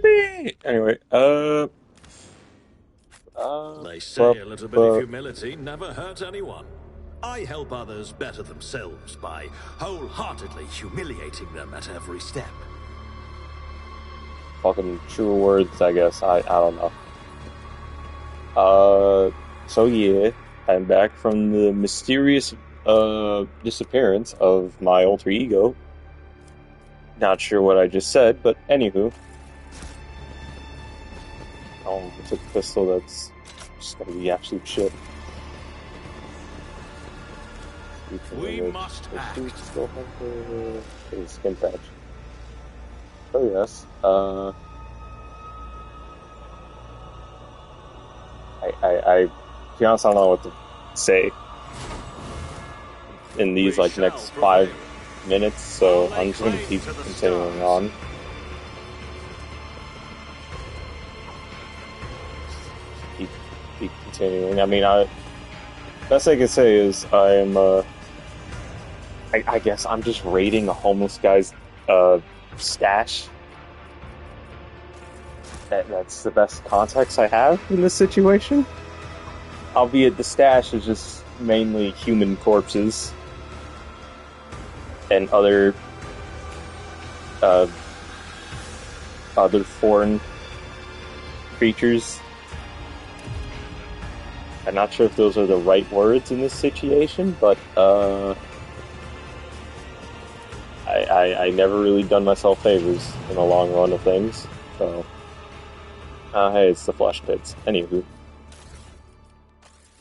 Yippee! Anyway, They say bup, a little bit of bup. humility never hurts anyone. I help others better themselves by wholeheartedly humiliating them at every step. Fucking true words, I guess. I don't know. So yeah, I'm back from the mysterious, disappearance of my alter ego. Not sure what I just said, but anywho. Oh, it's a pistol that's just gonna be absolute shit. We must act. Still have the skin patch. Oh yes. To be honest, I don't know what to say in these like next 5 minutes, so I'm just gonna keep continuing on. Keep continuing. I mean, best I can say is I guess I'm just raiding a homeless guy's stash. That's the best context I have in this situation. Albeit the stash is just mainly human corpses and other foreign creatures. I'm not sure if those are the right words in this situation, but I never really done myself favors in the long run of things, so hey, it's the flesh pits. Anywho.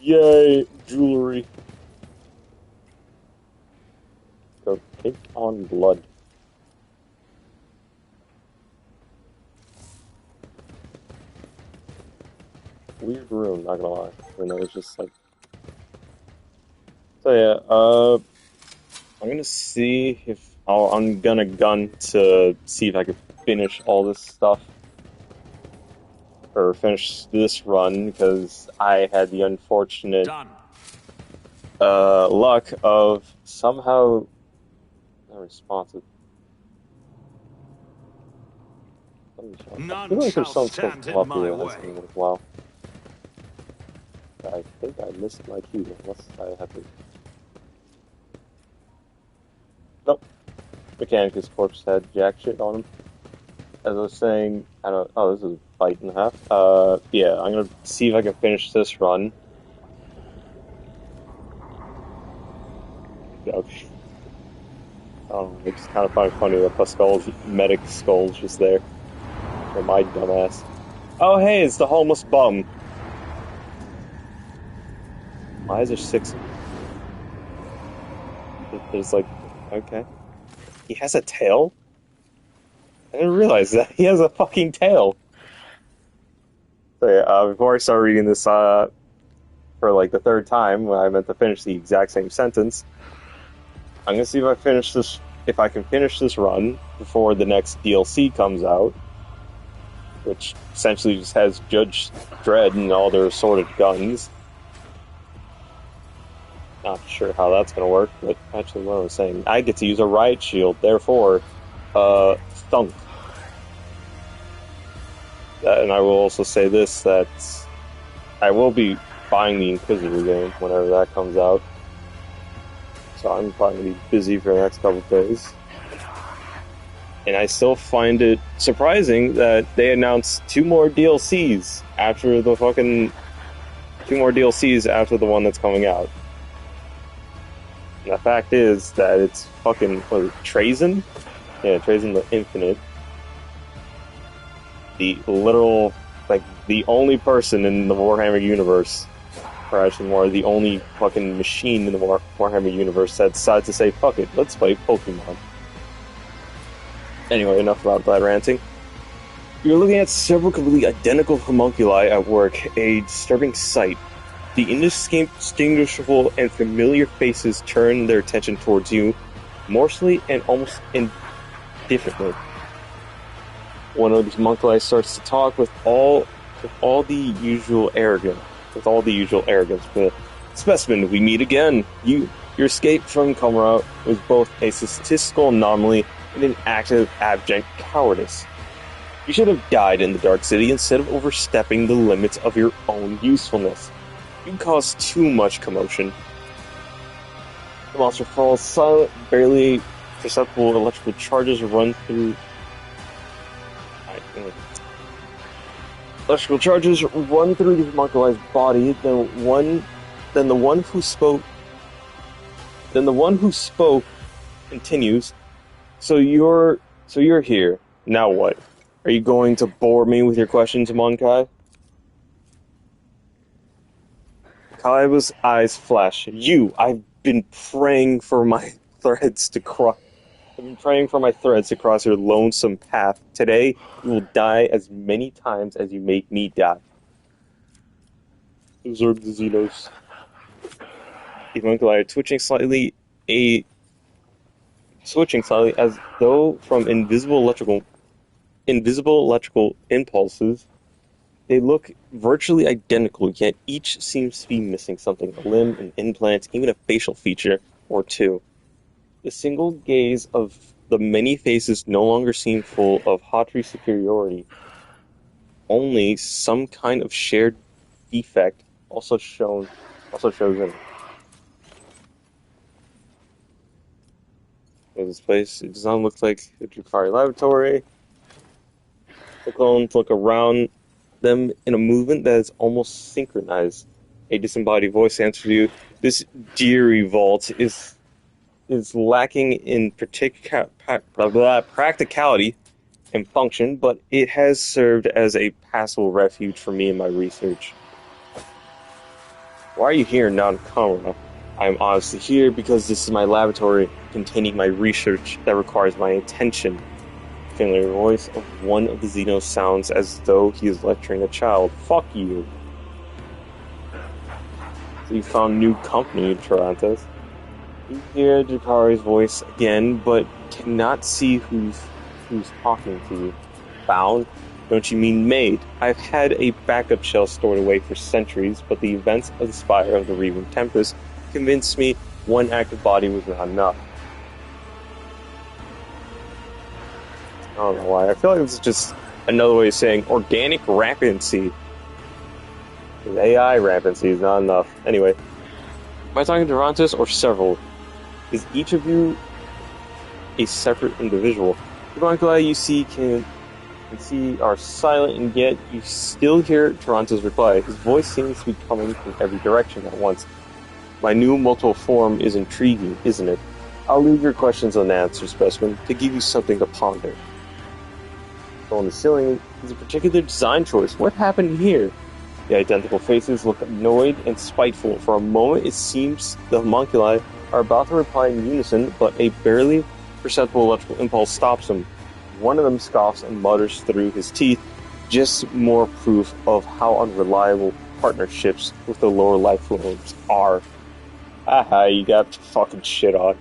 Yay, jewelry. Go take on blood. Weird room, not gonna lie. Even though it's just like... So yeah, I'm gonna see if... I'm gonna gun to see if I can finish all this stuff. Or finish this run, because I had the unfortunate luck of somehow not responsive. I feel like there's something supposed to come up here that hasn't been in a while. I think I missed my cue, unless I have to... Nope. Mechanicus corpse had jack shit on him. As I was saying, I don't... Oh, this is a fight and a half. Yeah, I'm gonna see if I can finish this run. Okay. I just kind of find it funny that Pascal's medic skull's just there. For my dumbass. Oh, hey, it's the homeless bum. Why is there 6? There's like... Okay. He has a tail? I didn't realize that. He has a fucking tail. So yeah, before I start reading this for like the third time, when I meant to finish the exact same sentence, I'm gonna see if I can finish this run before the next DLC comes out, which essentially just has Judge Dredd and all their assorted guns. Not sure how that's gonna work, but actually what I was saying, I get to use a riot shield, therefore, thunk. And I will also say this, that I will be buying the Inquisitor game whenever that comes out. So I'm probably going to be busy for the next couple of days. And I still find it surprising that they announced 2 more DLCs after the fucking... 2 more DLCs after the one that's coming out. And the fact is that it's fucking... What is it, Trazen? Yeah, Trazen the Infinite. The literal, like, the only person in the Warhammer universe, or actually more, the only fucking machine in the Warhammer universe that decided to say, fuck it, let's play Pokemon. Anyway, enough about that ranting. You're looking at several completely identical homunculi at work, a disturbing sight. The indistinguishable and familiar faces turn their attention towards you, morsely and almost indifferently. One of these homunculi starts to talk with all the usual arrogance. The specimen, we meet again. Your escape from Komra was both a statistical anomaly and an act of abject cowardice. You should have died in the Dark City instead of overstepping the limits of your own usefulness. You caused too much commotion. The monster falls silent, barely perceptible electrical charges run through. Electrical charges run through the homunculi's body. Then the one who spoke continues. So you're here. Now what? Are you going to bore me with your questions, Monkai? Kaiba's eyes flash. I've been praying for my threads to cross. I've been praying for my threads to cross your lonesome path. Today, you will die as many times as you make me die. Observe the Xenos. The homunculi are twitching slightly as though from invisible electrical impulses. They look virtually identical, yet each seems to be missing something: a limb, an implant, even a facial feature or two. The single gaze of the many faces no longer seem full of haughty superiority. Only some kind of shared defect also shows in it. This place, it does not look like a Drukhari laboratory. The clones look around them in a movement that is almost synchronized. A disembodied voice answers you. This deary vault is lacking in practicality and function, but it has served as a passable refuge for me in my research. Why are you here, non-camera? I'm honestly here because this is my laboratory containing my research that requires my attention. The familiar voice of one of the Xenos sounds as though he is lecturing a child. Fuck you. So you found new company, Tarantas. You hear Drukhari's voice again, but cannot see who's talking to you. Found? Don't you mean made? I've had a backup shell stored away for centuries, but the events of the Spire of the Reaving Tempest convinced me one active body was not enough. I don't know why. I feel like this is just another way of saying organic rampancy. AI rampancy is not enough. Anyway, am I talking to Tarantas or several? Is each of you a separate individual? The homunculi you see can see are silent, and yet you still hear Tarantas' reply. His voice seems to be coming from every direction at once. My new multiple form is intriguing, isn't it? I'll leave your questions unanswered, specimen, to give you something to ponder. So on the ceiling is a particular design choice. What happened here? The identical faces look annoyed and spiteful. For a moment, it seems the homunculi are about to reply in unison, but a barely perceptible electrical impulse stops them. One of them scoffs and mutters through his teeth, just more proof of how unreliable partnerships with the lower life forms are. Haha, you got fucking shit on.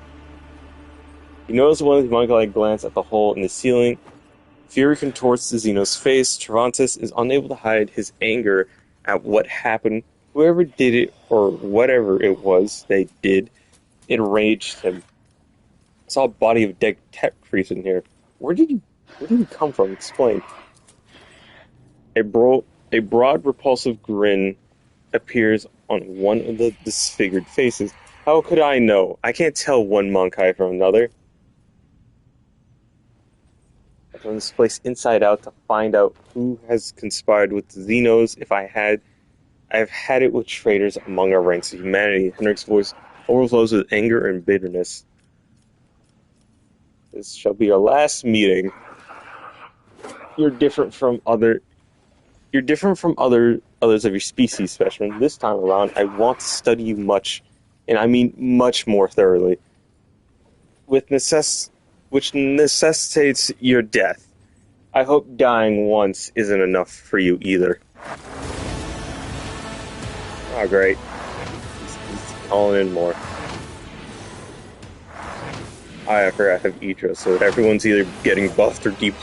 You notice one of the homunculi glance at the hole in the ceiling. Fury contorts the Xenos face. Tarantas is unable to hide his anger at what happened. Whoever did it, or whatever it was they did, it enraged him. I saw a body of dead tech crease in here. Where did you come from? Explain. A broad, repulsive grin appears on one of the disfigured faces. How could I know? I can't tell one Monkai from another. I turned this place inside out to find out who has conspired with the Xenos. I've had it with traitors among our ranks of humanity. Henrik's voice overflows with anger and bitterness. This shall be our last meeting. You're different from others of your species, specimen. This time around, I want to study you much, and I mean much more thoroughly, which necessitates your death. I hope dying once isn't enough for you either. Oh, great. He's calling in more. I forgot I have Idra, so everyone's either getting buffed or deep.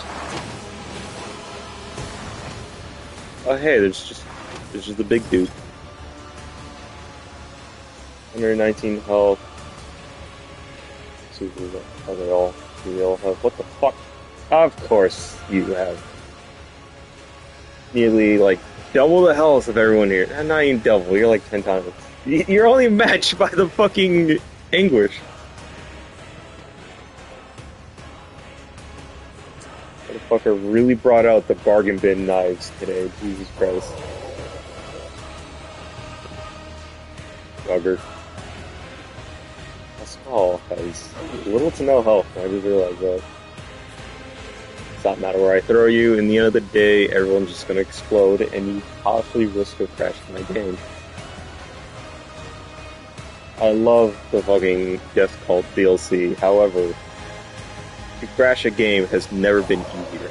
Oh hey, there's just the big dude. 119 health. Let's see who they all have. What the fuck? Of course you have. nearly like double the health of everyone here. Not even double. You're like 10 times. You're only matched by the fucking anguish. Motherfucker really brought out the bargain bin knives today. Jesus Christ. Bugger. Pascal has little to no health. I just realized that. It's not matter where I throw you. In the end of the day, everyone's just gonna explode, and you possibly risk of crashing my game. I love the fucking Death Cult DLC. However, to crash a game has never been easier.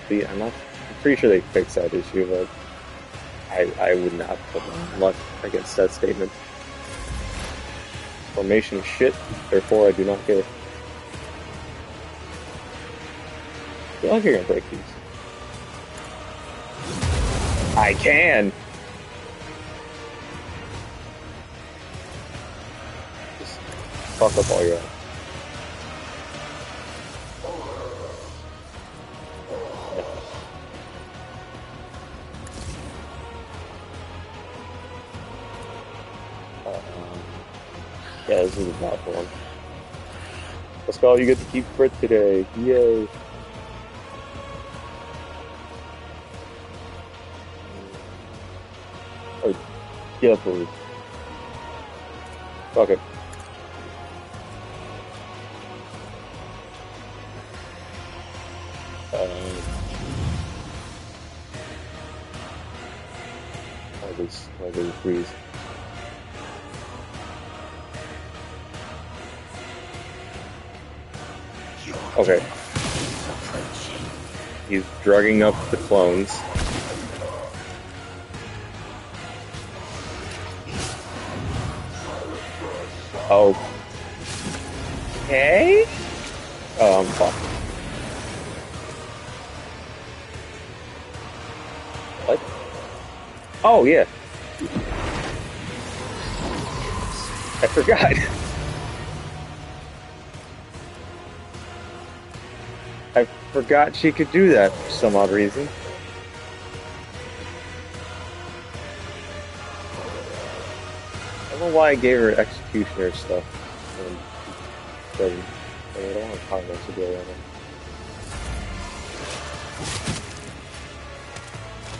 See, I'm pretty sure they fixed that issue, but I would not put much against that statement. Formation is shit, therefore I do not care. I feel like you're gonna break these. I can! Just fuck up all your own. Yeah, this is a bad one. Pascal, you get to keep crit today. Yay. Oh, yeah, please. Fuck it. I'll just freeze. Okay. He's drugging up the clones. Okay. Oh, I'm fucked. What? Oh, yeah. I forgot. I forgot she could do that for some odd reason. I don't know why I gave her executioner stuff. I don't want Congress to go on it.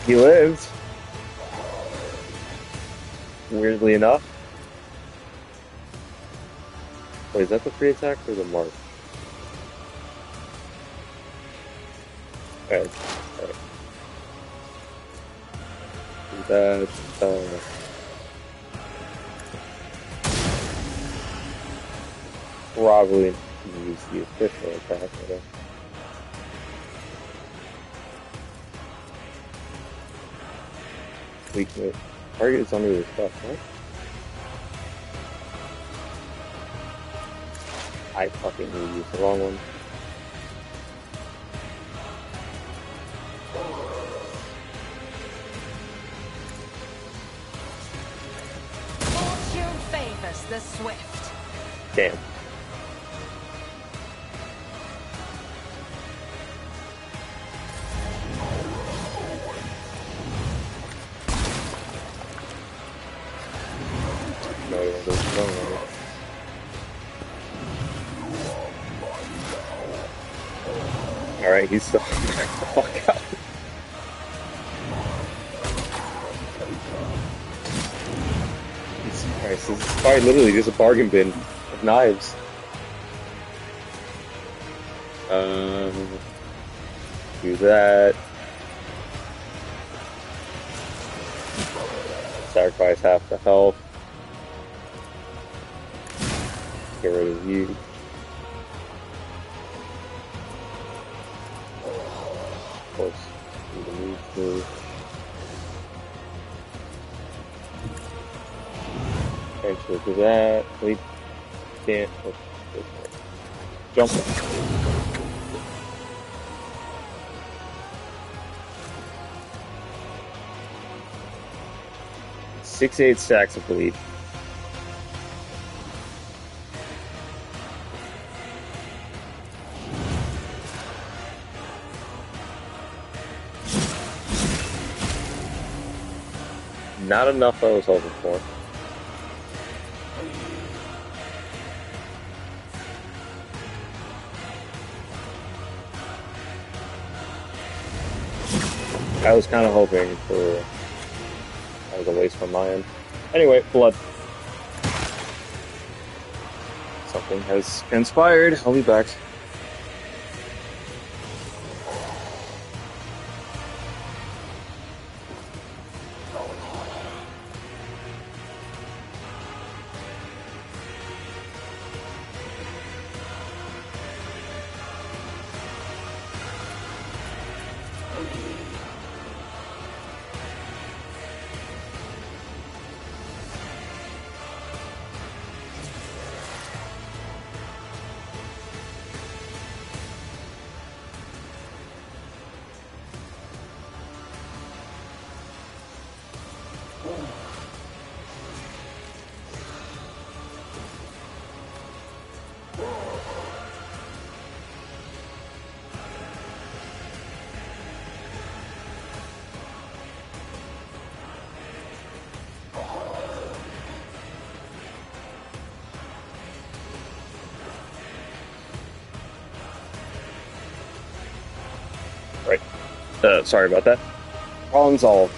He lives. Weirdly enough. Wait, is that the free attack or the mark? Alright. That, probably use the official attack, I guess. Weakness. Target is under the stuff, right? I fucking used the wrong one. Fortune favors the swift. Damn. Alright, he's still fuck out. Jesus Christ, this is probably literally just a bargain bin of knives. Do that. Sacrifice half the health. Get rid of you. Of course, you can move through. Transfer to that. Wait. Can't. Jump. 6-8 stacks of bleed. Not enough I was hoping for. I was kind of hoping for... That was a waste from my end. Anyway, blood. Something has conspired. I'll be back. Right. Sorry about that. Problem solved.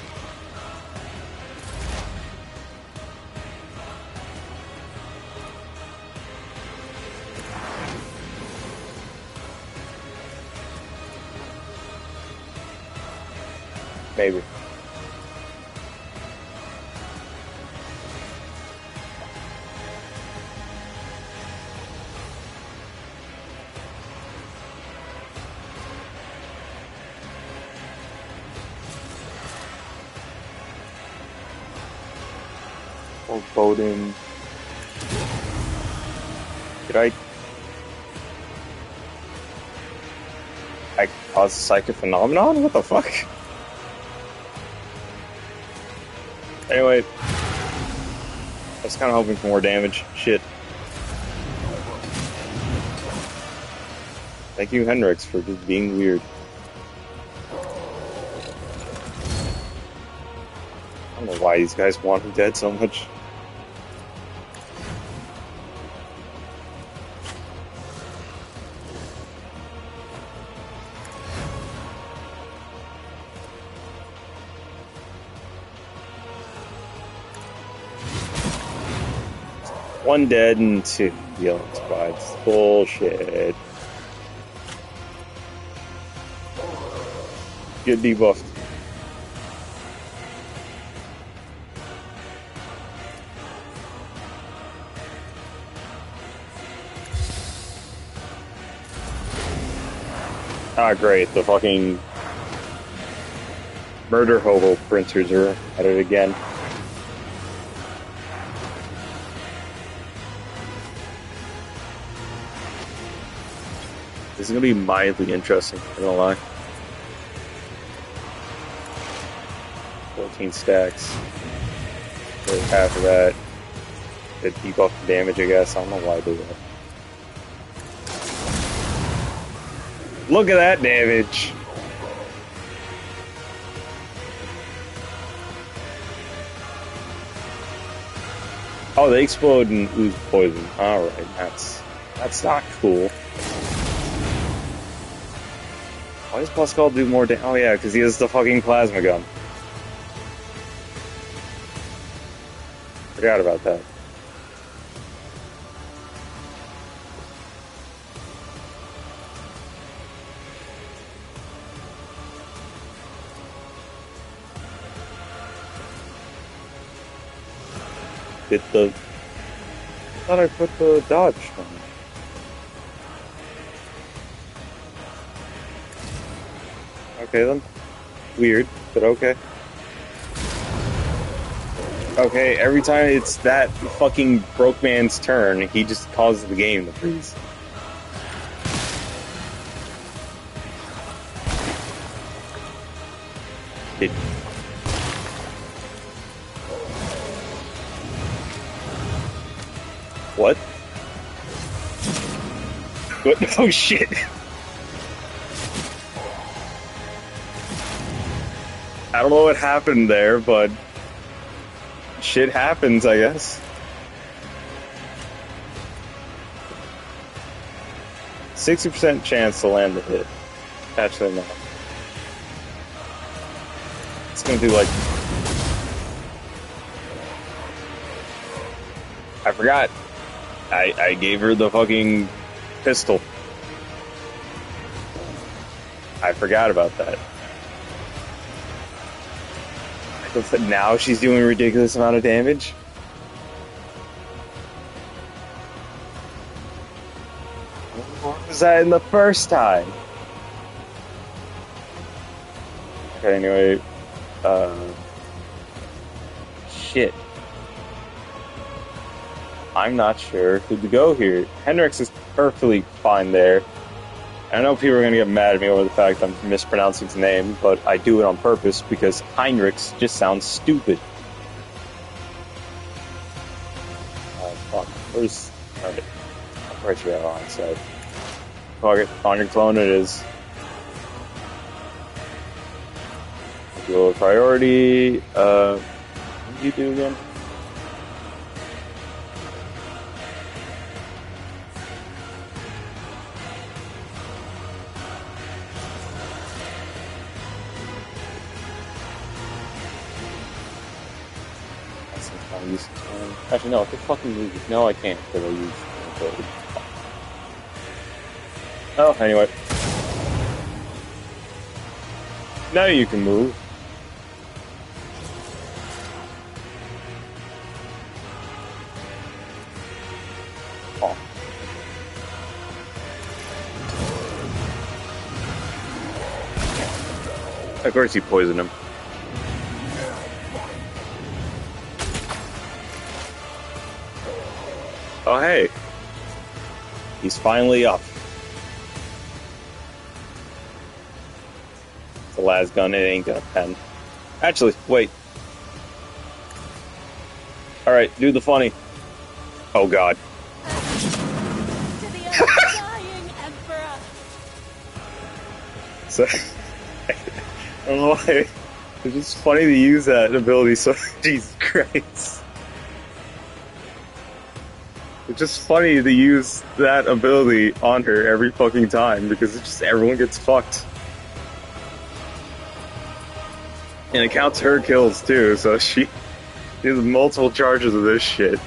Maybe. Or Bowden. Did I cause a psychic phenomenon? What the fuck? Anyway, I was kind of hoping for more damage. Shit. Thank you, Hendrix, for just being weird. I don't know why these guys want him dead so much. One dead and two healing squads. Bullshit. Get debuffed. Ah, great. The fucking murder hobo printers are at it again. This is gonna be mildly interesting, I'm not gonna lie. 14 stacks. There's half of that. It debuff the damage, I guess. I don't know why I do that. Look at that damage! Oh, they explode and ooze poison. Alright, that's not cool. Why does Pascal do more damage? Oh yeah, because he has the fucking plasma gun. Forgot about that. I thought I put the dodge on. Okay then. Weird, but okay. Okay, every time it's that fucking broke man's turn, he just causes the game to freeze. What? What? Oh shit! I don't know what happened there, but shit happens, I guess. 60% chance to land the hit. Actually, no. It's gonna do like... I forgot. I gave her the fucking pistol. I forgot about that. Now she's doing a ridiculous amount of damage. What was that in the first time? Okay, anyway. Shit. I'm not sure who to go here. Hendrix is perfectly fine there. I know people are going to get mad at me over the fact I'm mispronouncing his name, but I do it on purpose because Heinrichs just sounds stupid. Oh, fuck. Where's... Alright. I'm pretty sure I'm on side. Fuck it. On your clone it is. Do a priority. What do you do again? Actually, no, I can fucking move it. No, I can't, because I use ability. Oh, anyway. Now you can move. Oh. Of course you poisoned him. Oh, hey. He's finally up. It's the last gun, it ain't gonna pen. Actually, wait. Alright, do the funny. Oh, God. To the undying Emperor. So, I don't know why. It's just funny to use that ability, so... Jesus Christ. It's just funny to use that ability on her every fucking time, because it's just everyone gets fucked. And it counts her kills too, so she has multiple charges of this shit.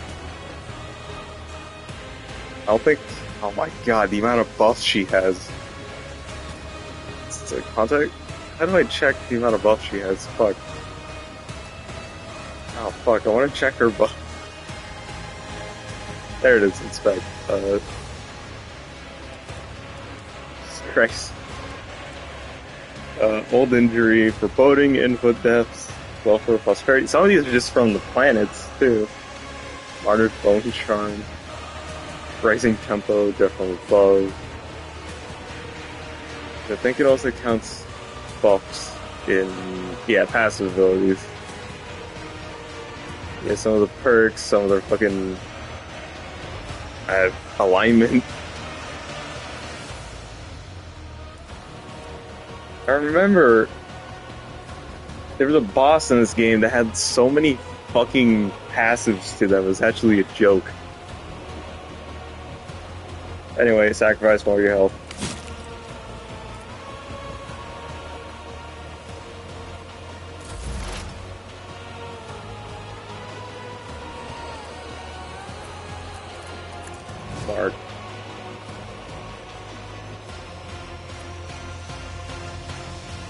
I don't think... Oh my god, the amount of buffs she has. It's a contact? How do I check the amount of buffs she has? Fuck. Oh fuck, I want to check her buff. There it is, inspect. Christ. Old injury, foreboding, input deaths, welfare, prosperity. Some of these are just from the planets, too. Martyred Bone Shrine. Rising tempo, definitely above. I think it also counts buffs in, yeah, passive abilities. Yeah, some of the perks, some of their fucking... alignment. I remember there was a boss in this game that had so many fucking passives to them. It was actually a joke. Anyway, sacrifice all your health. Mark.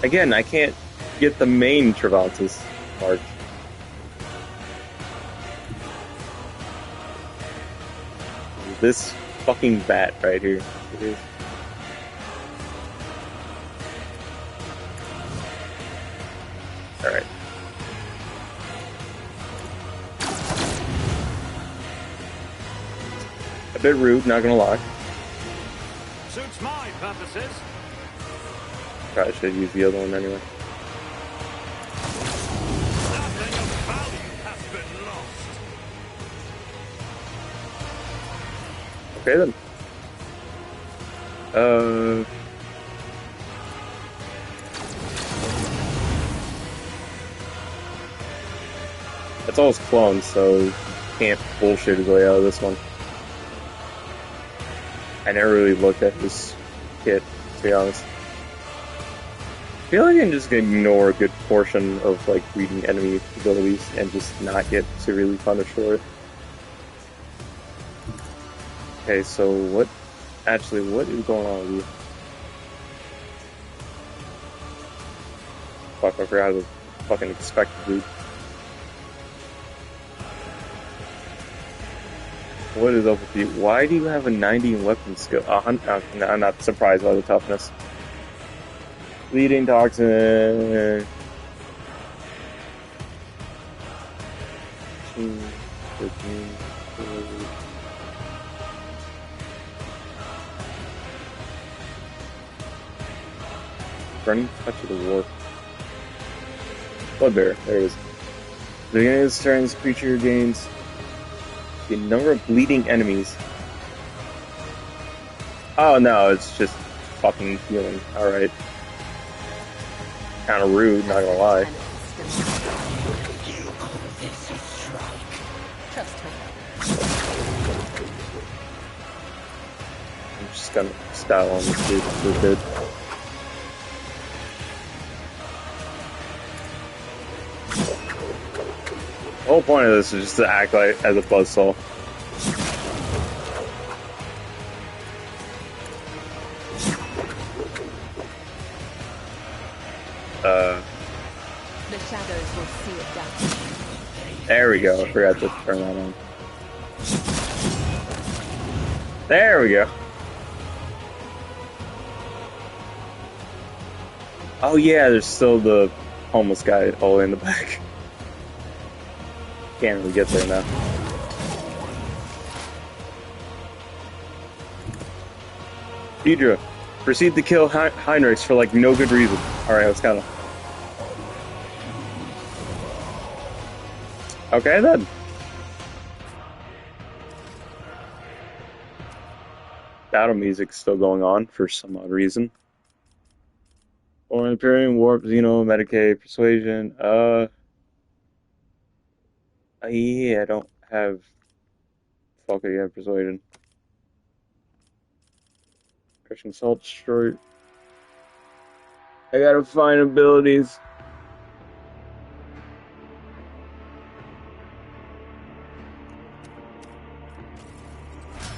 Again, I can't get the main Travantis mark. This fucking bat right here. It is. Alright. A bit rude, not gonna lie. Suits my purposes. Probably should have used the other one anyway. Nothing of value has been lost. Okay then. It's always clones, so can't bullshit his way out of this one. I never really looked at this kit, to be honest. I feel like I can just ignore a good portion of like reading enemy abilities and just not get severely punished for it. Okay, so what is going on with you? Fuck, I forgot to fucking expect it, dude. What is up with you? Why do you have a 90 in weapon skill? I'm not surprised by the toughness. Bleeding toxin. 15, 13, 14. Running touch of the warp. Bloodbearer, there it is. The beginning of this turn, this creature gains the number of bleeding enemies. Oh no, it's just fucking healing. Alright. Kinda rude, not gonna lie. Trust me. I'm just gonna style on this dude for a bit. The whole point of this is just to act like as a buzzsaw. The shadows will see it down. There we go. I forgot to turn that on. There we go. Oh yeah, there's still the homeless guy all the way in the back. Can't really get there now. Deidre, proceed to kill Heinrichs for like no good reason. Alright, let's count him. Okay then. Battle music's still going on for some odd reason. Or Imperium, Warp, Xeno, Medicaid, Persuasion. Yeah, I don't have. Fuck it, you have Persuasion. Crushing Salt, Destroy. I gotta find abilities.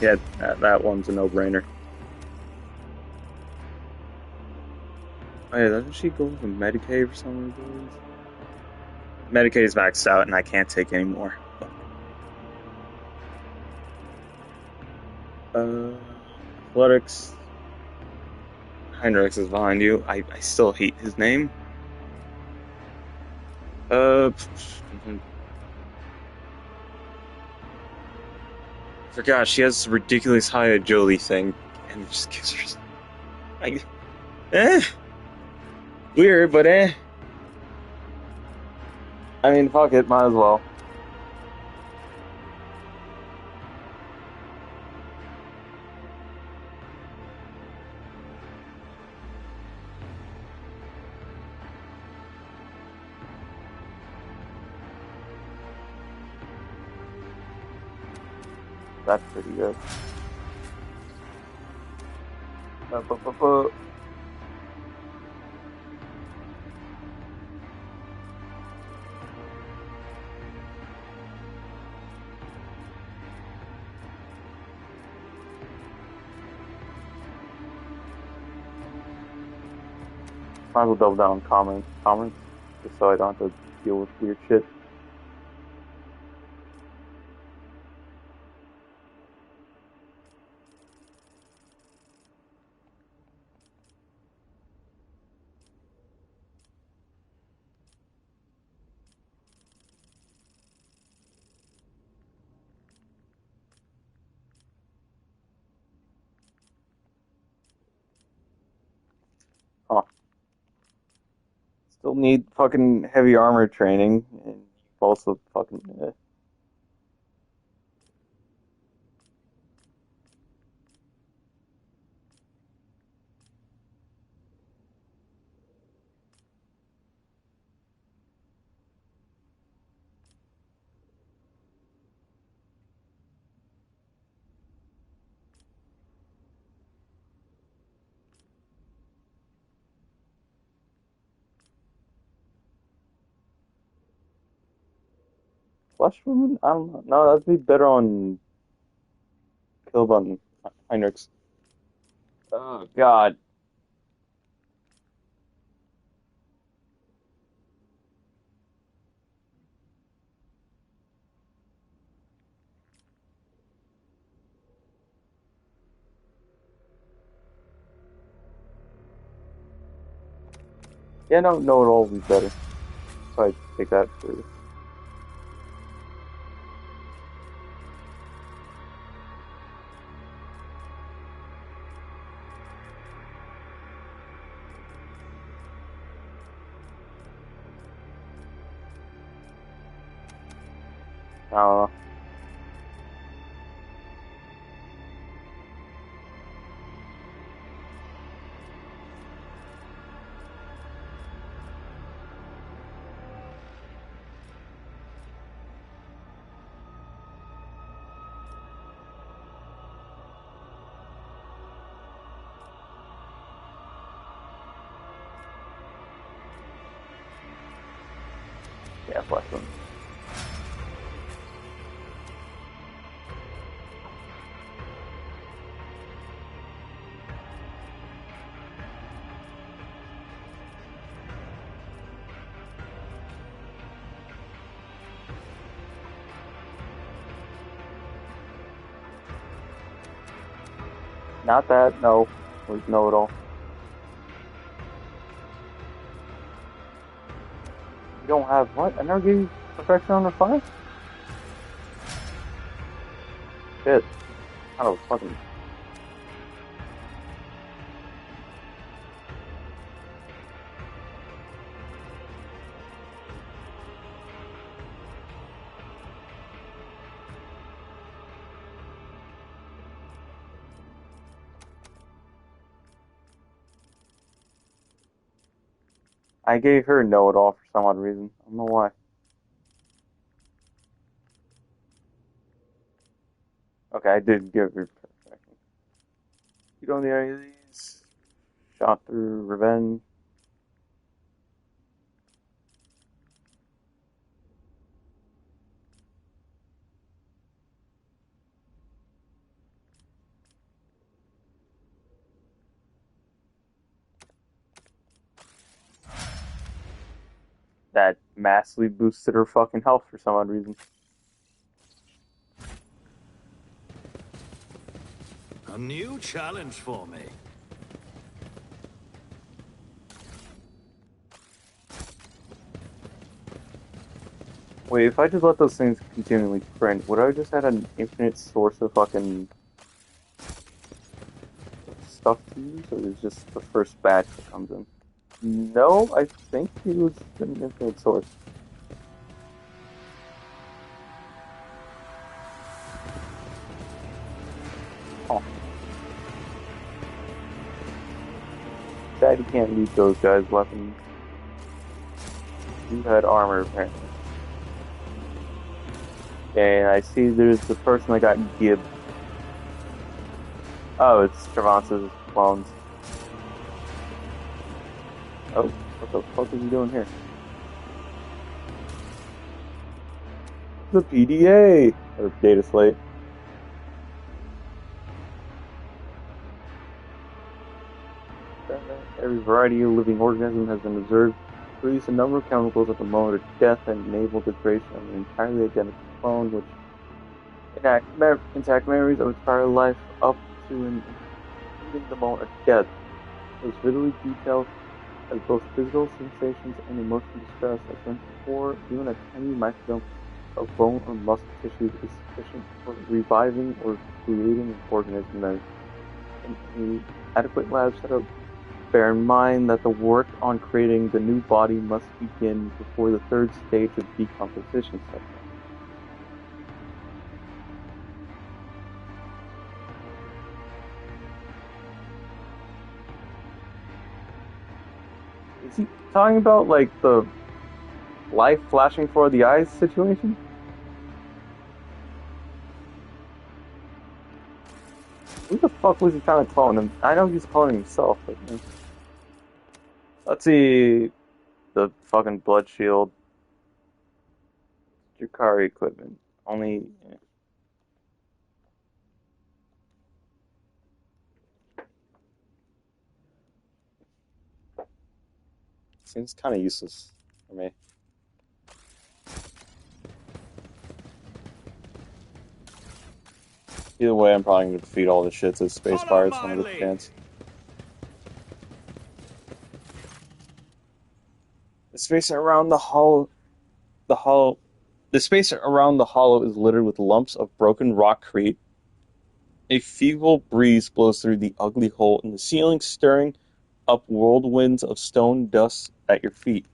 Yeah, that one's a no-brainer. Oh yeah, doesn't she go with a Medicaid for some abilities? Medicaid is maxed out and I can't take any more. Athletics. Heinrichs is behind you. I still hate his name. Forgot, she has this ridiculous high agility thing, and it just gives her... Like, weird, but I mean, fuck it, might as well. That's pretty good. Might as well double down on comments, just so I don't have to deal with weird shit. Huh. Still need fucking heavy armor training, and also fucking... Flesh wound? I don't know. No, that'd be better on Killbun Heinrichs. Oh God. Yeah, no, know it all would be better. So I take that for. I don't know. Yeah, flesh wound. Not that. No. We know it all. You don't have what? I never gave you perfection on the 5? Shit. Kind of fucking. I gave her know it all for some odd reason. I don't know why. Okay, I did give her perfection. You don't need any of these. Shot through revenge. That massively boosted her fucking health for some odd reason. A new challenge for me. Wait, if I just let those things continually print, would I just have an infinite source of fucking stuff to use, or is it just the first batch that comes in? No, I think he was an infinite source. Oh, sad you can't use those guys' weapons. You had armor, apparently. And I see there's the person that got Gib. Oh, it's Travance's clones. Oh, what the fuck is he doing here? The PDA! Or Data Slate. Every variety of living organism has been observed to produce a number of chemicals at the moment of death and enable the creation of an entirely identical clone, which intact memories of its prior life up to and including the moment of death. It was vividly detailed as both physical sensations and emotional distress, as when before even a tiny microdome of bone or muscle tissue is sufficient for reviving or creating an organism that in an adequate lab setup. Bear in mind that the work on creating the new body must begin before the third stage of decomposition sets in. Is he talking about like the life flashing for the eyes situation? Who the fuck was he trying to clone him? I know he's cloning himself, but let's see the fucking blood shield. Jakari equipment. Only. Seems kind of useless for me. Either way, I'm probably going to defeat all the shits as space pirates when I get the chance. The space around the hollow is littered with lumps of broken rockcrete. A feeble breeze blows through the ugly hole in the ceiling, stirring up whirlwinds of stone dust at your feet.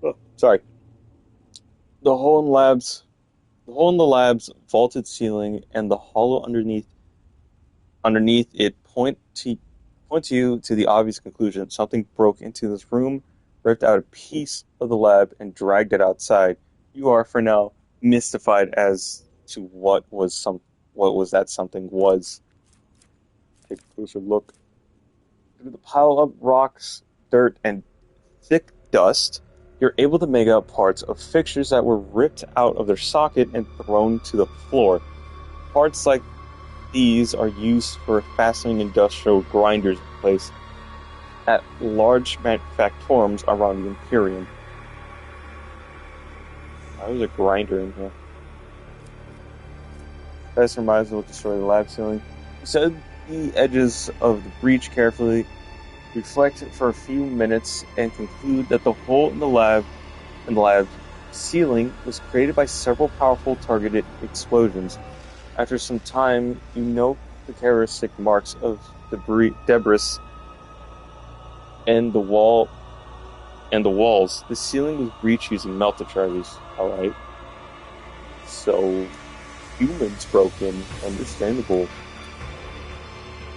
Oh, sorry. The hole in the lab's vaulted ceiling and the hollow underneath it points you to the obvious conclusion. Something broke into this room, ripped out a piece of the lab, and dragged it outside. You are, for now, mystified as to what that something was. Take a closer look. Through the pile of rocks, dirt, and thick dust, you're able to make out parts of fixtures that were ripped out of their socket and thrown to the floor. Parts like these are used for fastening industrial grinders placed at large manufactorums around the Imperium. There's a grinder in here. Best reminds me of destroy the lab ceiling. You set the edges of the breach carefully, reflect for a few minutes, and conclude that the hole in the lab ceiling was created by several powerful targeted explosions. After some time, you note the characteristic marks of debris and the walls. The ceiling was breached using melted charges. Alright. So, humans broke in. Understandable.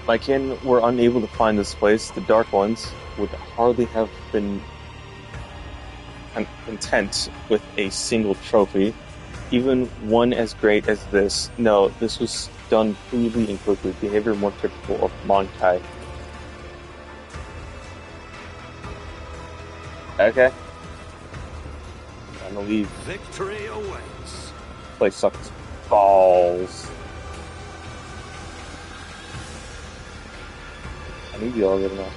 My kin were unable to find this place. The Dark Ones would hardly have been content with a single trophy, even one as great as this. No, this was done crudely and quickly, behavior more typical of Monkai. Okay. I'm gonna leave. Victory awaits. This place sucks balls. I need the elevator now.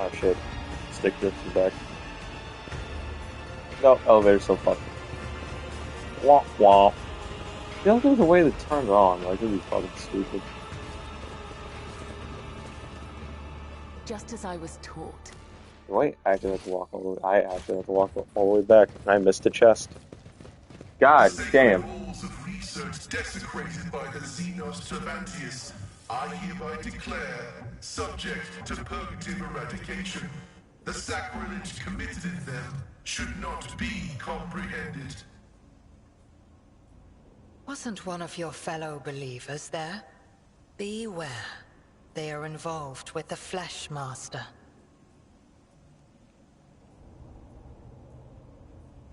Oh shit. Stick this back. No, elevator's so fucked. Womp womp. You don't know the way to turn it on. Like, it'd be fucking stupid. Just as I was taught. Wait, I actually have to walk all the way back, and I missed the chest. God damn. Halls of research desecrated by the Xenos Cervantes, I hereby declare subject to purgative eradication. The sacrilege committed in them should not be comprehended. Wasn't one of your fellow believers there? Beware. They are involved with the Flesh Master.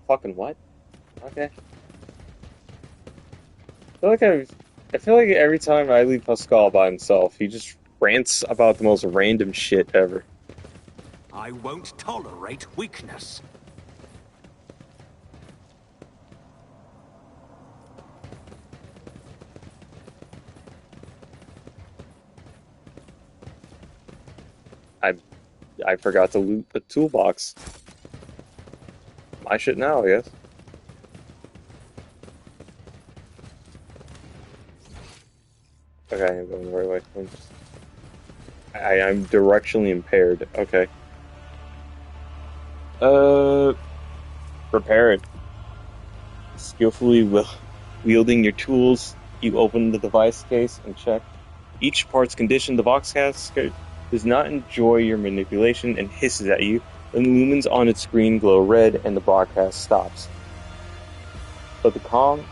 Fucking what? Okay. I feel like every time I leave Pascal by himself, he just rants about the most random shit ever. I won't tolerate weakness. I forgot to loot the toolbox. My shit now, I guess. Okay, I'm going the right way. I'm directionally impaired. Okay. Prepare it. Skillfully wielding your tools, you open the device case and check each part's condition. The box casket does not enjoy your manipulation and hisses at you. The lumens on its screen glow red and the broadcast stops. But the calm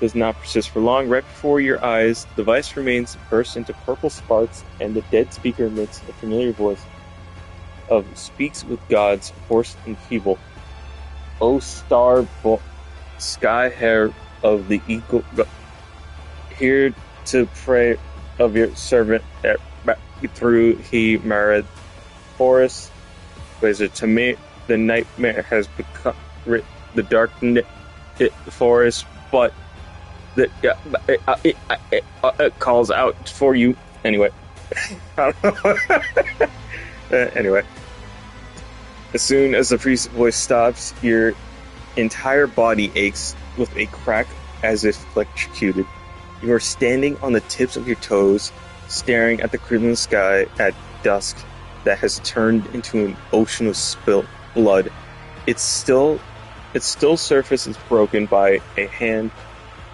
does not persist for long. Right before your eyes, the device remains burst into purple sparks, and the dead speaker emits a familiar voice of speaks with gods, hoarse and feeble. O sky hair of the eagle, here to pray of your servant through he married forest. Was it The nightmare has become the dark forest, but it calls out for you. Anyway, I don't know. Anyway, as soon as the priest's voice stops, your entire body aches with a crack as if electrocuted. You are standing on the tips of your toes, staring at the crimson sky at dusk that has turned into an ocean of spilt blood. Its still surface is broken by a hand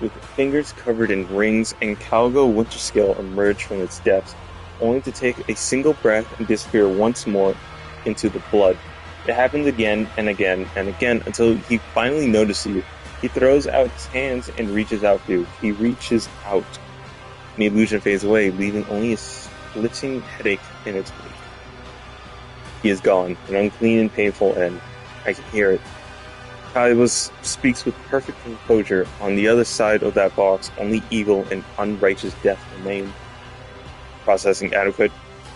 with fingers covered in rings, and Calgo Winterscale emerge from its depths, only to take a single breath and disappear once more into the blood. It happens again and again and again until he finally notices you. He throws out his hands and reaches out for you. He reaches out, and the illusion fades away, leaving only a splitting headache in its wake. He is gone, an unclean and painful end. I can hear it. Calibus speaks with perfect composure. On the other side of that box, only evil and unrighteous death remain. Processing adequate.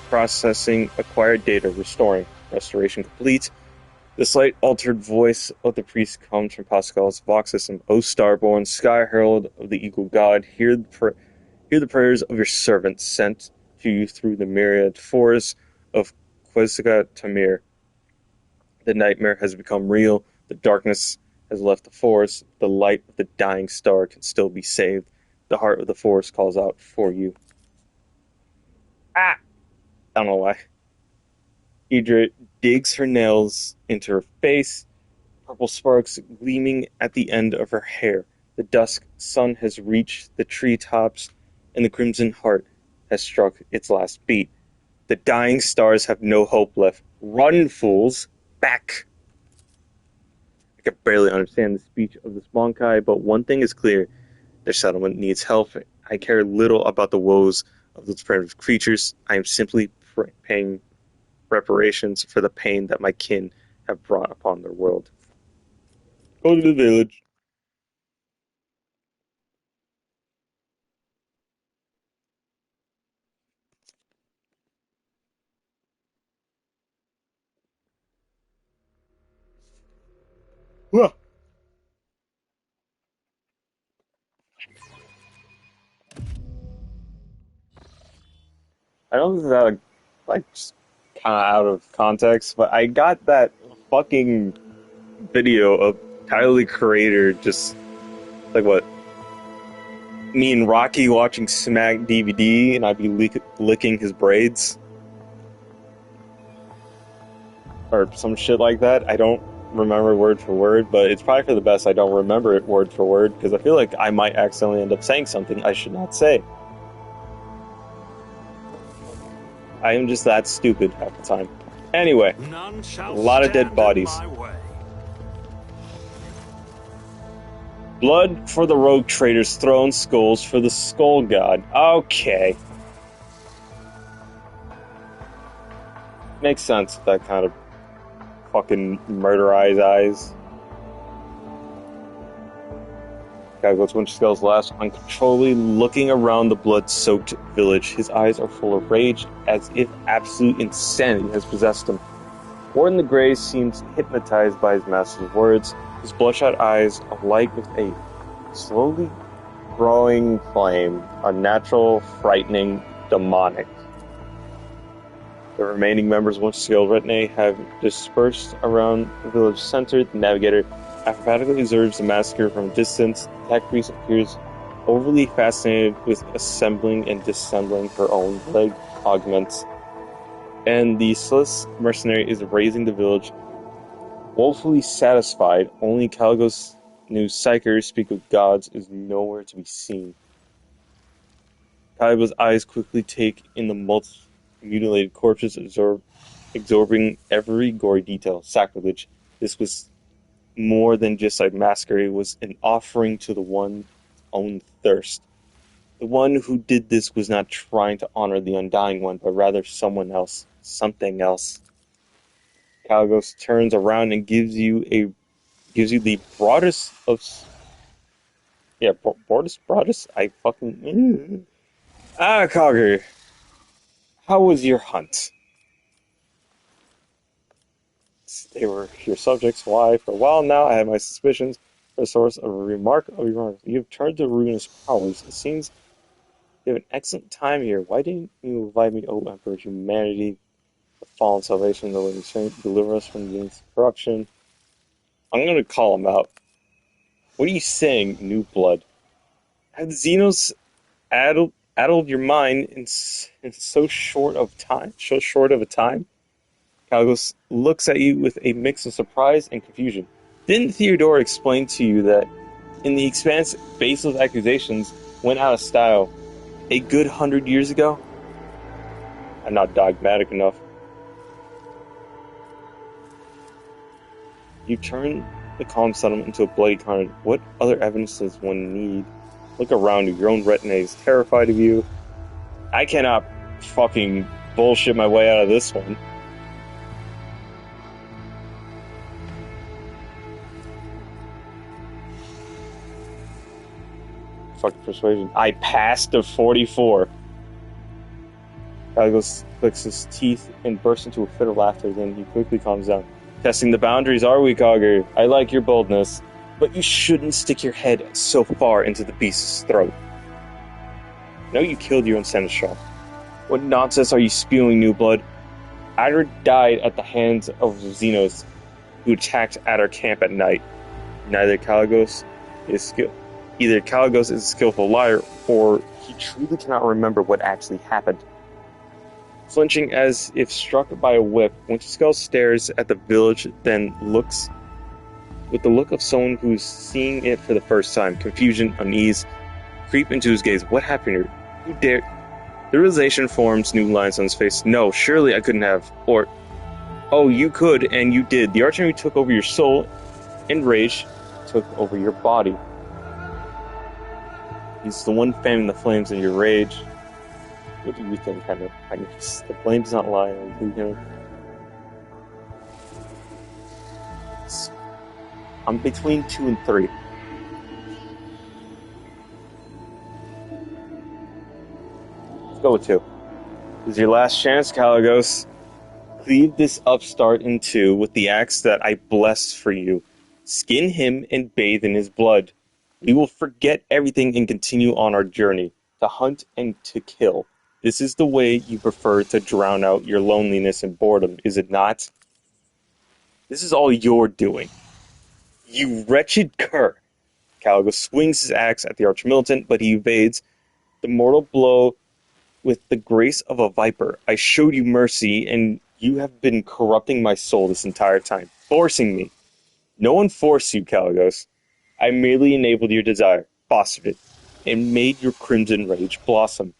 Processing acquired data. Restoration complete. The slight altered voice of the priest comes from Pascal's Vox system. O Starborn, Sky Herald of the Eagle God, hear the prayers of your servant sent to you through the myriad forests of Quesica Tamir. The nightmare has become real. The darkness has left the forest. The light of the dying star can still be saved. The heart of the forest calls out for you. I don't know why. Idra digs her nails into her face, purple sparks gleaming at the end of her hair. The dusk sun has reached the treetops, and the crimson heart has struck its last beat. The dying stars have no hope left. Run, fools! Back! I can barely understand the speech of this Bonkai, but one thing is clear. Their settlement needs help. I care little about the woes of those primitive creatures. I am simply paying reparations for the pain that my kin have brought upon their world. Go to the village. Huh. I know this is out of, just kind of out of context, but I got that fucking video of Tyler the Creator just, what, me and Rocky watching Smack DVD, and I'd be licking his braids. Or some shit like that. I don't remember word for word, but it's probably for the best I don't remember it word for word, because I feel like I might accidentally end up saying something I should not say. I am just that stupid half the time. Anyway, a lot of dead bodies. Blood for the rogue traders, thrown skulls for the skull god. Okay. Makes sense, that kind of fucking murder eyes. Calgo's Winterscale's last, uncontrollably looking around the blood-soaked village. His eyes are full of rage, as if absolute insanity has possessed him. Warden the Grey seems hypnotized by his master's words, his bloodshot eyes alight with a slowly growing flame, unnatural, frightening, demonic. The remaining members of Winterscale Retinue have dispersed around the village center. The navigator acrobatically observes the massacre from a distance. The Tech Priest appears overly fascinated with assembling and disassembling her own leg augments. And the Sliss mercenary is raising the village, woefully satisfied. Only Calgo's new psychers speak of gods is nowhere to be seen. Calgo's eyes quickly take in the mutilated corpses, absorbing every gory detail. Sacrilege. This was more than just a massacre. It was an offering to the one's own thirst. The one who did this was not trying to honor the Undying One, but rather someone else, something else. Calgos turns around and gives you the broadest of, broadest. I fucking Calgary. How was your hunt? they were your subjects. Why? For a while now, I had my suspicions. The source of a remark of your You have turned to ruinous powers. It seems you have an excellent time here. Why didn't you invite me, O Emperor? Humanity, the fallen salvation, the living strength, deliver us from the corruption. I'm going to call him out. What are you saying, New Blood? Have the Xenos addled your mind in so short of time? So short of a time? Calgos looks at you with a mix of surprise and confusion. Didn't Theodore explain to you that in the Expanse, baseless accusations went out of style a good 100 years ago? I'm not dogmatic enough. You turn the calm settlement into a bloody carnage. What other evidence does one need? Look around you. Your own retina is terrified of you. I cannot fucking bullshit my way out of this one. Fucking persuasion. I passed a 44. Calgos clicks his teeth and bursts into a fit of laughter. Then he quickly calms down. Testing the boundaries, are we, Cogger? I like your boldness, but you shouldn't stick your head so far into the beast's throat. I know you killed your own seneschal. What nonsense are you spewing, New Blood? Adder died at the hands of Xenos who attacked at our camp at night. Either Calgos is a skillful liar, or he truly cannot remember what actually happened. Flinching as if struck by a whip, Winterskull stares at the village, then looks with the look of someone who's seeing it for the first time. Confusion, unease, creep into his gaze. What happened here? Who dared? The realization forms new lines on his face. No, surely I couldn't have. Or, oh, you could, and you did. The archenemy took over your soul, and rage took over your body. He's the one fanning the flames in your rage. What do you think, Henry? The flame's not lying. I'm between 2 and 3. Let's go with 2. This is your last chance, Calagos. Cleave this upstart in 2 with the axe that I blessed for you. Skin him and bathe in his blood. We will forget everything and continue on our journey, to hunt and to kill. This is the way you prefer to drown out your loneliness and boredom, is it not? This is all you're doing. You wretched cur. Calagos swings his axe at the archmilitant, but he evades the mortal blow with the grace of a viper. I showed you mercy, and you have been corrupting my soul this entire time, forcing me. No one forced you, Calagos. I merely enabled your desire, fostered it, and made your crimson rage blossom.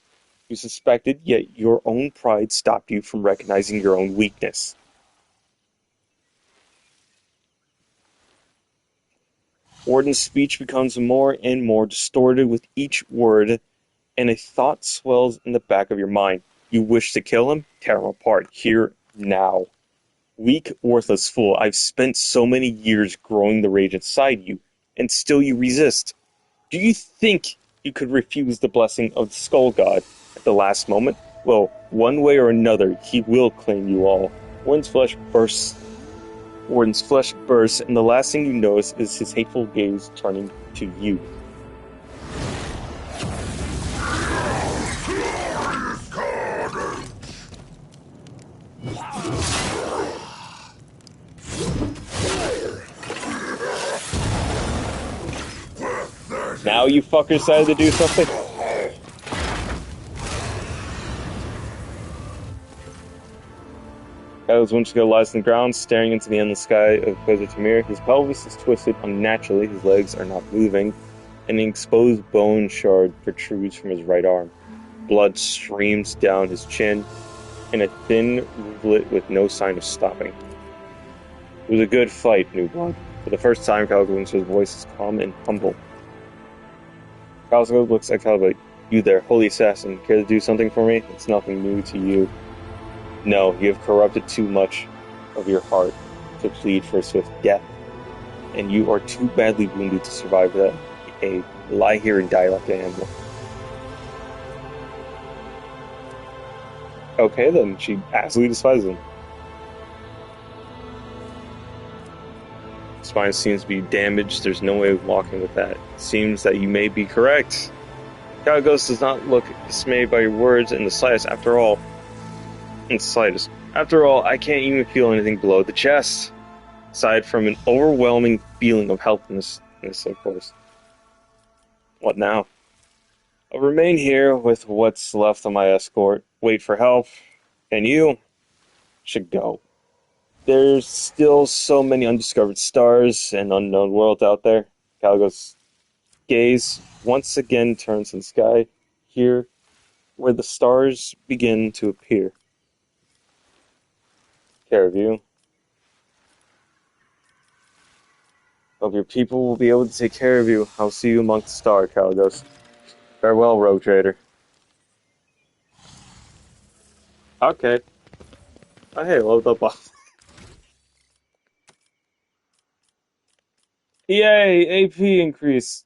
You suspected, yet your own pride stopped you from recognizing your own weakness. Warden's speech becomes more and more distorted with each word, and a thought swells in the back of your mind. You wish to kill him? Tear him apart, here, now. Weak, worthless fool, I've spent so many years growing the rage inside you, and still you resist. Do you think you could refuse the blessing of the Skull God at the last moment? Well, one way or another, he will claim you all. Warden's flesh bursts, and the last thing you notice is his hateful gaze turning to you. Now you fuckers decided to do something? Kylo's Winchell lies on the ground, staring into the endless sky of Koza Tamir. His pelvis is twisted unnaturally, his legs are not moving, and an exposed bone shard protrudes from his right arm. Blood streams down his chin, and a thin rivulet with no sign of stopping. It was a good fight, New Blood. For the first time, Calgos' voice is calm and humble. Calgos looks at Calgos. You there, holy assassin, care to do something for me? It's nothing new to you. No, you have corrupted too much of your heart to plead for swift death, and you are too badly wounded to survive that. Lie here and die like an animal. Okay, then she absolutely despises him. Spine seems to be damaged. There's no way of walking with that. Seems that you may be correct. Galgos does not look dismayed by your words in the slightest. After all, I can't even feel anything below the chest, aside from an overwhelming feeling of helplessness, of course. What now? I'll remain here with what's left of my escort, wait for help, and you should go. There's still so many undiscovered stars and unknown worlds out there. Galgos' gaze once again turns to the sky, here where the stars begin to appear. Care of you. Hope your people will be able to take care of you. I'll see you amongst the stars, Galgos. Farewell, Rogue Trader. Okay. Oh, hey, load up. Yay, AP increase.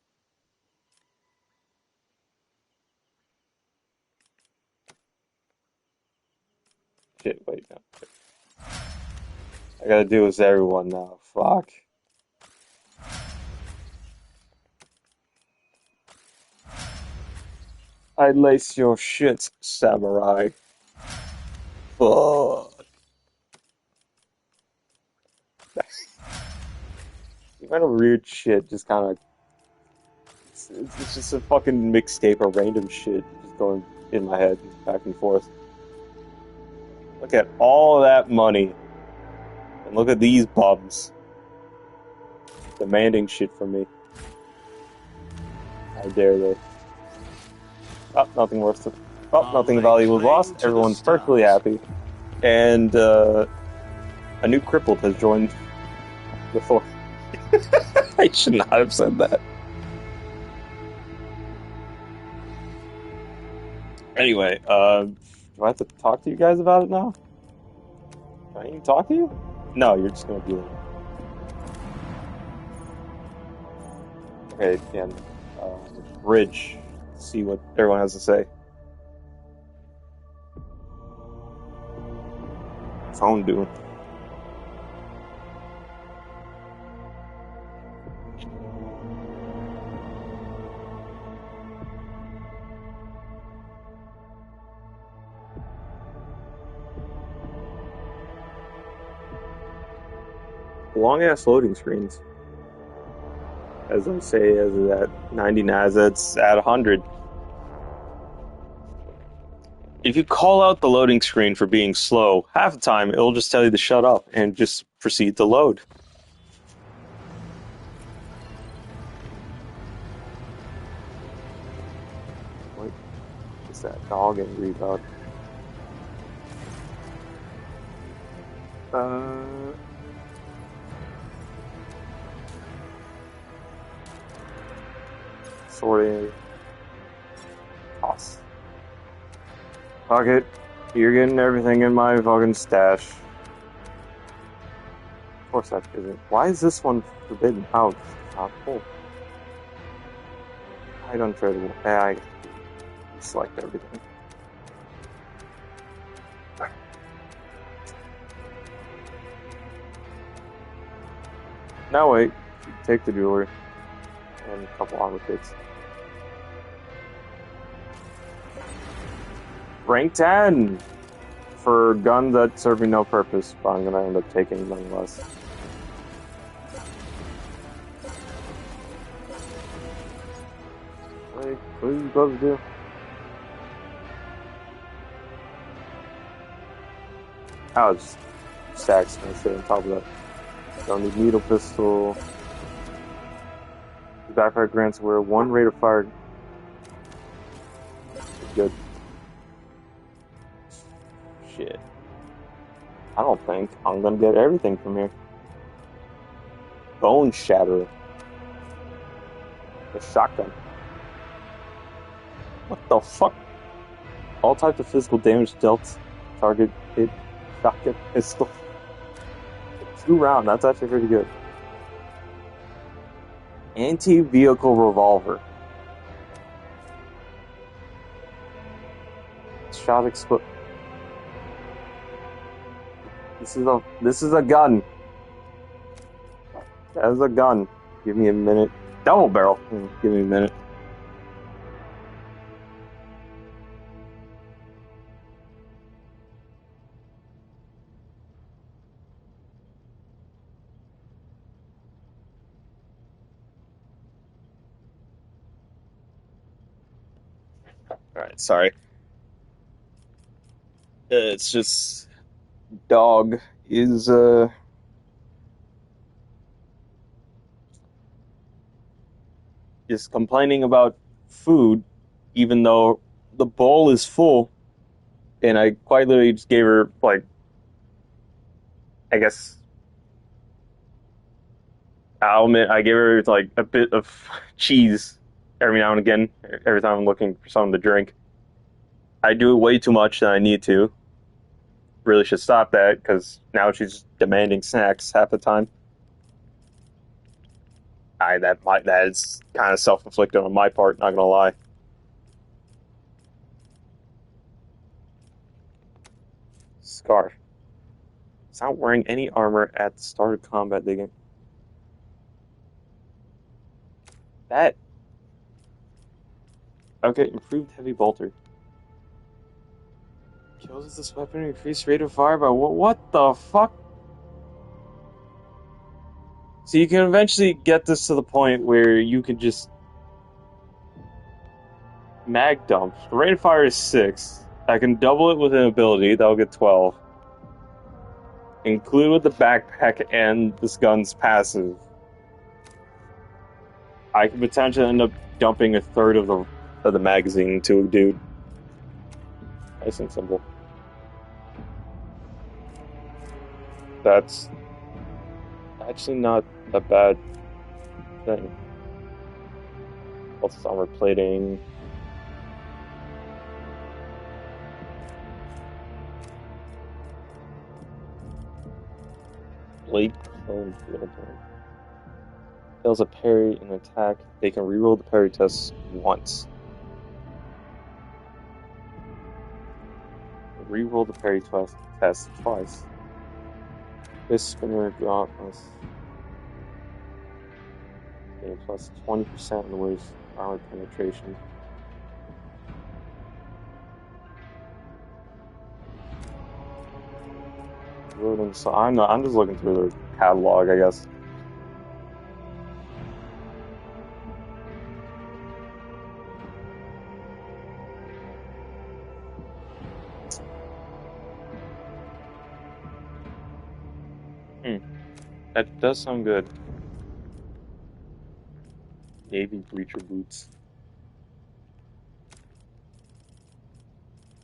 Shit, wait, no. I gotta do this everyone now. Fuck. I lace your shit, samurai. Fuck. You kind of weird shit, just kind of. It's just a fucking mixtape of random shit just going in my head, back and forth. Look at all that money. And look at these bums. Demanding shit from me. How dare they? Oh, nothing worth it. Oh, nothing valuable lost. Everyone's perfectly happy. And, a new crippled has joined the force. I should not have said that. Anyway, do I have to talk to you guys about it now? Can I even talk to you? No, you're just gonna be like... Okay, again, bridge. See what everyone has to say. Phone doing. Long ass loading screens. As I say, as at 99, as it's at 100. If you call out the loading screen for being slow, half the time it'll just tell you to shut up and just proceed to load. What is that dog angry about? Sorting. Toss. Fuck it. You're getting everything in my fucking stash. Of course that isn't. Why is this one forbidden? Oh, it's not full. I don't try to. I select everything. Now wait. Take the jewelry. And a couple armor kits. Rank 10! For a gun that served me no purpose, but I'm gonna end up taking nonetheless. What are you supposed to do? Oh, it's stacks gonna stay on top of that. Don't need needle pistol. The backpack grants where one rate of fire. Good. Shit. I don't think I'm gonna get everything from here. Bone Shatterer. The shotgun. What the fuck? All types of physical damage dealt. Target hit. Shotgun pistol. 2 round. That's actually pretty good. Anti-vehicle revolver. Shot explode. This is a gun. As a gun. Give me a minute. Double barrel. Give me a minute. Alright, sorry. It's just dog is just complaining about food, even though the bowl is full, and I quite literally just gave her like, I guess I'll admit I gave her like a bit of cheese every now and again. Every time I'm looking for something to drink, I do it way too much than I need to. Really should stop that because now she's demanding snacks half the time. That is kind of self-inflicted on my part. Not gonna lie. Scar. It's not wearing any armor at the start of combat digging. That. Okay, improved heavy bolter. Kills with this weapon, increased rate of fire by what the fuck? So you can eventually get this to the point where you can just mag dump. The rate of fire is 6. I can double it with an ability, that'll get 12. Include with the backpack and this gun's passive. I could potentially end up dumping a third of the magazine to a dude. Nice and simple. That's actually not a bad thing. What's armor plating? Blade clone field. Fails a parry and attack. They can reroll the parry test once. Reroll the parry test twice. This spinner drop plus 20% on the wave's armor penetration. So I'm just looking through their catalog, I guess. That does sound good. Navy breacher boots.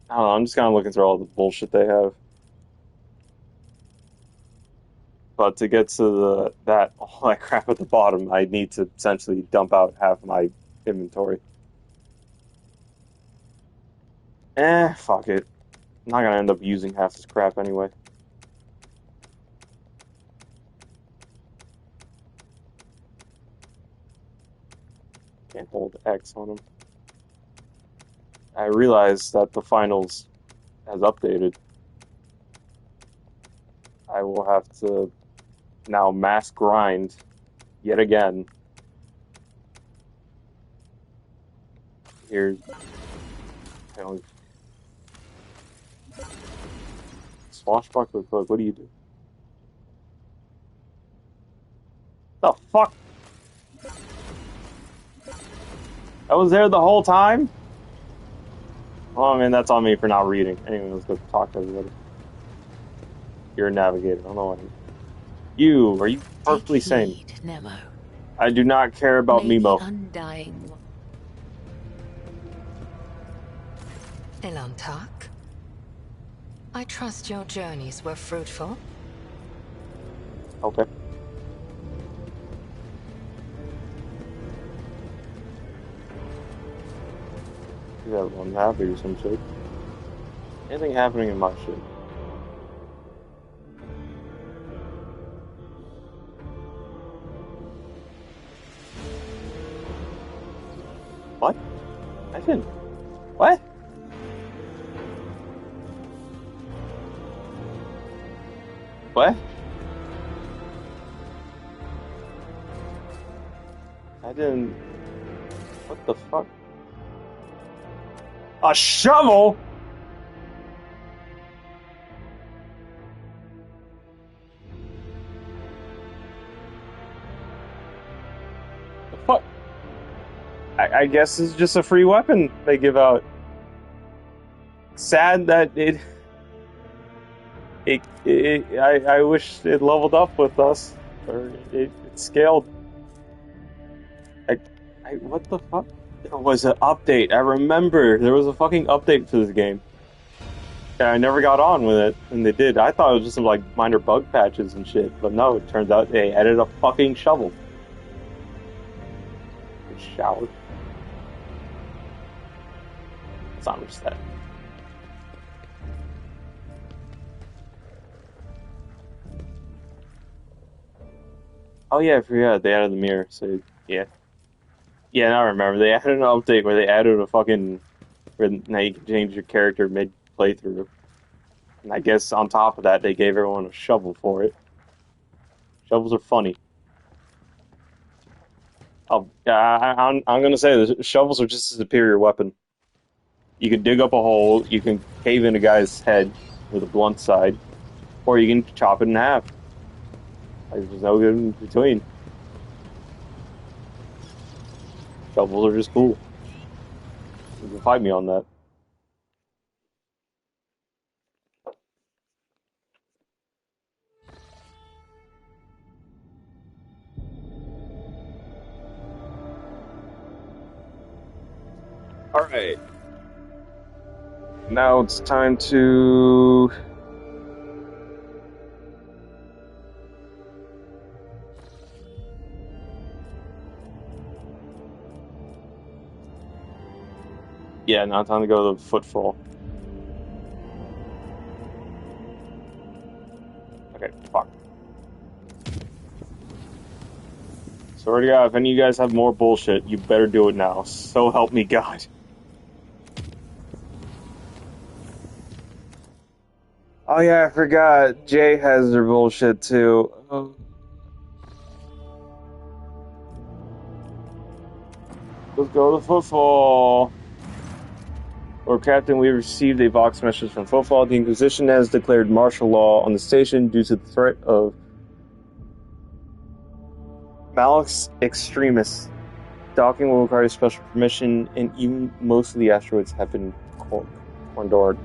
I don't know, I'm just kind of looking through all the bullshit they have. But to get to all that crap at the bottom, I need to essentially dump out half of my inventory. Fuck it. I'm not gonna end up using half this crap anyway. Can't hold X on them. I realized that the finals has updated. I will have to now mass grind yet again. Here's swashbuckler cloak. What do you do? The fuck? I was there the whole time? Well, I mean, that's on me for not reading. Anyway, let's go talk to everybody. You're a navigator. I don't know what are you perfectly sane? Nemo. I do not care about May the Mimo. undying Ilantak, I trust your journeys were fruitful. Okay. You have one happy or some shit. Anything happening in my shit? What? I didn't. What? What? I didn't... What the fuck? A shovel?! The fuck? I guess it's just a free weapon they give out. Sad that I wish it leveled up with us, or it scaled. What the fuck? There was an update. I remember there was a fucking update for this game. And I never got on with it, and they did. I thought it was just some like minor bug patches and shit, but no, it turns out they added a fucking shovel. A shower. It's not reset. Oh yeah, I forgot they added the mirror. So yeah, now I remember they added an update where they added a fucking where now you can change your character mid playthrough. And I guess on top of that, they gave everyone a shovel for it. Shovels are funny. I'm gonna say the shovels are just a superior weapon. You can dig up a hole, you can cave in a guy's head with a blunt side, or you can chop it in half. Like, there's no good in between. Shovels are just cool. You can fight me on that. Alright. Now it's time to... Yeah, now time to go to the footfall. Okay, fuck. Swear to God, if any of you guys have more bullshit, you better do it now. So help me God. Oh yeah, I forgot. Jay has their bullshit too. Oh. Let's go to footfall. Lord Captain, we received a Vox message from Footfall. The Inquisition has declared martial law on the station due to the threat of Malix extremists. Docking will require special permission, and even most of the asteroids have been cordored.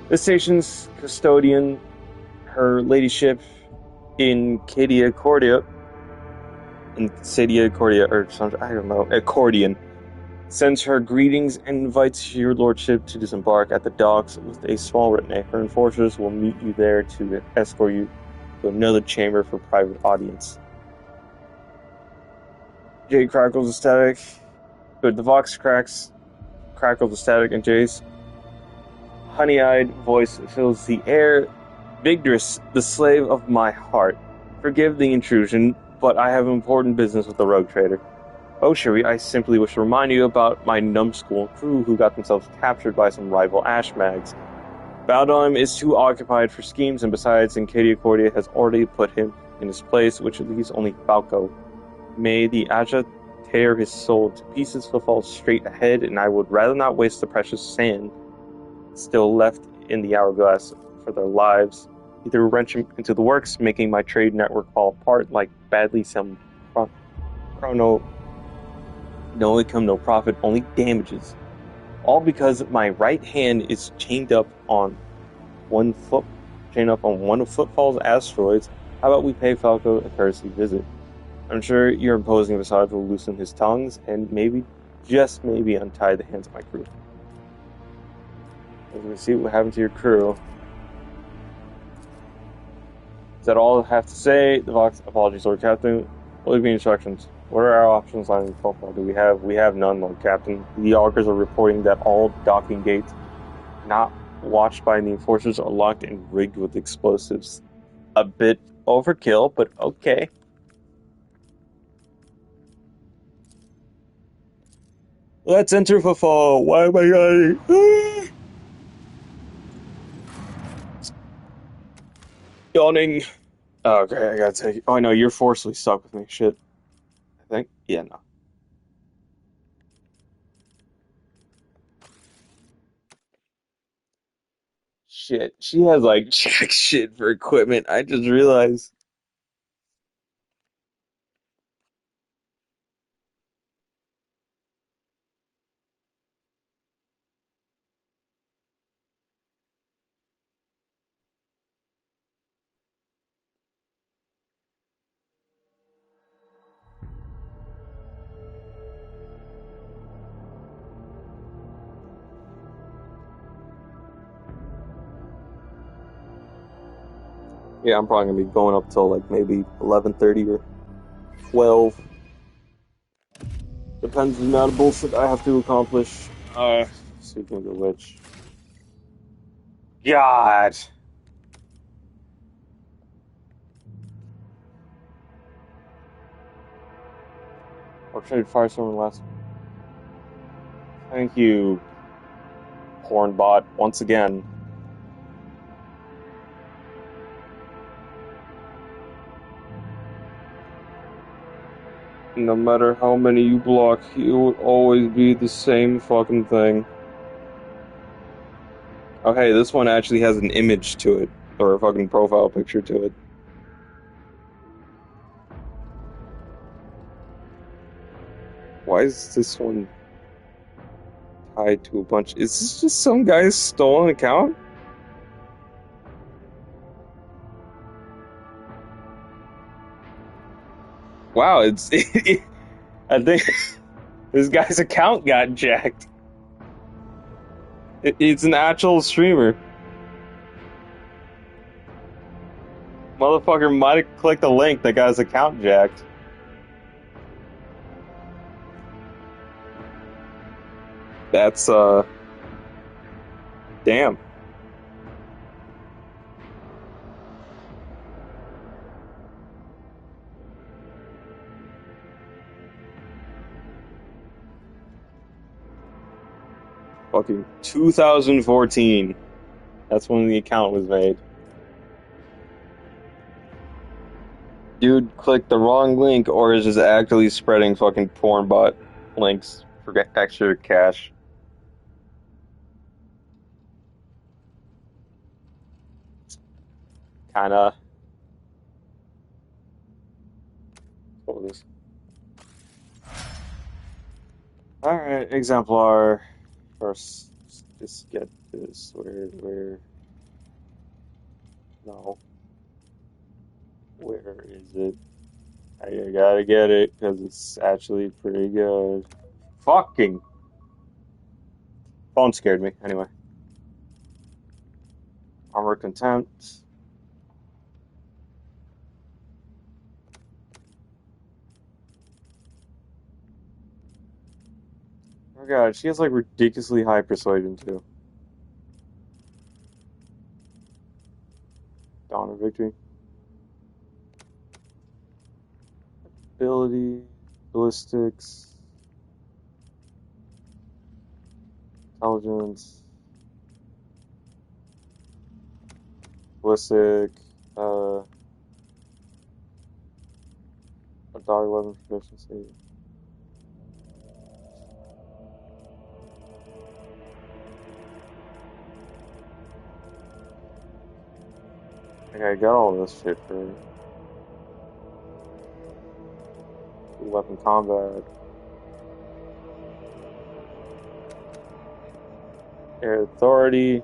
The station's custodian, her ladyship in Cadia Cordia, or something, I don't know, Accordion, sends her greetings and invites your lordship to disembark at the docks with a small retinue. Her enforcers will meet you there to escort you to another chamber for private audience. Jay crackles the static. Good, the Vox crackles the static, and Jay's honey-eyed voice fills the air. Vigdris, the slave of my heart. Forgive the intrusion, but I have important business with the rogue trader. Oh, Sherry, I simply wish to remind you about my numbskull crew who got themselves captured by some rival Ashmags. Valdheim is too occupied for schemes, and besides, Encadia Cordia has already put him in his place, which leaves only Falco. May the Aja tear his soul to pieces to fall straight ahead, and I would rather not waste the precious sand still left in the hourglass for their lives. Either wrench him into the works, making my trade network fall apart like badly some chrono. No income, no profit, only damages. All because my right hand is chained up on one of Footfall's asteroids. How about we pay Falco a courtesy visit? I'm sure your imposing facade will loosen his tongues and maybe, just maybe, untie the hands of my crew. As we see what happened to your crew. Is that all I have to say? The Vox, apologies, Lord Captain. What are the instructions? What are our options on Footfall? Do we have? We have none, Lord Captain. The augurs are reporting that all docking gates not watched by the enforcers are locked and rigged with explosives. A bit overkill, but okay. Let's enter Footfall. Why am I yawning? Yawning. Oh, okay, I gotta take it. Oh, no, you're forcibly stuck with me. Shit. Yeah, no. Shit, she has like jack shit for equipment. I just realized. Yeah, I'm probably gonna be going up till like maybe 11:30 or 12. Depends on the amount of bullshit I have to accomplish. Speaking of which, God, or should I fire someone last? Thank you, Hornbot, once again. No matter how many you block, it would always be the same fucking thing. Oh, hey, this one actually has an image to it, or a fucking profile picture to it. Why is this one tied to a bunch? Is this just some guy's stolen account? Wow, it's. I think this guy's account got jacked. It's an actual streamer. Motherfucker might have clicked a link that got his account jacked. That's, damn. Fucking 2014. That's when the account was made. Dude clicked the wrong link or is just actually spreading fucking porn bot links for extra cash. Kinda. What was this? Alright, exemplar. First, just get this. Where? No. Where is it? I gotta get it because it's actually pretty good. Fucking phone scared me. Anyway, armor contempt. Oh god, she has like ridiculously high persuasion too. Dawn of Victory. Ability, ballistics, intelligence, ballistic, a dark weapon proficiency. Okay, I got all this shit for weapon combat. Air authority.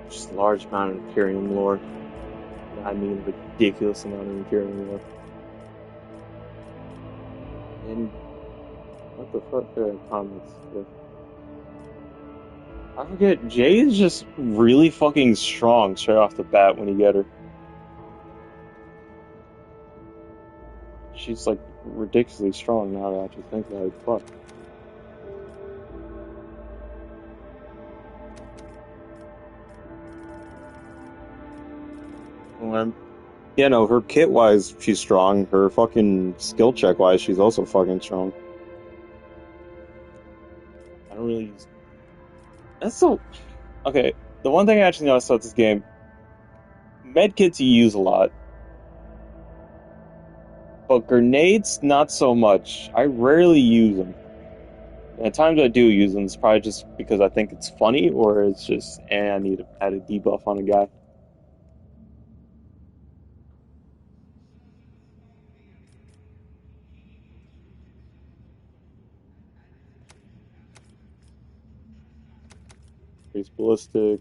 Just a large amount of Imperium lore. I mean, ridiculous amount of Imperium lore. And what the fuck? Comments. I forget. Jay is just really fucking strong straight off the bat when you get her. She's like ridiculously strong now that I actually think about it. Fuck. Well, yeah, no, her kit wise, she's strong. Her fucking skill check wise, she's also fucking strong. I don't really. That's so. Okay, the one thing I actually noticed about this game, medkits you use a lot, but grenades not so much. I rarely use them. And at times I do use them, it's probably just because I think it's funny, or it's just, I need to add a debuff on a guy. Increase ballistic.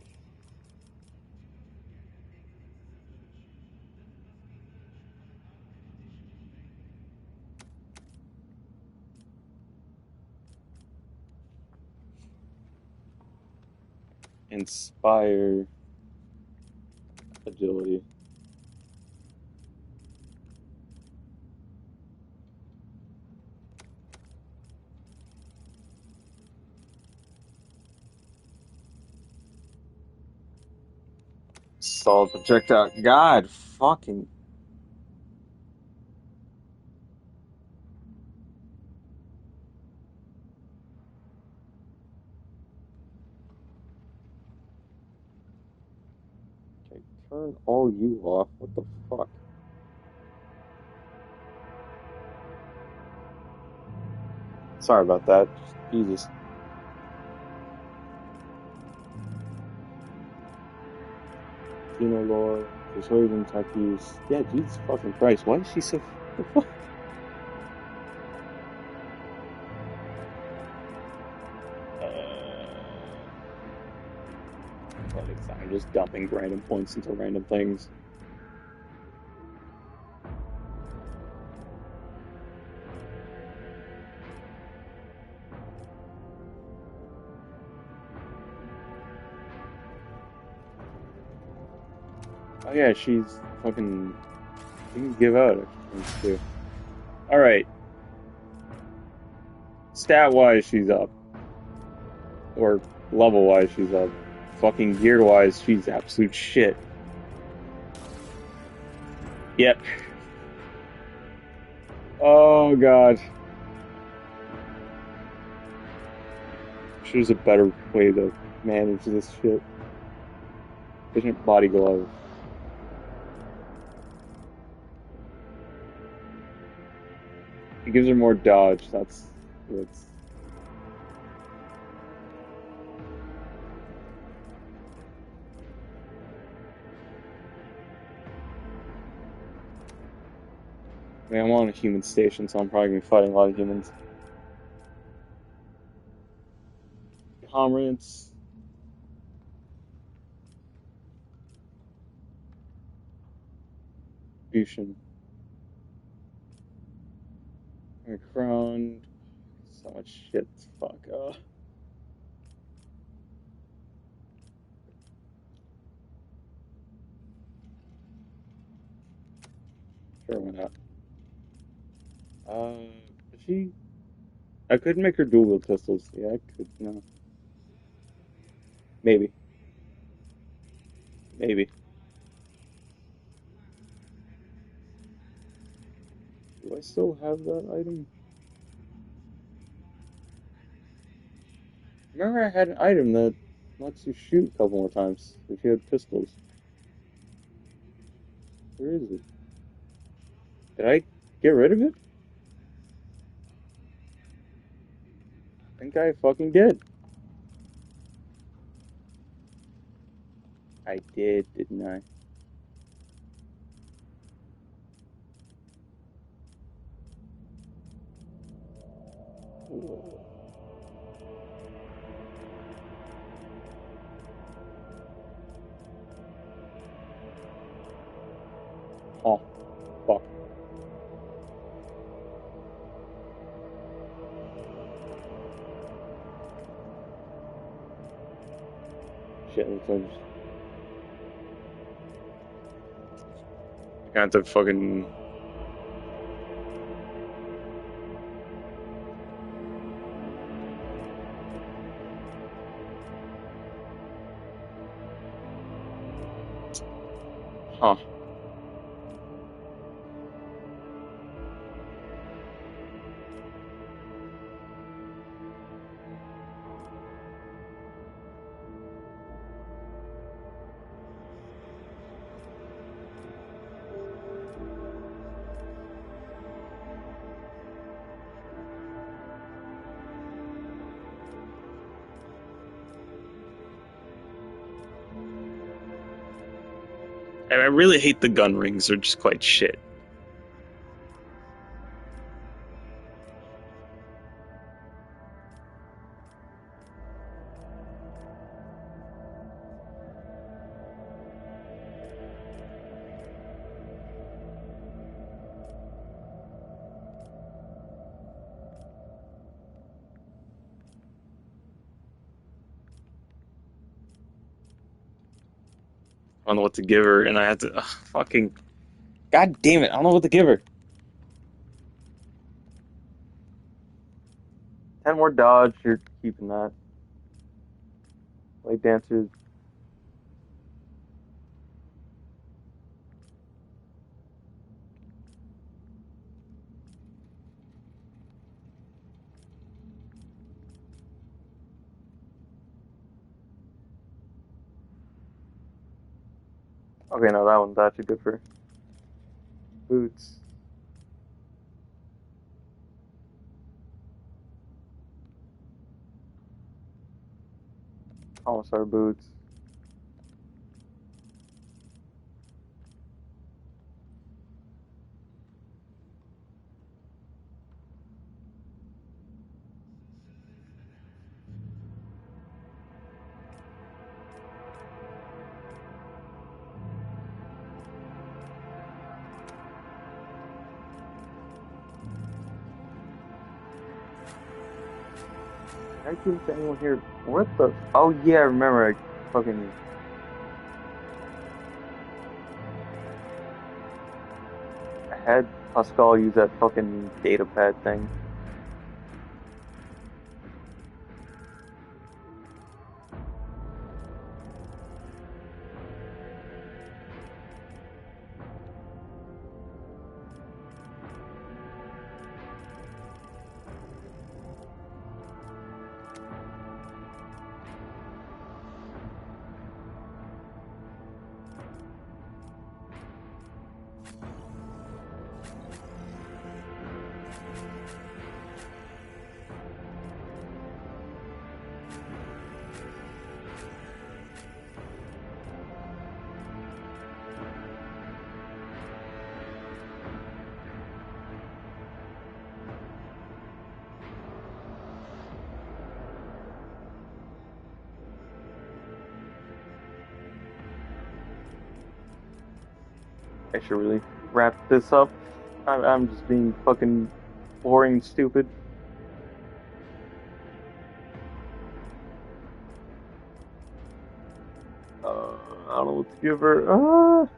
Inspire. Agility. Solid projectile. God fucking. Okay, turn all you off. What the fuck? Sorry about that. Jesus. Xenolore. Persuasion, attack use. Yeah, Jesus fucking Christ. Why is she so. The fuck? I'm just dumping random points into random things. Oh yeah, she's fucking. She can give out. Too. All right. Stat wise, she's up, or level wise, she's up. Fucking gear wise, she's absolute shit. Yep. Oh god. There's a better way to manage this shit. Efficient body glove. It gives her more dodge. That's. I mean, I'm on a human station, so I'm probably gonna be fighting a lot of humans. Comrades. Fusion. Crown. So much shit. Fuck. Sure, why not? She. I could make her dual wield pistols. Yeah, I could. No. Maybe. Maybe. Do I still have that item? Remember I had an item that lets you shoot a couple more times if you had pistols. Where is it? Did I get rid of it? I think I fucking did. I did, didn't I? Oh, fuck. Shit, looks like I got to fucking. Huh. I really hate the gun rings. They're just quite shit. I don't know what to give her, and I had to fucking. God damn it! I don't know what to give her. 10 more dodge. You're keeping that. Like dancers. Okay, no, that one's actually good for boots. Almost our boots. I keep anyone here. What the? Oh yeah, I remember. I fucking. I had Pascal use that fucking data pad thing. I should really wrap this up. I'm just being fucking boring and stupid. I don't know what to give her.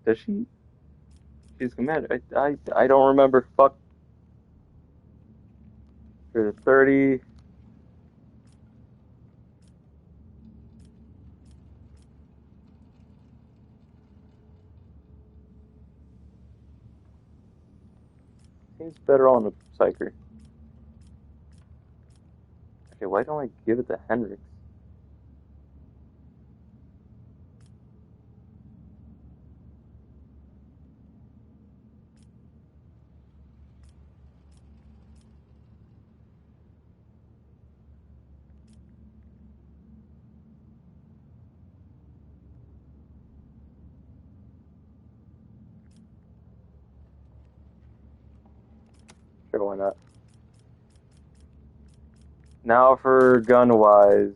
Does she? She's commander. I don't remember. Fuck. For 30. Seems better on the Psyker. Okay, why don't I give it to Hendrix? Sure, why not? Now for gun wise.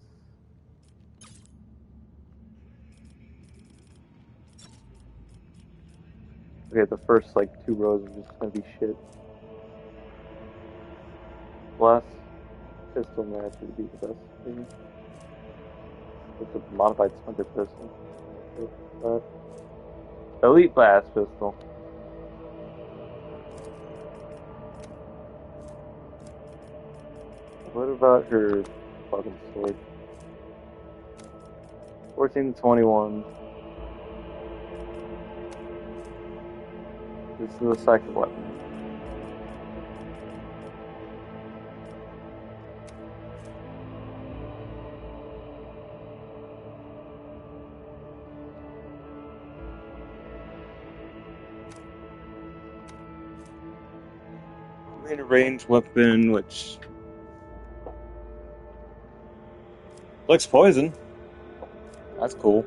Okay, the first like 2 rows are just gonna be shit. Blast pistol match would be the best thing. It's a modified splinter pistol. Elite blast pistol. What about her fucking sword? 14 to 21. This is the second weapon. mid-range weapon, which looks poison. That's cool.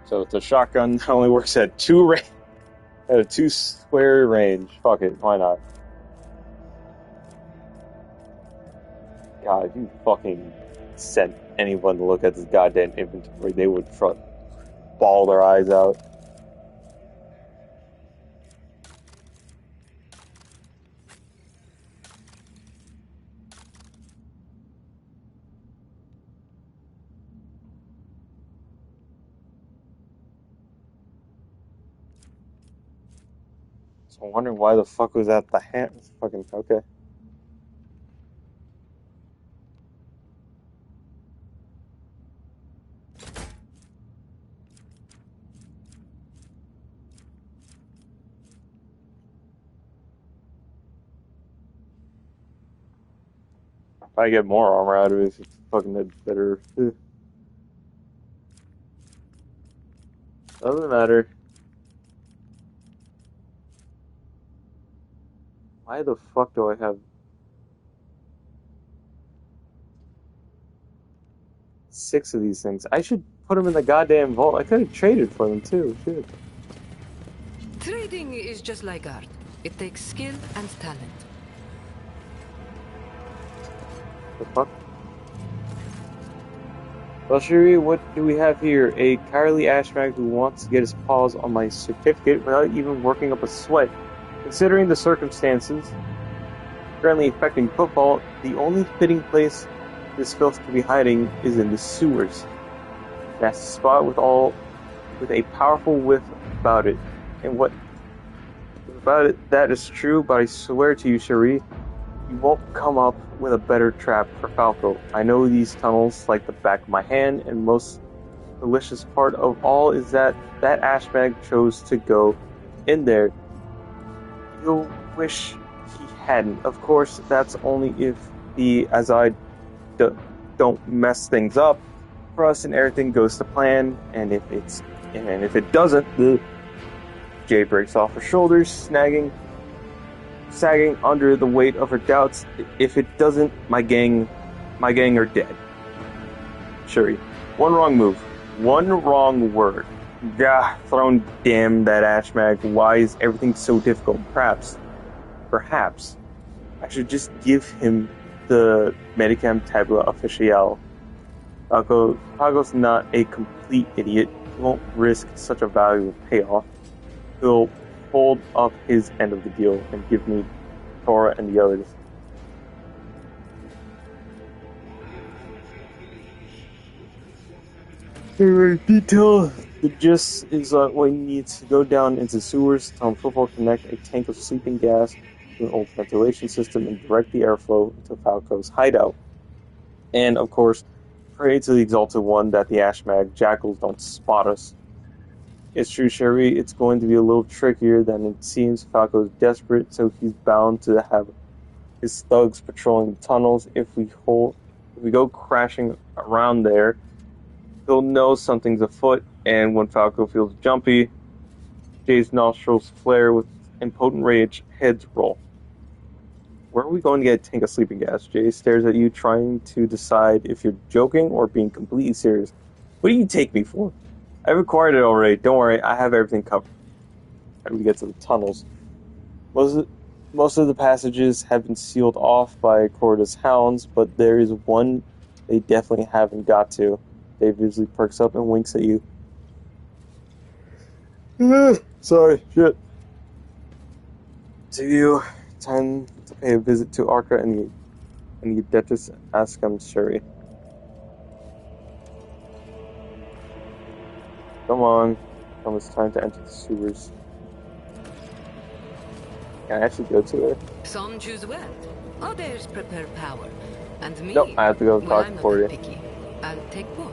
So the shotgun only works at at a 2 square range. Fuck it, why not? God, if you fucking sent anyone to look at this goddamn inventory, they would bawl their eyes out. So I'm wondering why the fuck was that the hand? Fucking okay. If I get more armor out of it, it's fucking better. Doesn't matter. Why the fuck do I have 6 of these things? I should put them in the goddamn vault. I could have traded for them too. Shit. Trading is just like art. It takes skill and talent. The fuck? Well, Shuri, what do we have here? A cowardly ashmag who wants to get his paws on my certificate without even working up a sweat. Considering the circumstances currently affecting football, the only fitting place this filth could be hiding is in the sewers. That's the spot with a powerful whiff about it. And what about it that is true, but I swear to you, Shuri, you won't come up with a better trap for Falco. I know these tunnels like the back of my hand, and most delicious part of all is that ashbag chose to go in there. You'll wish he hadn't. Of course, that's only if the Azai don't mess things up for us and everything goes to plan. And if it doesn't, the Jay breaks off her shoulders, sagging under the weight of her doubts. If it doesn't, my gang are dead. Shuri, one wrong move, one wrong word. Gah, thrown damn that ashmag. Why is everything so difficult? Perhaps, I should just give him the Medicam Tabula Official. Pago's not a complete idiot. He won't risk such a valuable payoff. He'll hold up his end of the deal and give me Tora and the others. Detail. The gist is we need to go down into sewers, tell football connect a tank of sleeping gas to an old ventilation system and direct the airflow to Falco's hideout. And, of course, pray to the Exalted One that the Ashmag jackals don't spot us. It's true, Sherry, it's going to be a little trickier than it seems. Falco's desperate, so he's bound to have his thugs patrolling the tunnels. If we go crashing around there, he'll know something's afoot, and when Falco feels jumpy, Jay's nostrils flare with impotent rage, heads roll. Where are we going to get a tank of sleeping gas? Jay stares at you, trying to decide if you're joking or being completely serious. What do you take me for? I've acquired it already. Don't worry, I have everything covered. How do we get to the tunnels? Most of the passages have been sealed off by Corda's hounds, but there is one they definitely haven't got to. Dave usually perks up and winks at you. Sorry, shit. To you, time to pay a visit to Arca and the Adeptus Ascam Shuri. Come on. It's time to enter the sewers. Can I actually go to it? Some choose well, others prepare power. And me, nope, I have to go talk to Cordy. Picky. I'll take both.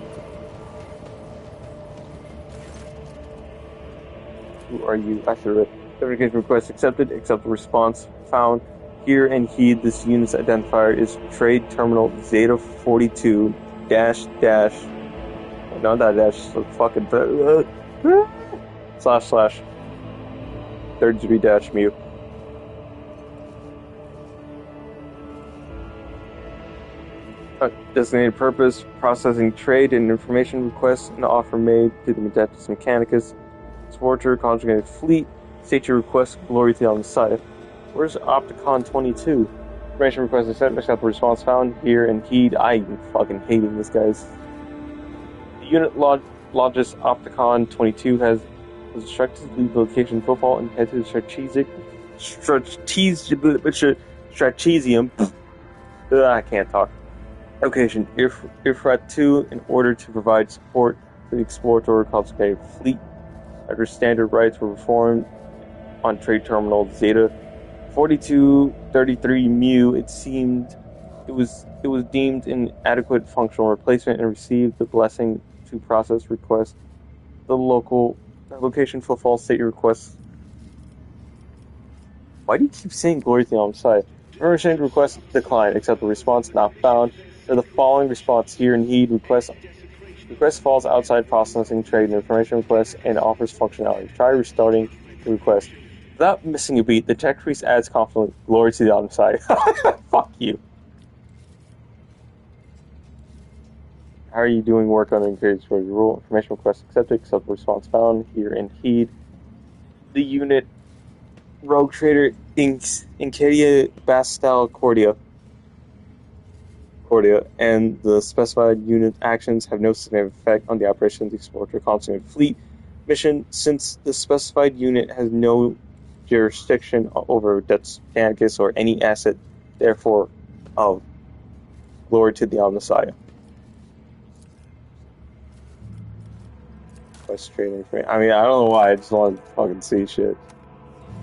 Who are you? I should read. Certification request accepted. Accept the response found here and heed this unit's identifier is Trade Terminal Zeta 42 dash dash. No, that dash, so fucking slash slash 33 dash mu. Designated purpose, processing trade and information requests, an offer made to the Adeptus Mechanicus, Sporter, conjugated fleet, state your request, glory to the Messiah. Where's Opticon 22? Information request accepted, accept the response found here and heed. I'm fucking hating this, guys. The unit logis Opticon 22 has instructed to leave the location football and head to the Strategium. I can't talk. Location Ifrat 2 in order to provide support to the Explorator Confiscated Fleet. After standard rights were performed on Trade Terminal Zeta 4233 mu, it was deemed an adequate functional replacement and received the blessing to process request. The location footfall state requests. Why do you keep saying glory to the Messiah? Permission request declined, except the response not found. For the following response here and heed request falls outside processing trade and information request and offers functionality. Try restarting the request. Without missing a beat, the tech priest adds confidently, glory to the Messiah. Fuck you. How are you doing work on increased for your rule? Information request accepted, except the response found here and heed. The unit Rogue Trader Incadia Bastal Cordia, and the specified unit actions have no significant effect on the operation of the Explorer Constant Fleet mission, since the specified unit has no jurisdiction over Datscanicus or any asset, therefore, of glory to the Messiah. Frustrating for me. I mean, I don't know why, I just want to fucking see shit.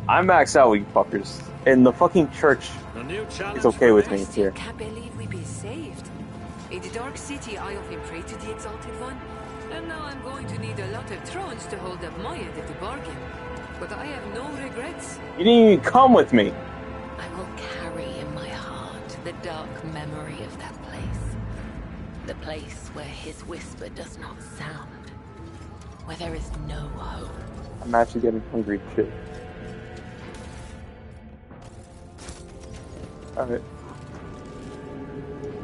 I'm maxed out, you fuckers. And the fucking church is okay with me here. I can't believe we be saved. In the Dark City, I often pray to the Exalted One, and now I'm going to need a lot of thrones to hold up my end of the bargain. But I have no regrets. You didn't even come with me. I will carry in my heart the dark memory of that place. The place where his whisper does not sound. Where there is no hope. I'm actually getting hungry, shit. Alright.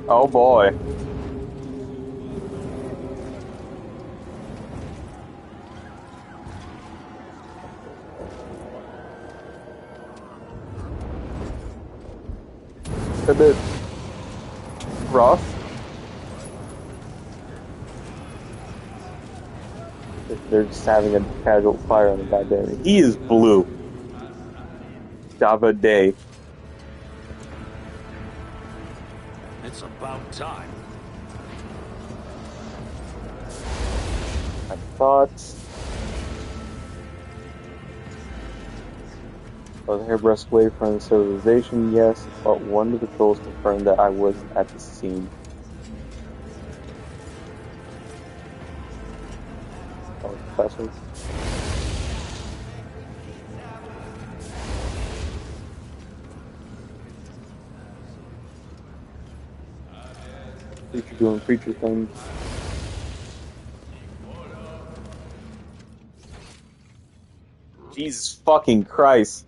Oh boy. A bit rough. They're just having a casual fire on the goddamn. He is blue. Java Day. It's about time. I thought I was hairbreadth away from civilization, yes, but one of the patrols confirmed that I wasn't at the scene. Oh, professor. Preacher doing preacher things. Jesus fucking Christ.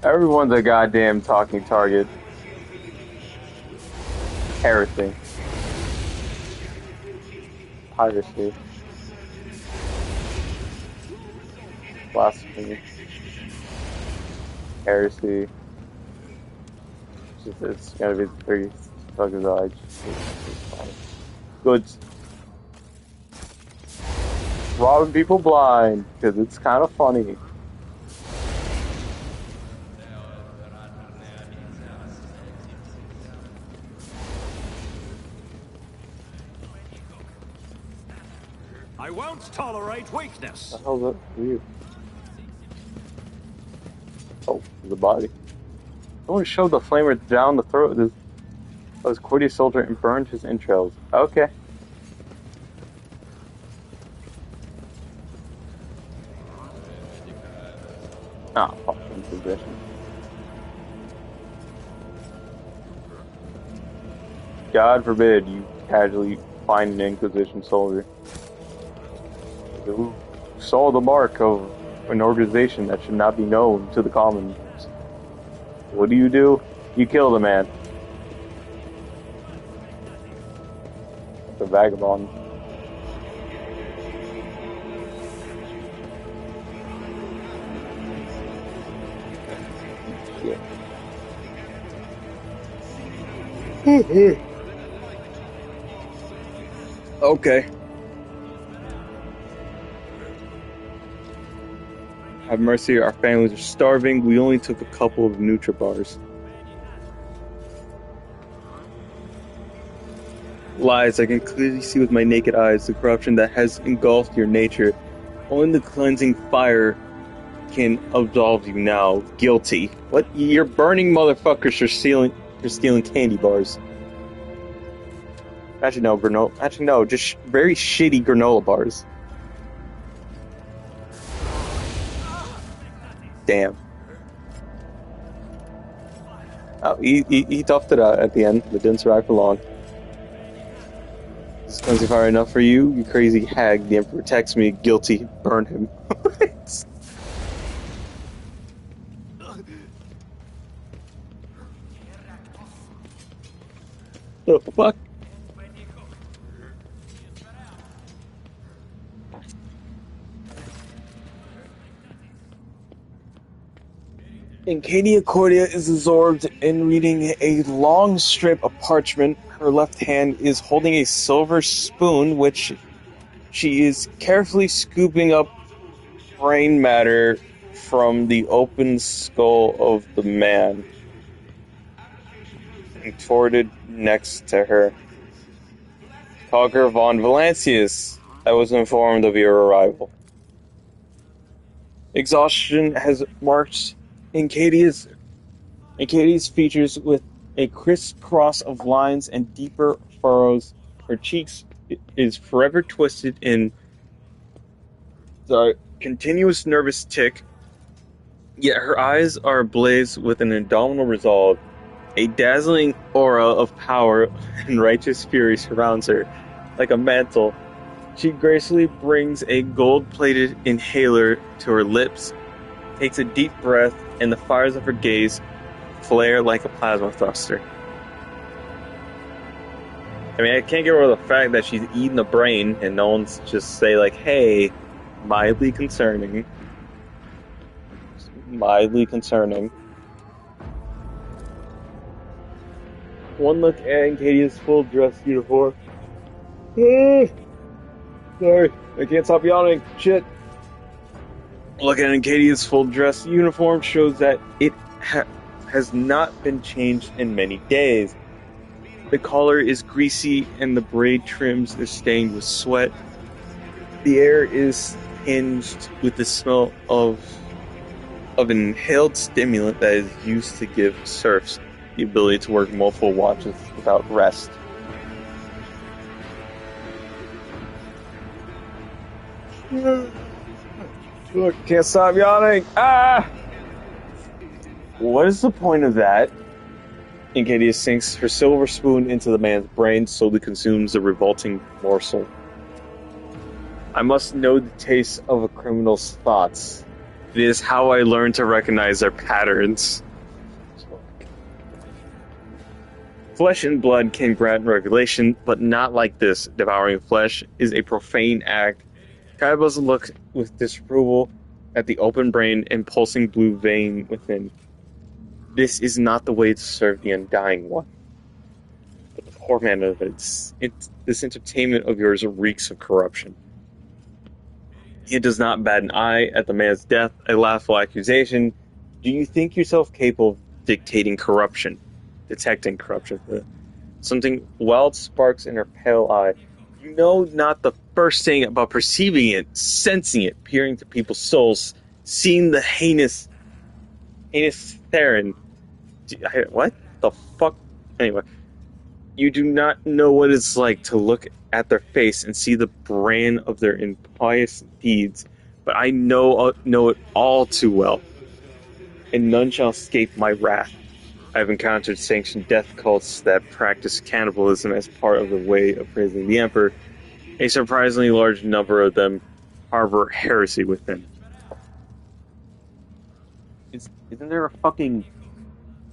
Everyone's a goddamn talking target. Heresy. Piracy. Blasphemy. Heresy. It's gotta be the 30 fucking odds. Good. Robbing people blind, because it's kind of funny. I won't tolerate weakness. What the hell's that for you? Oh, the body. Someone shoved the flamer down the throat of his Cordia soldier and burned his entrails. Okay. Ah, fuck Inquisition. God forbid you casually find an Inquisition soldier who saw the mark of an organization that should not be known to the commons. What do? You kill the man. The vagabond. Shit. Okay. Have mercy, our families are starving. We only took a couple of Nutri-Bars. Lies, I can clearly see with my naked eyes the corruption that has engulfed your nature. Only the cleansing fire can absolve you now. Guilty. What? You're burning motherfuckers for stealing candy bars. Actually, no, granola. Actually, no, just very shitty granola bars. Damn. Oh, he toughed it out at the end, but didn't survive for long. Is cleansing fire enough for you? You crazy hag. The Emperor protects me. Guilty. Burn him. The fuck? Encadia Cordia is absorbed in reading a long strip of parchment. Her left hand is holding a silver spoon, which she is carefully scooping up brain matter from the open skull of the man contorted next to her. Cogger von Valancius, I was informed of your arrival. Exhaustion has marked Encadia's features with a crisscross of lines and deeper furrows. Her cheeks is forever twisted in the continuous nervous tick, yet her eyes are ablaze with an indomitable resolve. A dazzling aura of power and righteous fury surrounds her. Like a mantle, she gracefully brings a gold-plated inhaler to her lips, takes a deep breath, and the fires of her gaze flare like a plasma thruster. I mean, I can't get over the fact that she's eating the brain and no one's just say like, hey, mildly concerning. Mildly concerning. One look at Encadia's full dress uniform. Sorry, I can't stop yawning. Shit. Look at Encadia's full dress uniform shows that it has not been changed in many days. The collar is greasy and the braid trims is stained with sweat. The air is tinged with the smell of an inhaled stimulant that is used to give serfs the ability to work multiple watches without rest. Look, can't stop yawning. Ah! What is the point of that? Encadia sinks her silver spoon into the man's brain, slowly consumes the revolting morsel. I must know the taste of a criminal's thoughts. It is how I learn to recognize their patterns. Flesh and blood can grant regulation, but not like this. Devouring flesh is a profane act. Kaiba's look with disapproval at the open brain and pulsing blue vein within. This is not the way to serve the undying one. But the poor man of this entertainment of yours reeks of corruption. It does not bat an eye at the man's death, a laughable accusation. Do you think yourself capable of detecting corruption? Something wild sparks in her pale eye. You know not the first thing about perceiving it, sensing it, peering to people's souls, seeing the heinous Theron. What the fuck? Anyway, you do not know what it's like to look at their face and see the brand of their impious deeds, but I know it all too well. and none shall escape my wrath. I've encountered sanctioned death cults that practice cannibalism as part of the way of praising the Emperor. A surprisingly large number of them harbor heresy within. Isn't there a fucking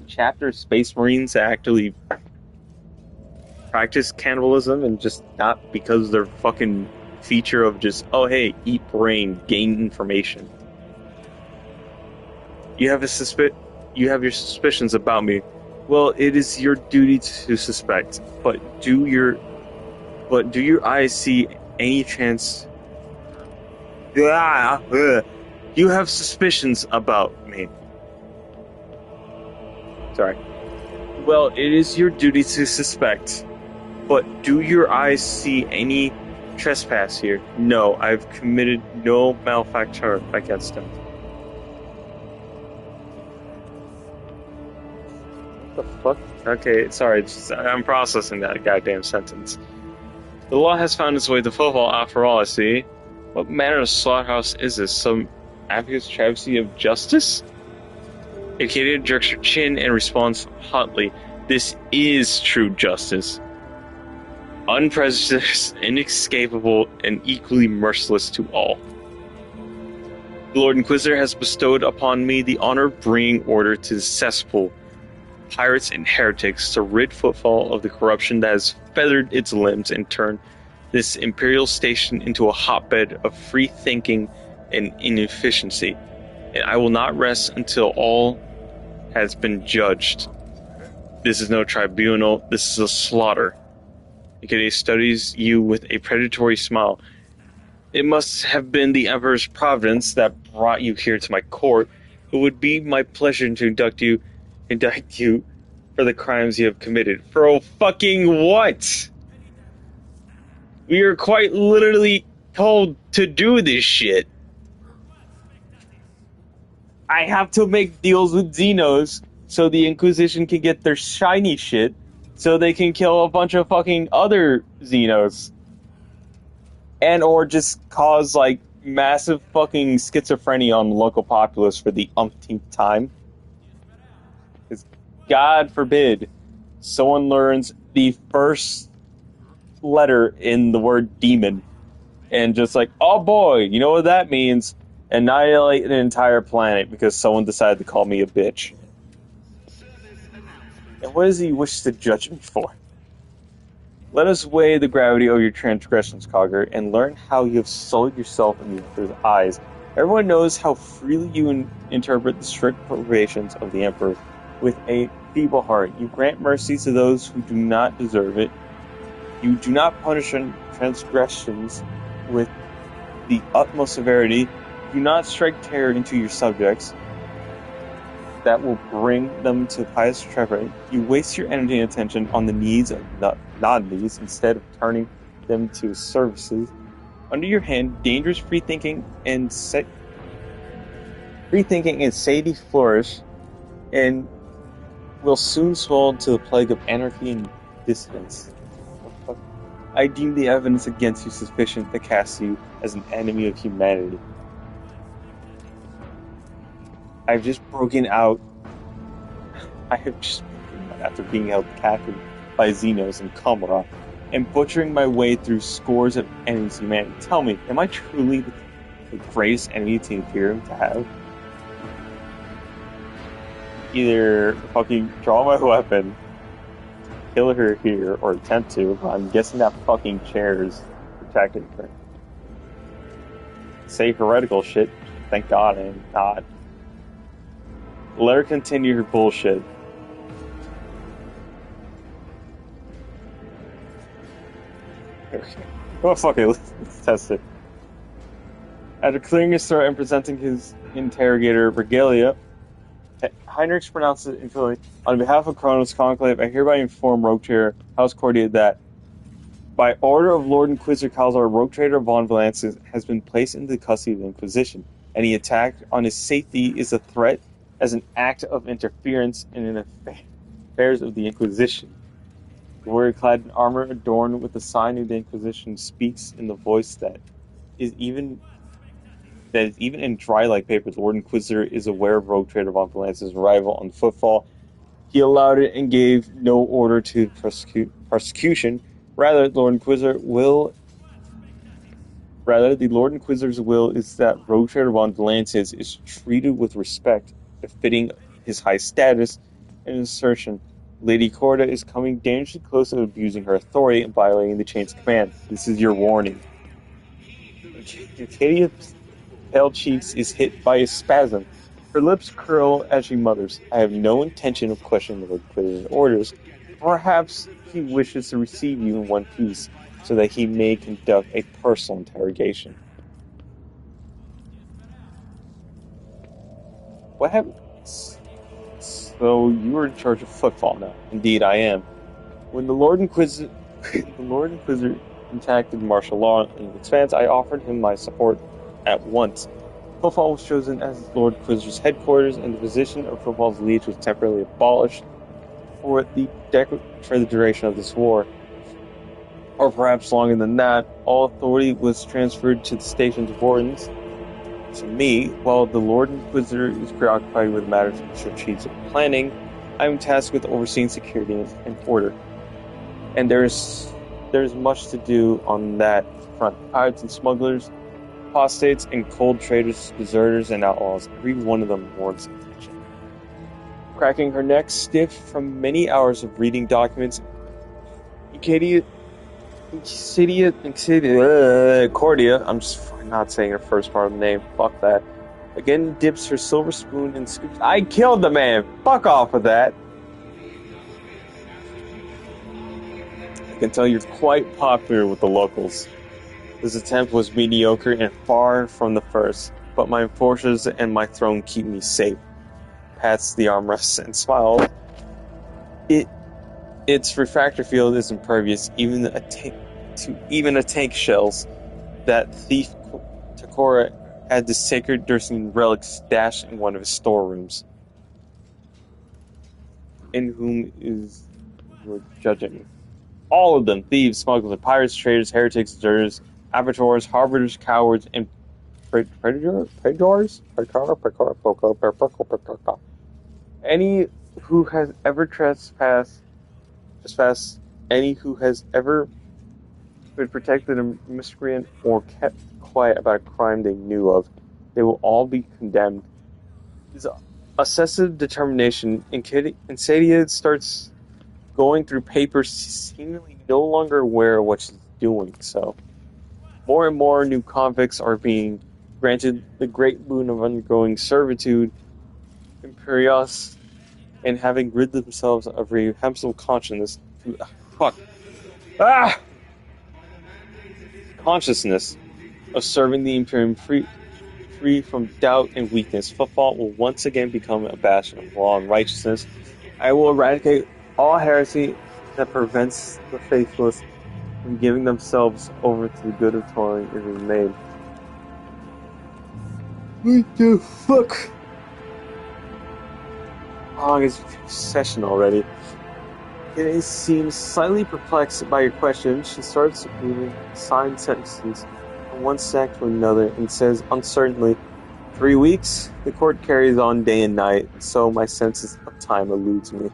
chapter of Space Marines that actually practice cannibalism and just not because they're fucking feature of just, oh hey, eat brain, gain information? You have your suspicions about me. Well, it is your duty to suspect, but do your eyes see any chance? You have suspicions about me. Sorry. Well, it is your duty to suspect, but do your eyes see any trespass here? No, I've committed no malfactor against him. What the fuck? Okay, sorry, I'm processing that goddamn sentence. The law has found its way to football after all, I see. What manner of slaughterhouse is this? Some Africa's travesty of justice? Acadia jerks her chin and responds hotly, this is true justice. Unprejudiced, inescapable, and equally merciless to all. The Lord Inquisitor has bestowed upon me the honor of bringing order to the cesspool, pirates and heretics, to rid footfall of the corruption that has feathered its limbs and turned this imperial station into a hotbed of free thinking and inefficiency. And I will not rest until all has been judged. This is no tribunal, this is a slaughter. Ikede studies you with a predatory smile. It must have been the Emperor's providence that brought you here to my court. It would be my pleasure to indict you for the crimes you have committed. For fucking what? We are quite literally told to do this shit. I have to make deals with Xenos so the Inquisition can get their shiny shit so they can kill a bunch of fucking other Xenos. And or just cause, like, massive fucking schizophrenia on the local populace for the umpteenth time. Because, God forbid, someone learns the first letter in the word demon and just like, oh boy, you know what that means? Annihilate an entire planet because someone decided to call me a bitch. And what does he wish to judge me for? Let us weigh the gravity of your transgressions, Cogger, and learn how you have sullied yourself in the Emperor's eyes. Everyone knows how freely you interpret the strict probations of the Emperor. With a feeble heart, you grant mercy to those who do not deserve it. You do not punish transgressions with the utmost severity. Do not strike terror into your subjects that will bring them to pious treasure. You waste your energy and attention on the needs of non-needs instead of turning them to services. Under your hand, dangerous free-thinking and safety flourish, and will soon swell to the plague of anarchy and dissidence. I deem the evidence against you sufficient to cast you as an enemy of humanity. I've just broken out. After being held captive by Xenos and Kamara, and butchering my way through scores of enemies of humanity. Tell me, am I truly the greatest enemy to Imperium to have? Either fucking draw my weapon, kill her here, or attempt to, but I'm guessing that fucking chair is protecting her. Say heretical shit, thank God I am not. Let her continue her bullshit. Oh, fuck it, let's test it. After clearing his throat and presenting his interrogator regalia, Heinrich pronounced it internally, on behalf of Kronos Conclave, I hereby inform Rogue Trader House Cordia that, by order of Lord Inquisitor Calzar, Rogue Trader Von Valance has been placed into the custody of the Inquisition. Any attack on his safety is a threat as an act of interference in the affairs of the Inquisition. The warrior clad in armor adorned with the sign of the Inquisition speaks in the voice that is even that is even in dry like paper, the Lord Inquisitor is aware of Rogue Trader von Valance's arrival on the footfall. He allowed it and gave no order to prosecution. Rather, the Lord Inquisitor's will is that Rogue Trader von Valances is treated with respect, befitting his high status and assertion. Lady Corda is coming dangerously close to abusing her authority and violating the chain's command. This is your warning. Arcadia's pale cheeks is hit by a spasm. Her lips curl as she mutters, I have no intention of questioning the Inquisitor's orders. Perhaps he wishes to receive you in one piece, so that he may conduct a personal interrogation. What happened? So you are in charge of footfall now. Indeed, I am. When the Lord Inquisitor contacted martial law in its fans, I offered him my support at once. Footfall was chosen as the Lord Inquisitor's headquarters, and the position of Footfall's liege was temporarily abolished for the duration of this war. Or perhaps longer than that, all authority was transferred to the station's wardens. To me, while the Lord Inquisitor is preoccupied with matters of strategic planning, I am tasked with overseeing security and order. And there's much to do on that front. Pirates and smugglers, apostates and cold traders, deserters and outlaws, every one of them warrants attention. Cracking her neck stiff from many hours of reading documents, Cordia, I'm just not saying her first part of the name, fuck that, again dips her silver spoon and scoops. I killed the man! Fuck off with that! I can tell you're quite popular with the locals. This attempt was mediocre and far from the first, but my forces and my throne keep me safe. Pats the armrest and smiles. Its refractor field is impervious even to tank shells. That thief Takora had the sacred Dursian relic stashed in one of his storerooms. In whom is you're judging? All of them: thieves, smugglers, pirates, traders, heretics, deserters, abattoirs, harbors, cowards, and predators. Any who has ever trespassed, any who has ever been protected a miscreant or kept quiet about a crime they knew of, they will all be condemned. His obsessive determination, Insadia starts going through papers, seemingly no longer aware of what she's doing. So, more and more new convicts are being granted the great boon of undergoing servitude, imperios, and having rid themselves of reprehensible consciousness consciousness of serving the Imperium free from doubt and weakness. Footfall will once again become a bastion of law and righteousness. I will eradicate all heresy that prevents the faithless from giving themselves over to the good of toiling is made. What the fuck? How long is the session already? It seems slightly perplexed by your question. She starts reading signed sentences from one stack to another and says uncertainly, 3 weeks? The court carries on day and night, so my sense of time eludes me.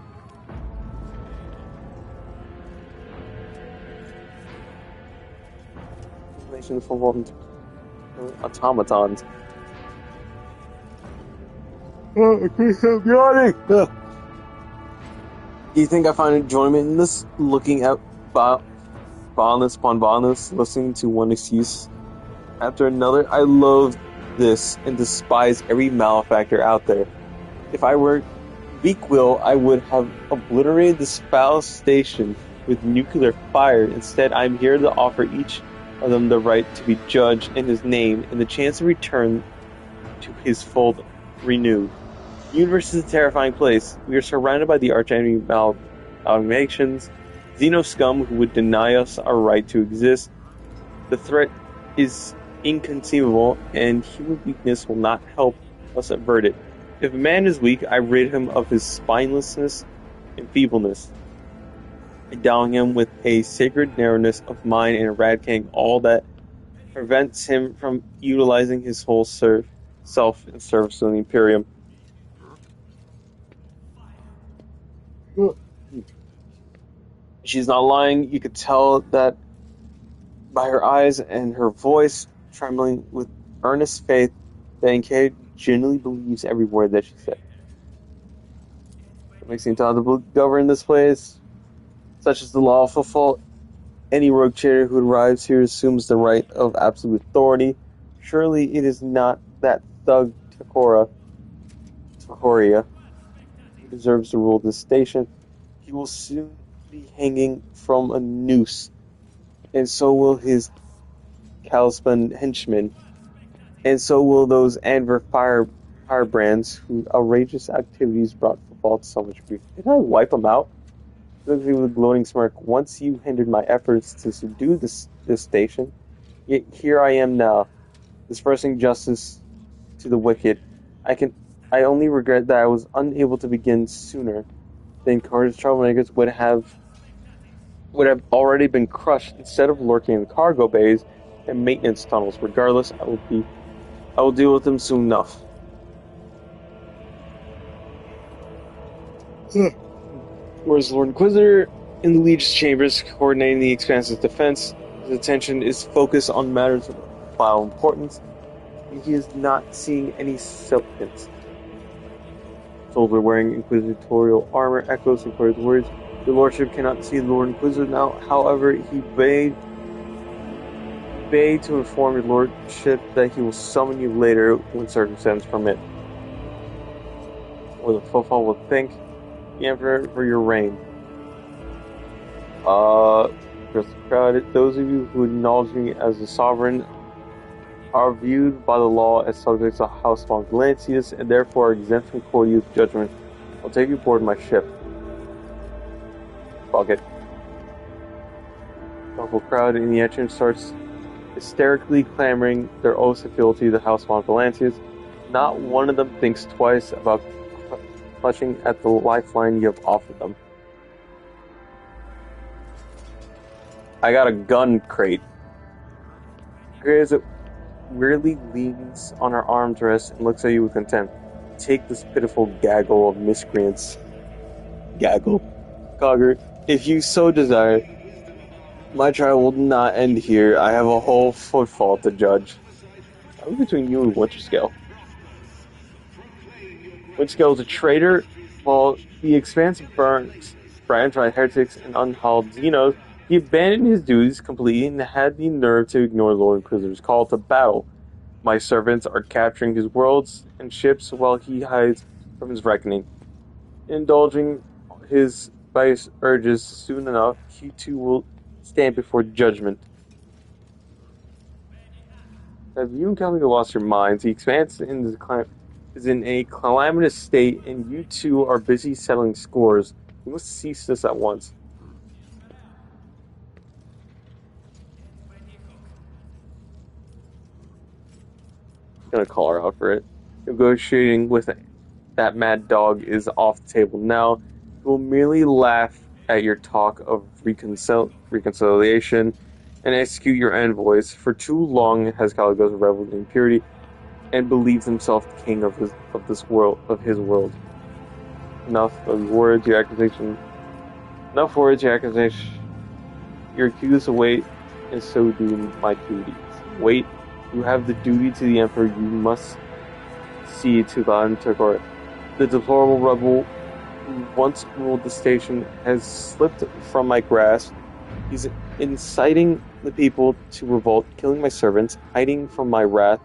Information for automatons. I can't stop yawning! Do you think I find enjoyment in this? Looking at Bonus, listening to one excuse after another? I loathe this and despise every malefactor out there. If I were weak-willed, I would have obliterated this foul station with nuclear fire. Instead, I'm here to offer each of them the right to be judged in his name and the chance to return to his fold renewed. The universe is a terrifying place. We are surrounded by the archenemy amalgamations, Xeno scum who would deny us our right to exist. The threat is inconceivable, and human weakness will not help us avert it. If a man is weak, I rid him of his spinelessness and feebleness, endowing him with a sacred narrowness of mind and eradicating all that prevents him from utilizing his whole self in service of the Imperium. She's not lying. You could tell that by her eyes and her voice trembling with earnest faith that Kincaid genuinely believes every word that she said. It makes me entitled to govern this place, such as the lawful fault. Any rogue trader who arrives here assumes the right of absolute authority. Surely it is not that thug Takoria who deserves to rule this station. He will soon be hanging from a noose, and so will his Calspan henchmen, and so will those Anver firebrands whose outrageous activities brought Fall to so much grief. Did I wipe them out? He looks at me with a gloating smirk. Once you hindered my efforts to subdue this station, yet here I am now, dispersing justice to the wicked. I only regret that I was unable to begin sooner. Then Carter's troublemakers would have already been crushed instead of lurking in cargo bays and maintenance tunnels. Regardless, I will deal with them soon enough. Whereas Lord Inquisitor in the Legion's chambers, coordinating the Expanse's defense, his attention is focused on matters of vital importance, and he is not seeing any supplicants. Soldier wearing inquisitorial armor echoes Inquisitor's words. Your Lordship cannot see the Lord Inquisitor now. However, he bade to inform your Lordship that he will summon you later when circumstances permit. Or the footfall will thank the Emperor for your reign. Just crowded. Those of you who acknowledge me as the sovereign are viewed by the law as subjects of House von Valancius and therefore are exempt from court use judgment. I'll take you aboard my ship. Fuck it. The whole crowd in the entrance starts hysterically clamoring their oaths of fealty to the House von Valancius. Not one of them thinks twice about clutching at the lifeline you have offered them. I got a gun crate. Grace weirdly leans on her armrest and looks at you with contempt. Take this pitiful gaggle of miscreants. Gaggle. Cogger, if you so desire, my trial will not end here. I have a whole footfall to judge. I'm between you and Winterscale. Winterscale is a traitor, while the Expansive branch by heretics and unhallowed Xenos. He abandoned his duties completely and had the nerve to ignore Lord Inquisitor's call to battle. My servants are capturing his worlds and ships while he hides from his reckoning. Indulging his vice urges, soon enough, he too will stand before judgment. Have you and Calvin lost your minds? The Expanse is in a calamitous state, and you two are busy settling scores. You must cease this at once. I'm gonna call her out for it. Negotiating with that mad dog is off the table now. He will merely laugh at your talk of reconciliation and execute your envoys. For too long has Caligula reveled in impurity and believes himself the king of his world. Enough words, your accusation. Your accused await, and so do my duties. Wait. You have the duty to the Emperor. You must see to the Antagoras. The deplorable rebel who once ruled the station has slipped from my grasp. He's inciting the people to revolt, killing my servants, hiding from my wrath.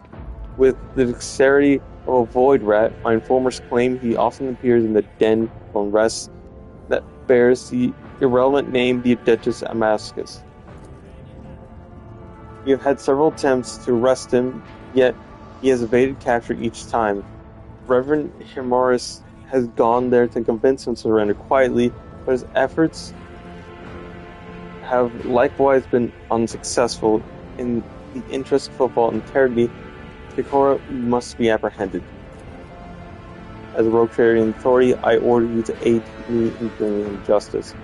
With the dexterity of a void rat, my informers claim he often appears in the den of unrest that bears the irrelevant name the Adeptus Amascus. We have had several attempts to arrest him, yet he has evaded capture each time. Reverend Himoris has gone there to convince him to surrender quietly, but his efforts have likewise been unsuccessful. In the interest of football integrity, Takora must be apprehended. As a rogue trader in authority, I order you to aid me in bringing him justice.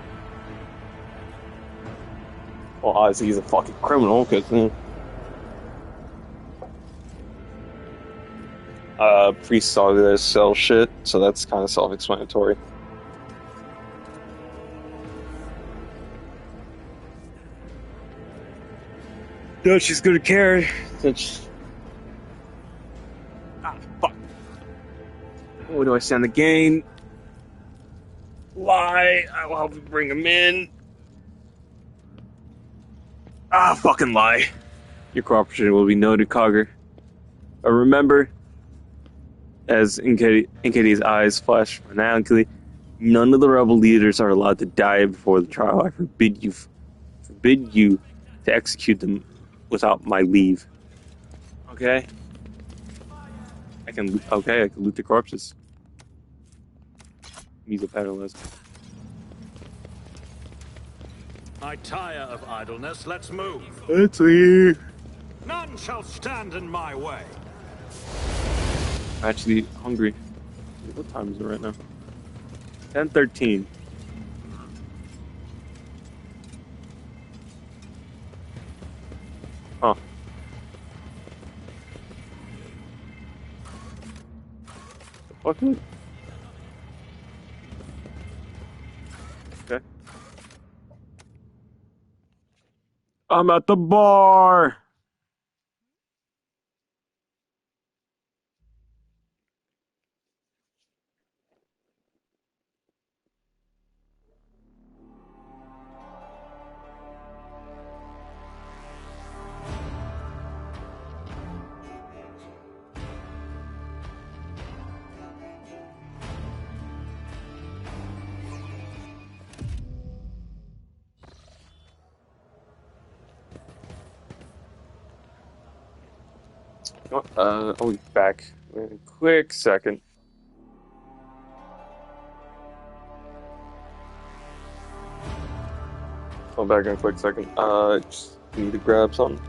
Well, obviously he's a fucking criminal, because priests all there sell shit, so that's kind of self-explanatory. No, she's gonna carry. Fuck. What do I say on the game? Lie. I will help you bring him in. Fucking lie. Your cooperation will be noted, Cogger. Remember, as Nketi's eyes flash maniacally, none of the rebel leaders are allowed to die before the trial. I forbid you to execute them without my leave. Okay? I can loot the corpses. Mesopetalist. I tire of idleness. Let's move. Let's leave. None shall stand in my way. I'm actually hungry. What time is it right now? 10:13. Huh. What? Okay. I'm at the bar. I'll be back in a quick second. I'll be back in a quick second. Just need to grab something.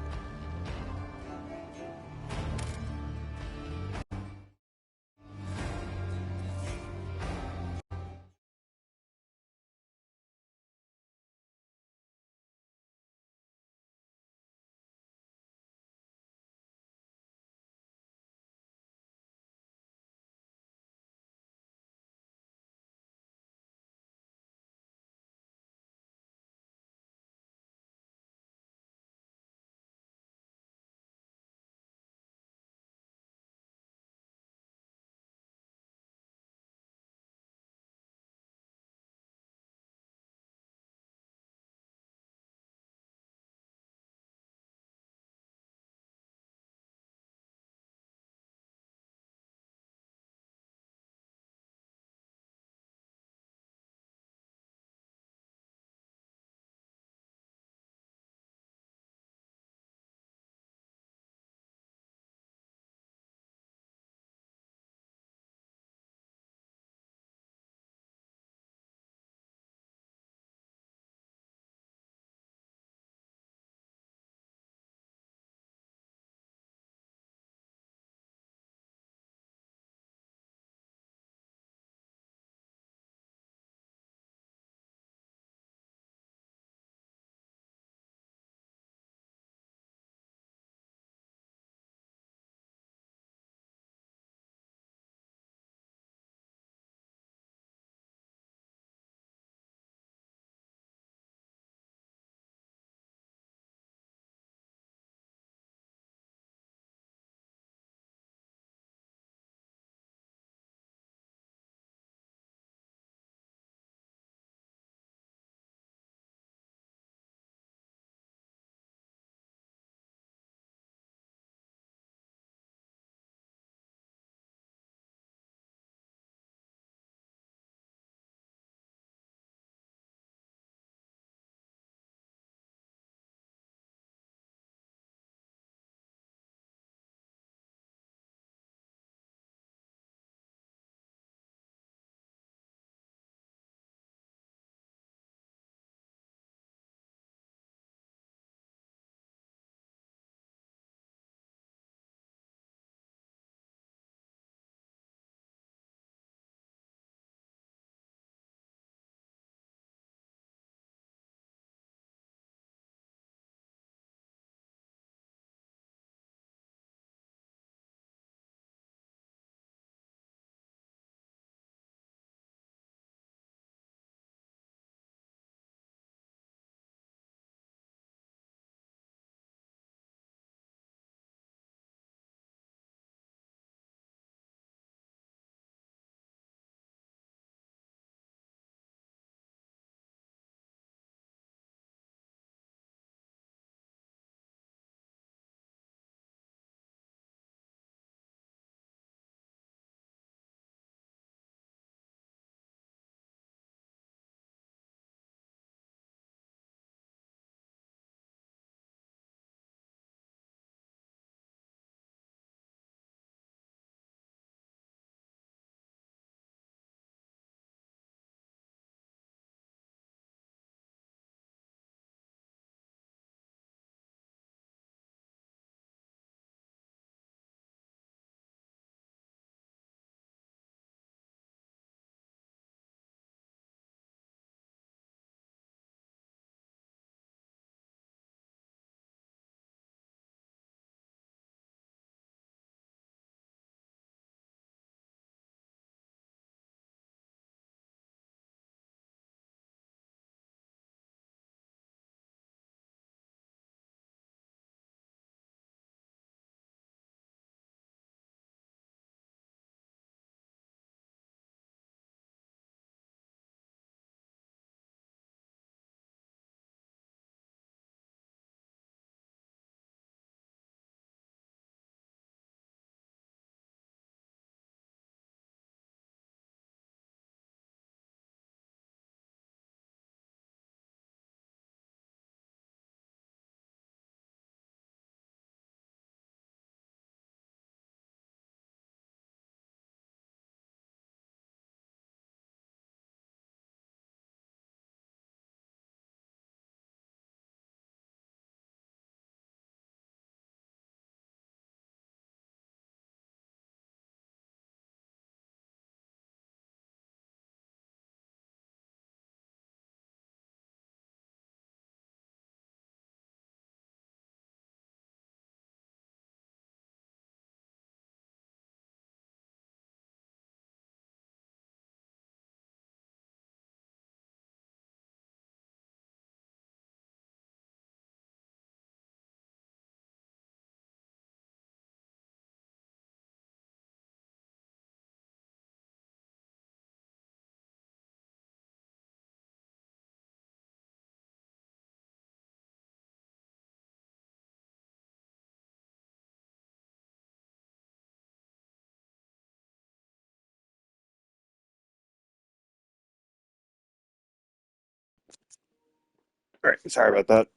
Alright, sorry about that.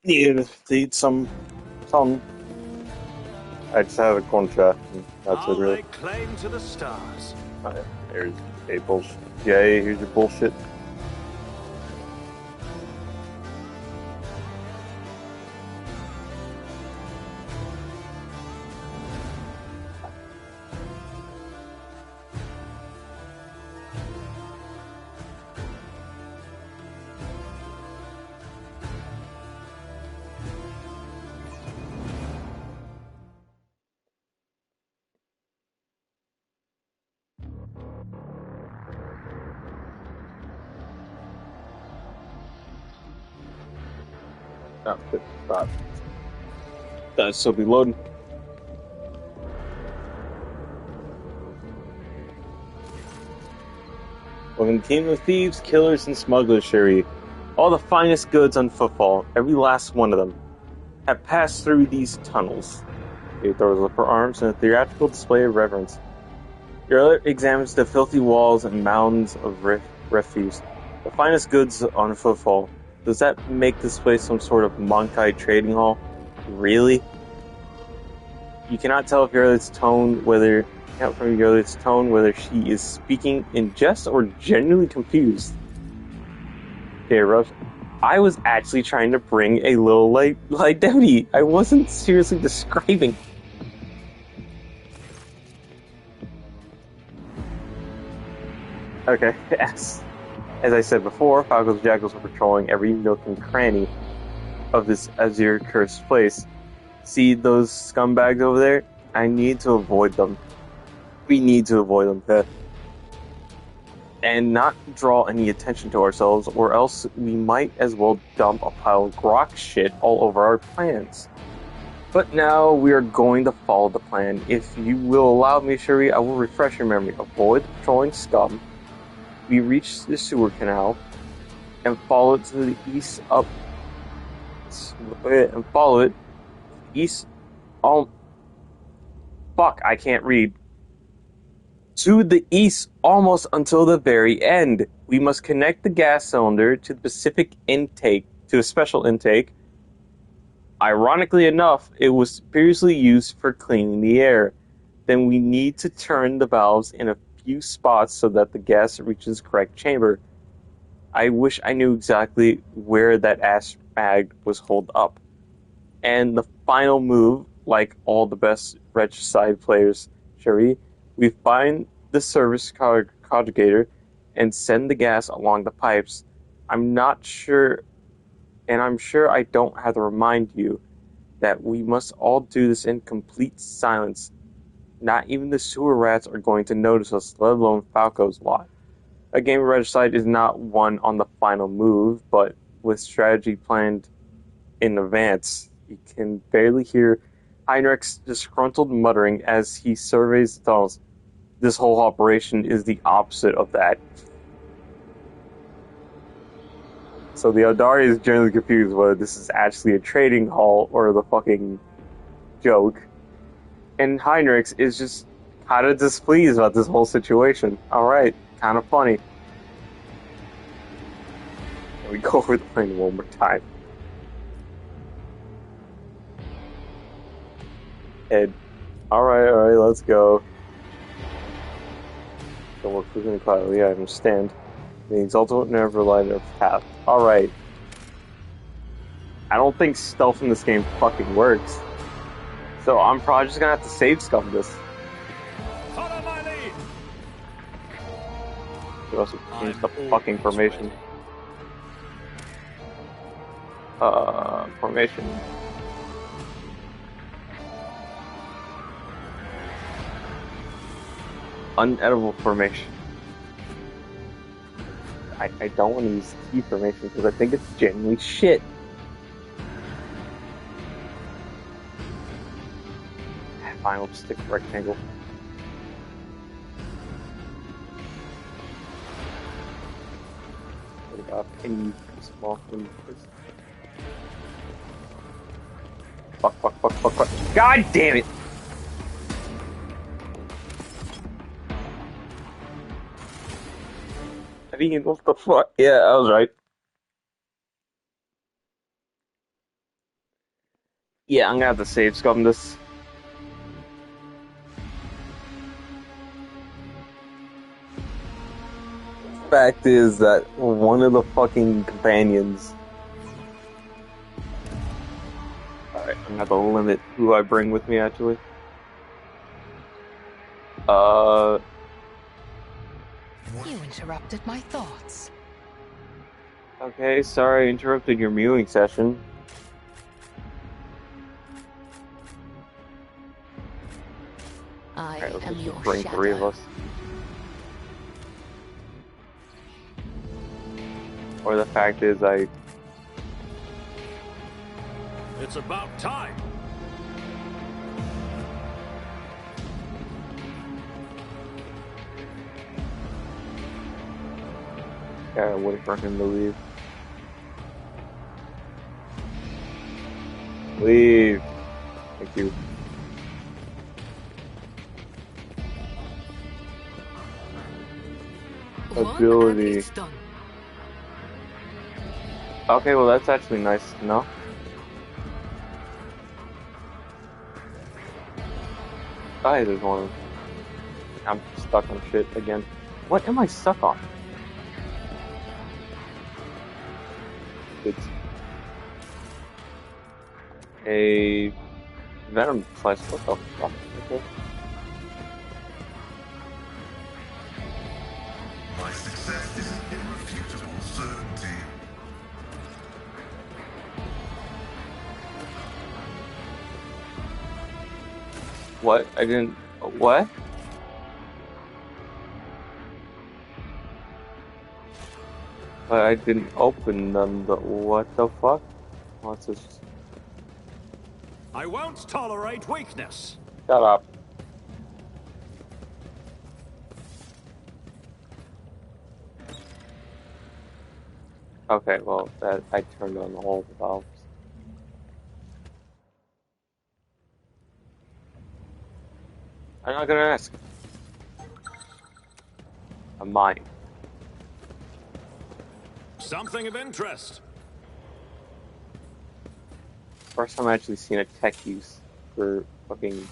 Needed to eat some. I just have a corn chat, and that's it, I'll really. lay claim to the stars. Alright, here's a bullshit. Yay, here's your bullshit. Oh, good. Stop. That still be loading. Welcome to the team of thieves, killers, and smugglers, Sherry. All the finest goods on footfall, every last one of them, have passed through these tunnels. He throws up her arms in a theatrical display of reverence. Your other examines the filthy walls and mounds of refuse. The finest goods on footfall. Does that make this place some sort of Monkai trading hall? Really? You cannot tell if Yarla's tone whether she is speaking in jest or genuinely confused. Okay, Rush. I was actually trying to bring a little levity. I wasn't seriously describing. Okay, as I said before, Falcos and Jackals are patrolling every nook and cranny of this Azure cursed place. See those scumbags over there? I need to avoid them. We need to avoid them, Beth. And not draw any attention to ourselves, or else we might as well dump a pile of grok shit all over our plans. But now we are going to follow the plan. If you will allow me, Shuri, I will refresh your memory. Avoid the patrolling scum. We reach the sewer canal and follow it to the east up. And follow it east. Fuck! I can't read. To the east, almost until the very end. We must connect the gas cylinder to the specific intake, to a special intake. Ironically enough, it was previously used for cleaning the air. Then we need to turn the valves in a few spots so that the gas reaches the correct chamber. I wish I knew exactly where that ass bag was holed up. And the final move, like all the best regicide players, Cherie, we find the service conjugator and send the gas along the pipes. I'm sure I don't have to remind you that we must all do this in complete silence. Not even the sewer rats are going to notice us, let alone Falco's lot. A game of regicide is not won on the final move, but with strategy planned in advance. You can barely hear Heinrich's disgruntled muttering as he surveys the tunnels. This whole operation is the opposite of that. So the Eldari is generally confused whether this is actually a trading hall or the fucking joke. And Heinrichs is just kind of displeased about this whole situation. Alright, kind of funny. And we go over the plane one more time. Ed. Alright, let's go. Don't work within the cloud. Yeah, I understand. The exalted never light up path. Alright. I don't think stealth in this game fucking works. So I'm probably just gonna have to save scum this. Follow my lead. We also changed the fucking formation. Formation. Unedible formation. I don't want to use T formation because I think it's genuinely shit. Fine, we'll stick with rectangle. What about any small thing? Fuck. God damn it! I mean, what the fuck? Yeah, I was right. Yeah, I'm gonna have to save scum this. Fact is that one of the fucking companions. Alright, I'm gonna have to limit who I bring with me actually. You interrupted my thoughts. Okay, sorry I interrupted your mewing session. I Alright, let's am just your bring shadow. 3 of us. Or the fact is It's about time. gotta wait for him to leave. Leave. Thank you. Ability. And it's done. Okay, well that's actually nice to know. Oh, there's one. I'm stuck on shit again. What am I stuck on? It's a venom slice. What the fuck? Okay. My success is an irrefutable certainty. What? I didn't. What? But I didn't open them. What the fuck? What's this? I won't tolerate weakness. Shut up. Okay, well, that I turned on all the valves. I'm not gonna ask. I'm mine. Something of interest. First time I actually seen a tech use for fucking.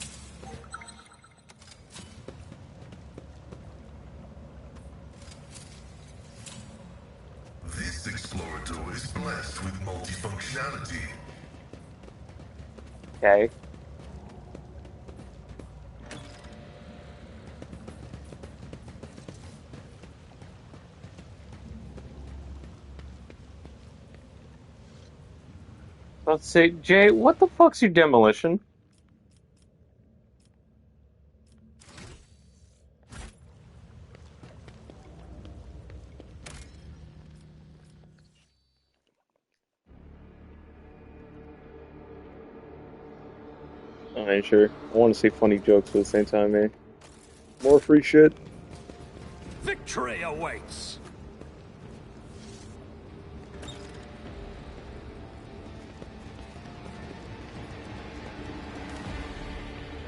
This explorator is blessed with multifunctionality. Okay. Let's see, Jay, what the fuck's your demolition? I ain't sure. I want to say funny jokes at the same time, man. More free shit. Victory awaits.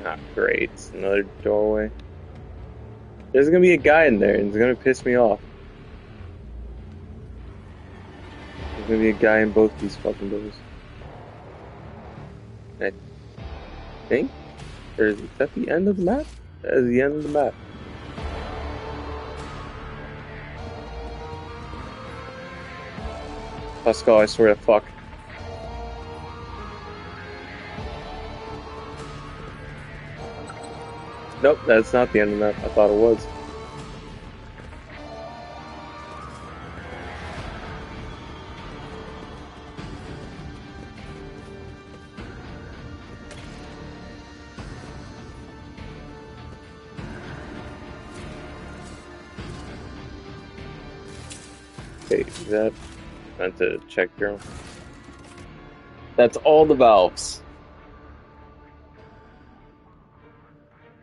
Ah, great. It's another doorway. There's gonna be a guy in there, and it's gonna piss me off. There's gonna be a guy in both these fucking doors. I think? Or is that the end of the map? That is the end of the map. Let's go, I swear to fuck. Nope, that's not the end of the map. I thought it was. Okay, is that meant to check your. That's all the valves.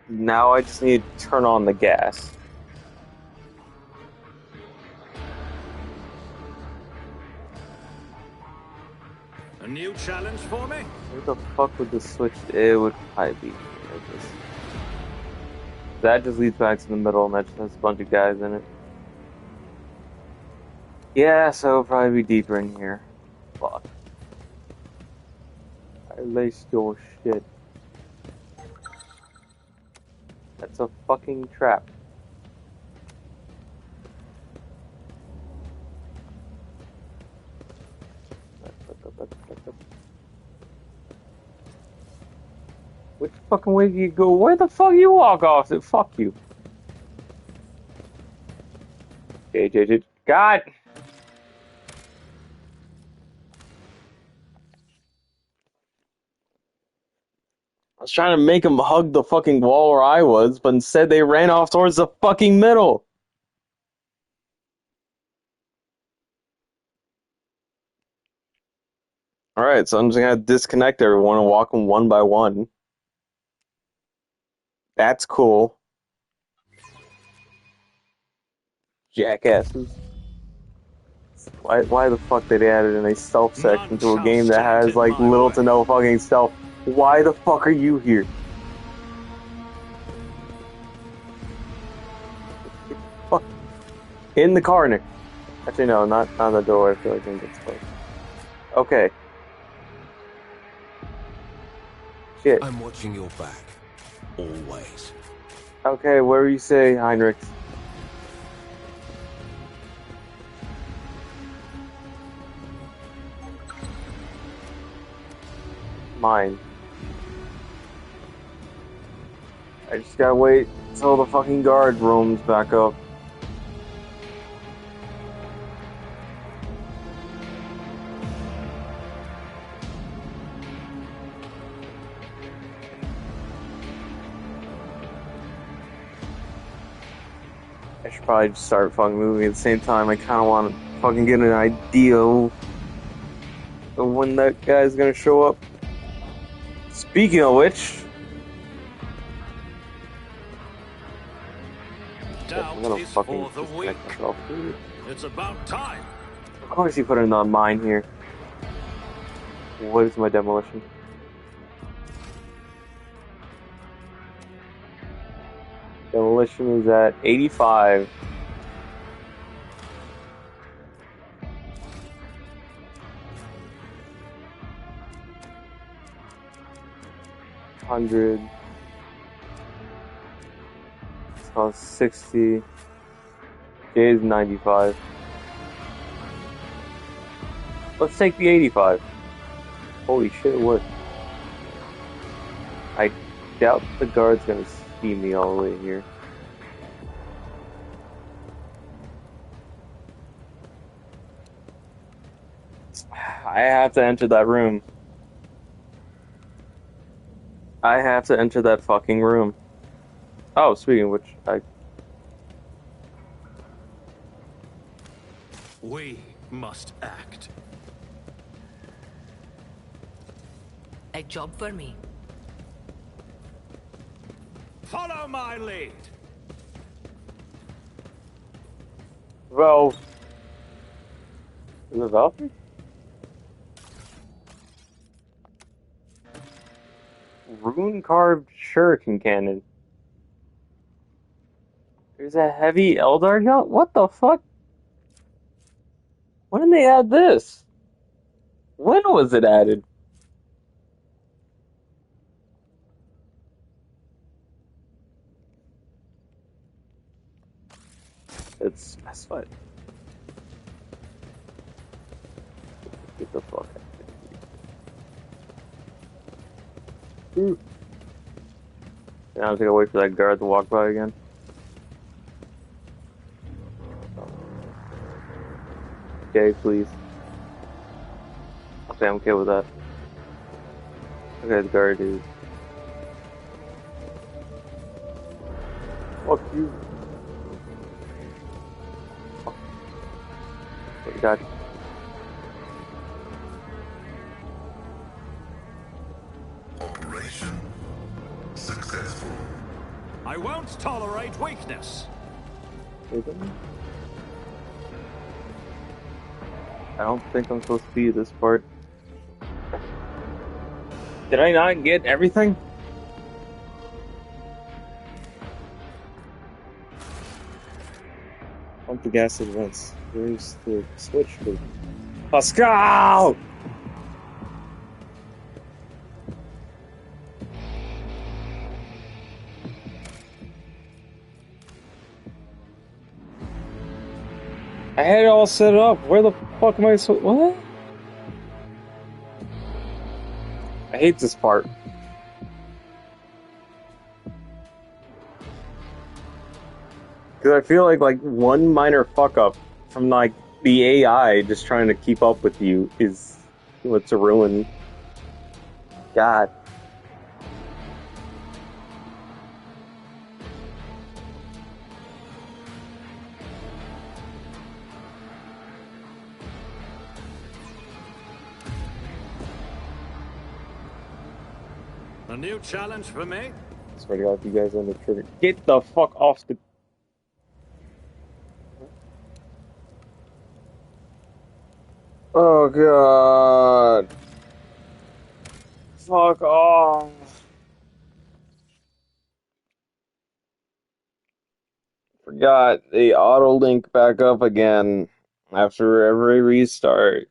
Now I just need to turn on the gas. A new challenge for me? Where the fuck would the switch? It would probably be like this. That just leads back to the middle, and that just has a bunch of guys in it. Yeah, so it'll probably be deeper in here. Fuck. I laced your shit. That's a fucking trap. Which fucking way do you go? Where the fuck you walk off? Fuck you. JJ, God! I was trying to make them hug the fucking wall where I was, but instead they ran off towards the fucking middle. Alright, so I'm just gonna disconnect everyone and walk them one by one. That's cool. Jackasses. Why the fuck did they add it in a stealth section to a game that has like little to no fucking stealth? Why the fuck are you here? Fuck. In the car, Nick. Actually, no, not on the door. I feel like it gets close. Okay. Shit. I'm watching your back. Always. Okay, where you say, Heinrich? Mine. I just gotta wait until the fucking guard room's back up. I should probably just start fucking moving at the same time. I kinda wanna fucking get an idea of when that guy's gonna show up. Speaking of which, I'm gonna fucking disconnect myself. It's about time. Of course you put it on mine here. What is my demolition? Demolition is at 85. $100. It's cost 60. Jay's 95. Let's take the 85. Holy shit, it worked. I doubt the guard's gonna see me all the way here. I have to enter that room. I have to enter that fucking room. Oh, speaking of which, We must act. A job for me. Follow my lead. Well, is it Valkyrie? Rune carved shuriken cannon. There's a heavy Eldar gun? What the fuck? When did they add this? When was it added? It's specified. Get the fuck out of here. Ooh. Now I'm gonna wait for that guard to walk by again. Okay, please. Okay, I'm okay with that. Okay, the guard is. Fuck you. Okay, got you. Operation successful. I won't tolerate weakness. I don't think I'm supposed to be this part. Did I not get everything? Pump the gas at once. Where's the switch for Pascal? I had it all set up. Where the fuck am I so... What? I hate this part. Because I feel like one minor fuck up from like the AI just trying to keep up with you is what's a ruin. God. A new challenge for me? I swear to God, if you guys on the trigger, get the fuck off the... Oh God. Fuck off. Forgot the auto link back up again after every restart.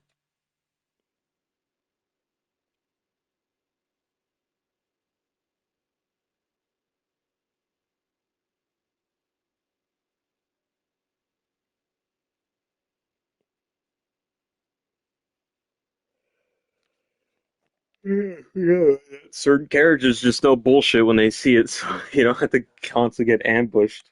Yeah, certain characters just know bullshit when they see it, so you don't have to constantly get ambushed.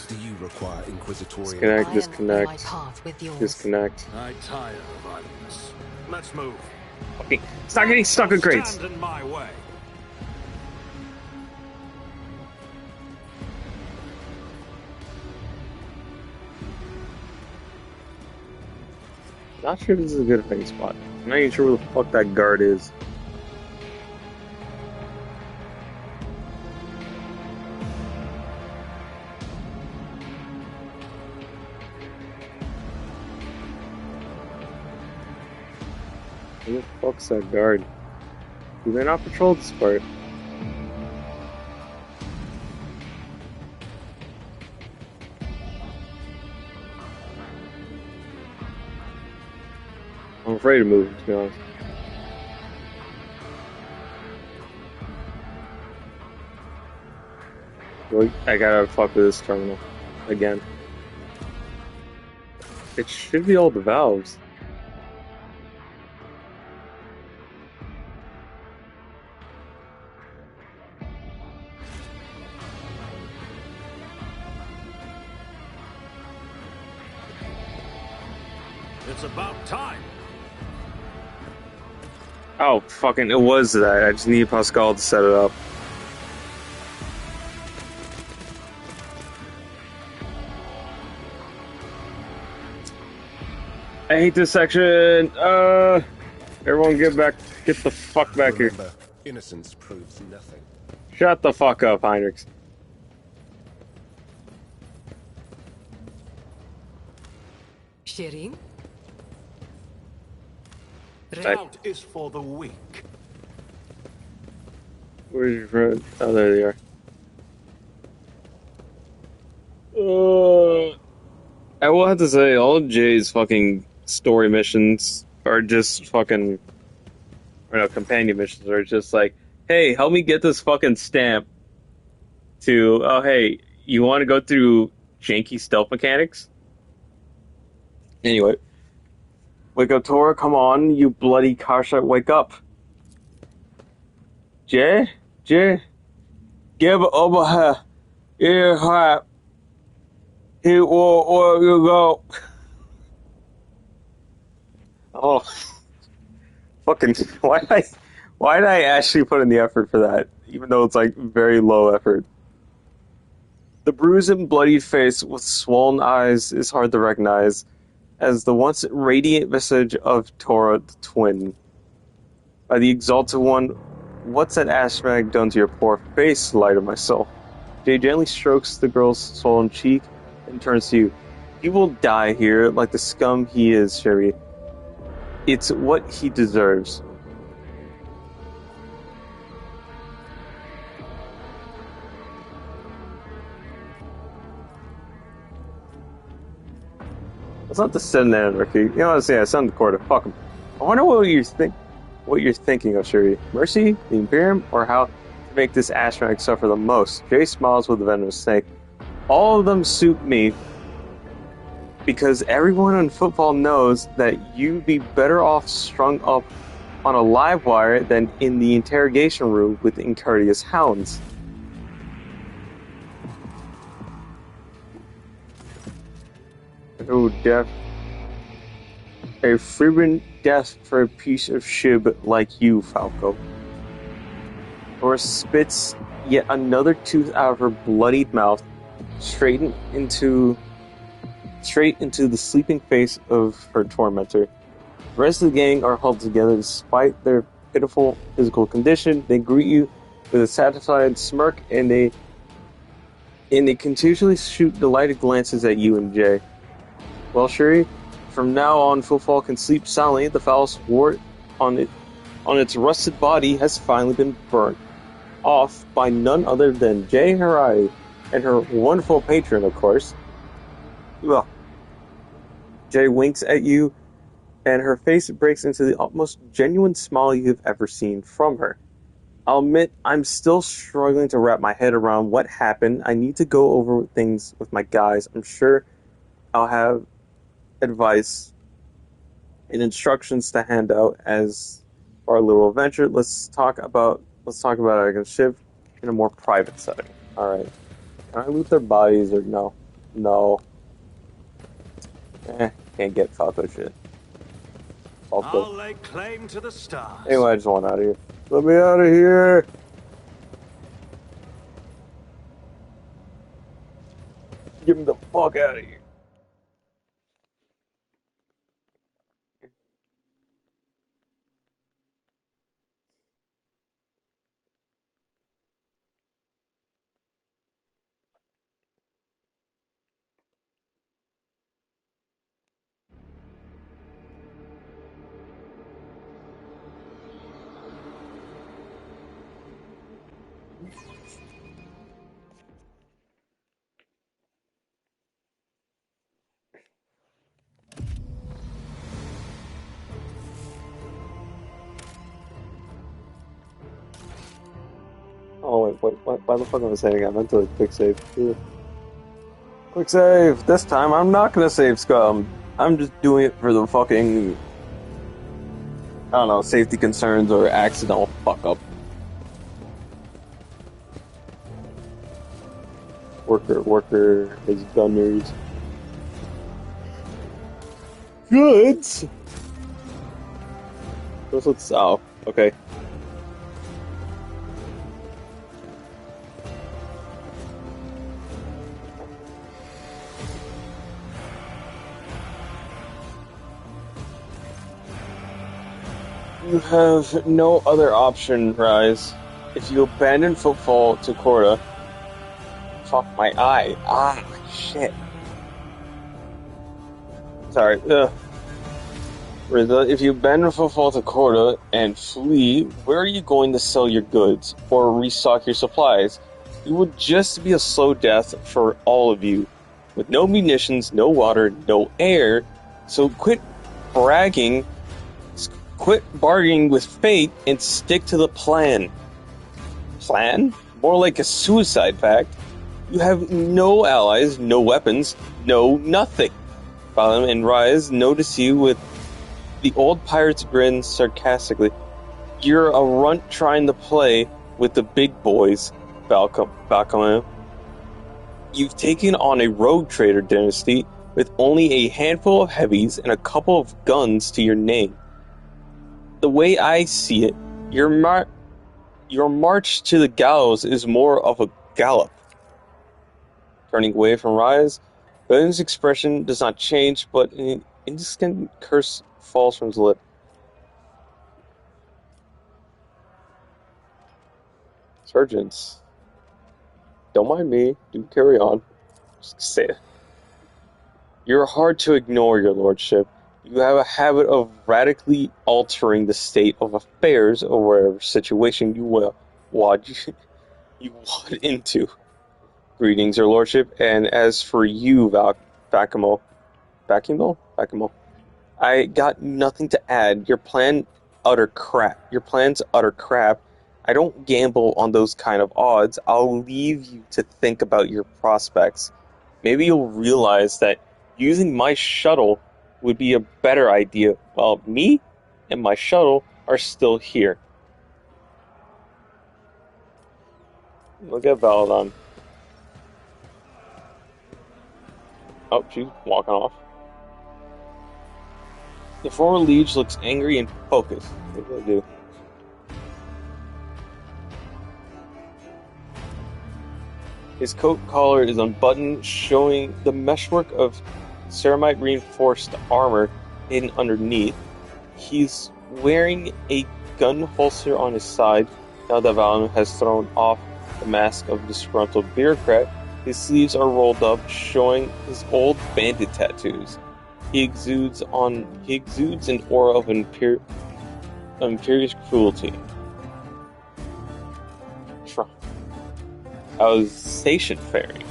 Do you require inquisitorial... Disconnect, I am on my disconnect, path with yours. disconnect. I tire of idleness. Let's move. Okay, stop getting stuck in crates. Stand in my way. Not sure this is a good hiding spot. I'm not even sure where the fuck that guard is. Where the fuck's that guard? Do they not patrol this part? I'm afraid to move, to be honest. Wait, I gotta fuck with this terminal again. It should be all the valves. It's about time. Oh, fucking, it was that. I just need Pascal to set it up. I hate this section. Everyone get the fuck back here. Remember, innocence proves nothing. Shut the fuck up, Heinrichs. Shireen? Doubt is for the weak. Where's your friend? Oh, there they are. I will have to say, all of Jay's fucking story missions are just fucking... Or no, companion missions are just like, hey, help me get this fucking stamp to, oh, hey, you want to go through janky stealth mechanics? Anyway. Wake up, Tora, come on, you bloody Karshite, wake up. Jay? Give over here. Here, here, where you go? Oh. Fucking, why did I actually put in the effort for that? Even though it's like very low effort. The bruised and bloodied face with swollen eyes is hard to recognize as the once radiant visage of Tora the Twin. By the Exalted One, what's that ashbag done to your poor face, light of my soul? Jay gently strokes the girl's swollen cheek and turns to you. He will die here like the scum he is, Sherry. It's what he deserves. It's not the sudden anarchy. You know what I'm saying? I sound the quarter. Fuck him. I wonder what you're thinking of, Shuri. Mercy, the Imperium, or how to make this astromech suffer the most? Jay smiles with a venomous snake. All of them suit me because everyone in football knows that you'd be better off strung up on a live wire than in the interrogation room with incourteous hounds. Oh, death. A frequent death for a piece of shib like you, Falco. Or spits yet another tooth out of her bloodied mouth, straight into the sleeping face of her tormentor. The rest of the gang are huddled together despite their pitiful physical condition. They greet you with a satisfied smirk and they continually shoot delighted glances at you and Jay. Well, Shuri, from now on, Footfall can sleep soundly. The foul wart on its rusted body has finally been burnt off by none other than Jay Harai and her wonderful patron, of course. Well, Jay winks at you, and her face breaks into the utmost genuine smile you've ever seen from her. I'll admit, I'm still struggling to wrap my head around what happened. I need to go over things with my guys. I'm sure I'll have advice and instructions to hand out as our little adventure. Let's talk about our ship in a more private setting. All right. Can I loot their bodies or no? No. Can't get Falco shit. Falco. I'll lay claim to the stars. Anyway, I just want out of here. Let me out of here. Get me the fuck out of here. Oh, wait, why the fuck am I saying I meant to quick save? Ugh. Quick save! This time I'm not gonna save Scum. I'm just doing it for the fucking, I don't know, safety concerns or accidental fuck up. Worker is gunners. Goods! Let's, oh, okay. You have no other option, Rise. If you abandon Footfall to Korda... Fuck my eye. Ah, shit. Sorry. Riza, if you abandon Footfall to Korda and flee, where are you going to sell your goods or restock your supplies? It would just be a slow death for all of you. With no munitions, no water, no air. So quit bragging. Quit bargaining with fate and stick to the plan. Plan? More like a suicide pact. You have no allies, no weapons, no nothing. Bottom and Rise notice you with the old pirate's grin sarcastically. You're a runt trying to play with the big boys, Balcom. You've taken on a rogue trader dynasty with only a handful of heavies and a couple of guns to your name. The way I see it, your march to the gallows is more of a gallop. Turning away from Rise, Bone's expression does not change, but an indistinct curse falls from his lip. Sergeants, don't mind me. Do carry on. Just say it. You're hard to ignore, your lordship. You have a habit of radically altering the state of affairs or whatever situation you wad into. Greetings, your lordship, and as for you, Vakimo, I got nothing to add. Your plan's utter crap. I don't gamble on those kind of odds. I'll leave you to think about your prospects. Maybe you'll realize that using my shuttle would be a better idea while me and my shuttle are still here. Look at Valadon. Oh, she's walking off. The former liege looks angry and focused. What do I do? His coat collar is unbuttoned, showing the meshwork of ceramite reinforced armor hidden underneath. He's wearing a gun holster on his side. Now that Valadon has thrown off the mask of disgruntled bureaucrat, his sleeves are rolled up, showing his old bandit tattoos. He exudes an aura of imperious cruelty. How's station faring?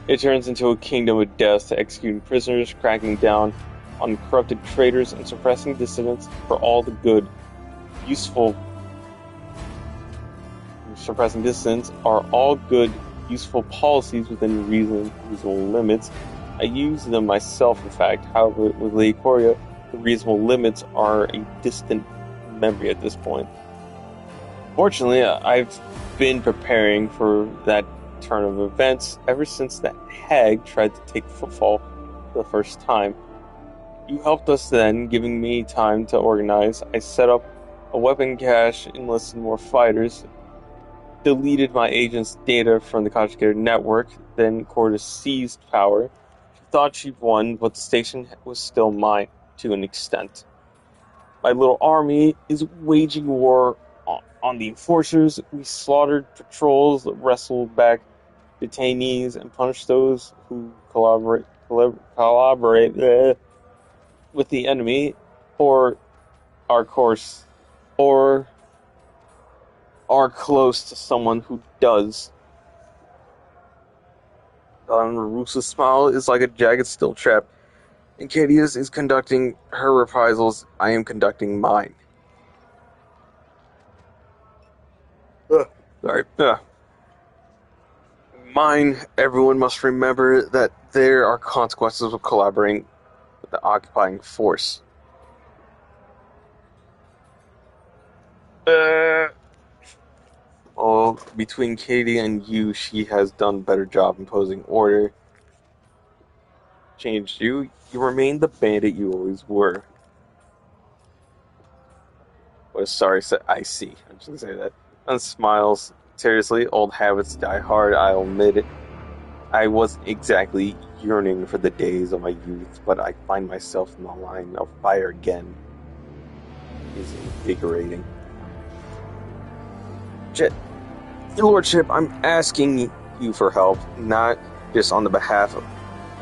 It turns into a kingdom of death, executing prisoners, cracking down on corrupted traitors, and suppressing dissidents for all the good, useful. Suppressing dissidents are all good, useful policies within reasonable limits. I use them myself, in fact. However, with Lady Coria, the reasonable limits are a distant memory at this point. Fortunately, I've been preparing for that turn of events ever since that hag tried to take footfall for the first time. You helped us then, giving me time to organize. I set up a weapon cache, enlisted more fighters, deleted my agent's data from the Conjugator network, then Corda seized power. She thought she'd won, but the station was still mine, to an extent. My little army is waging war on the enforcers. We slaughtered patrols, wrestled back detainees, and punished those who collaborate with the enemy, or are close to someone who does. Rusa's smile is like a jagged steel trap. Encadius is conducting her reprisals. I am conducting mine. Sorry. Mine, everyone must remember that there are consequences of collaborating with the occupying force. Well, between Katie and you, she has done a better job imposing order. Changed you. You remain the bandit you always were. Well, sorry, I see. I'm just gonna say that. And smiles. Seriously, old habits die hard, I'll admit it. I wasn't exactly yearning for the days of my youth, but I find myself in the line of fire again. It's invigorating. Your Lordship, I'm asking you for help, not just on the behalf of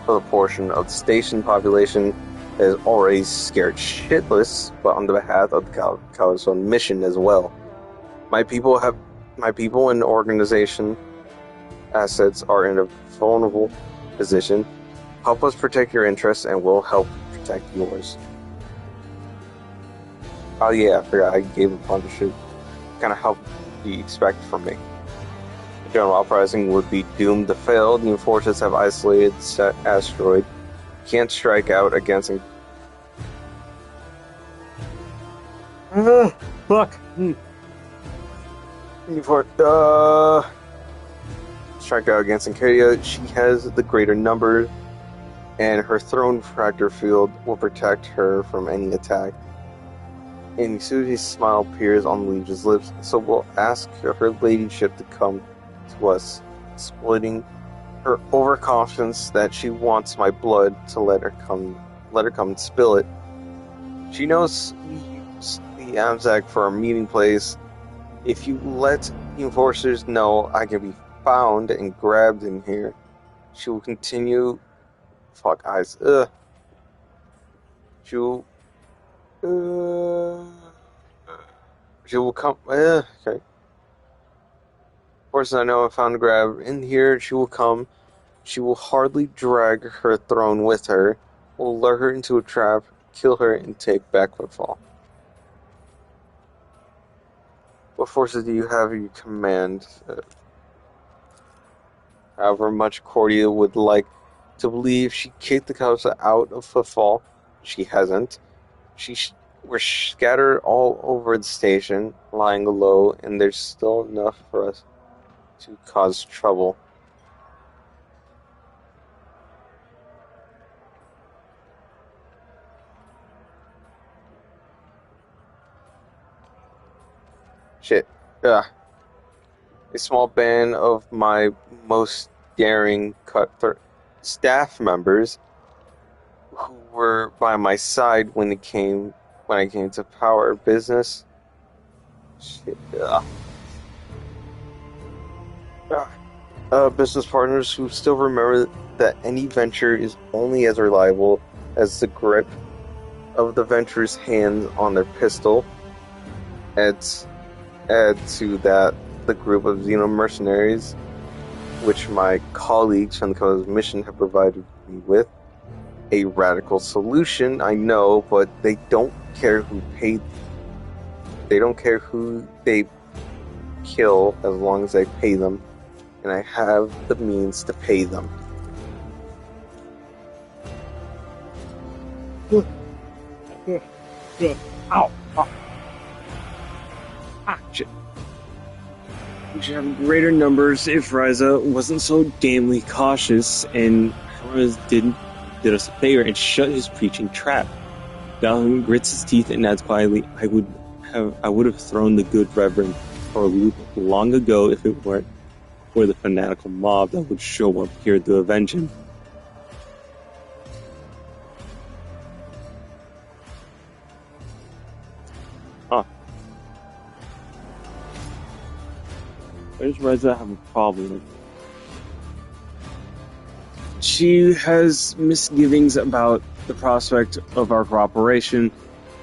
the portion of the station population that is already scared shitless, but on the behalf of the Calzone mission as well. My people and organization assets are in a vulnerable position. Help us protect your interests, and we'll help protect yours. Oh yeah, I forgot I gave a bunch of shit. What kind of help do you expect from me? The general uprising would be doomed to fail. New forces have isolated the asteroid. Can't strike out against him. Fuck. Strike out against Encadia. She has the greater number, and her throne fracture field will protect her from any attack. And Suzy's smile appears on Liege's lips, so we'll ask her ladyship to come to us, exploiting her overconfidence that she wants my blood to let her come and spill it. She knows we use the Amzak for our meeting place. If you let the enforcers know I can be found and grabbed in here, she will continue Fuck eyes. She will. She will come. Okay. Of course, I know I found grab in here. She will come. She will hardly drag her throne with her. Will lure her into a trap, kill her, and take back Footfall. What forces do you have at your command? However much Cordia would like to believe she kicked the cops out of Footfall, she hasn't. We're scattered all over the station, lying low, and there's still enough for us to cause trouble. Shit. Ugh. A small band of my most daring cutthroat staff members who were by my side when I came to power business. Shit. Ugh. Business partners who still remember that any venture is only as reliable as the grip of the venturer's hands on their pistol. Add to that the group of Xeno mercenaries, which my colleagues from the Code's mission have provided me with. A radical solution, I know, but they don't care who paid. They don't care who they kill as long as I pay them, and I have the means to pay them. Ow! Shit. We should have greater numbers if Ryza wasn't so damnly cautious and did us a favor and shut his preaching trap. Valham grits his teeth and adds quietly, I would have thrown the good Reverend for a loop long ago if it weren't for the fanatical mob that would show up here to avenge him. Huh. Why does Reza have a problem? She has misgivings about the prospect of our cooperation.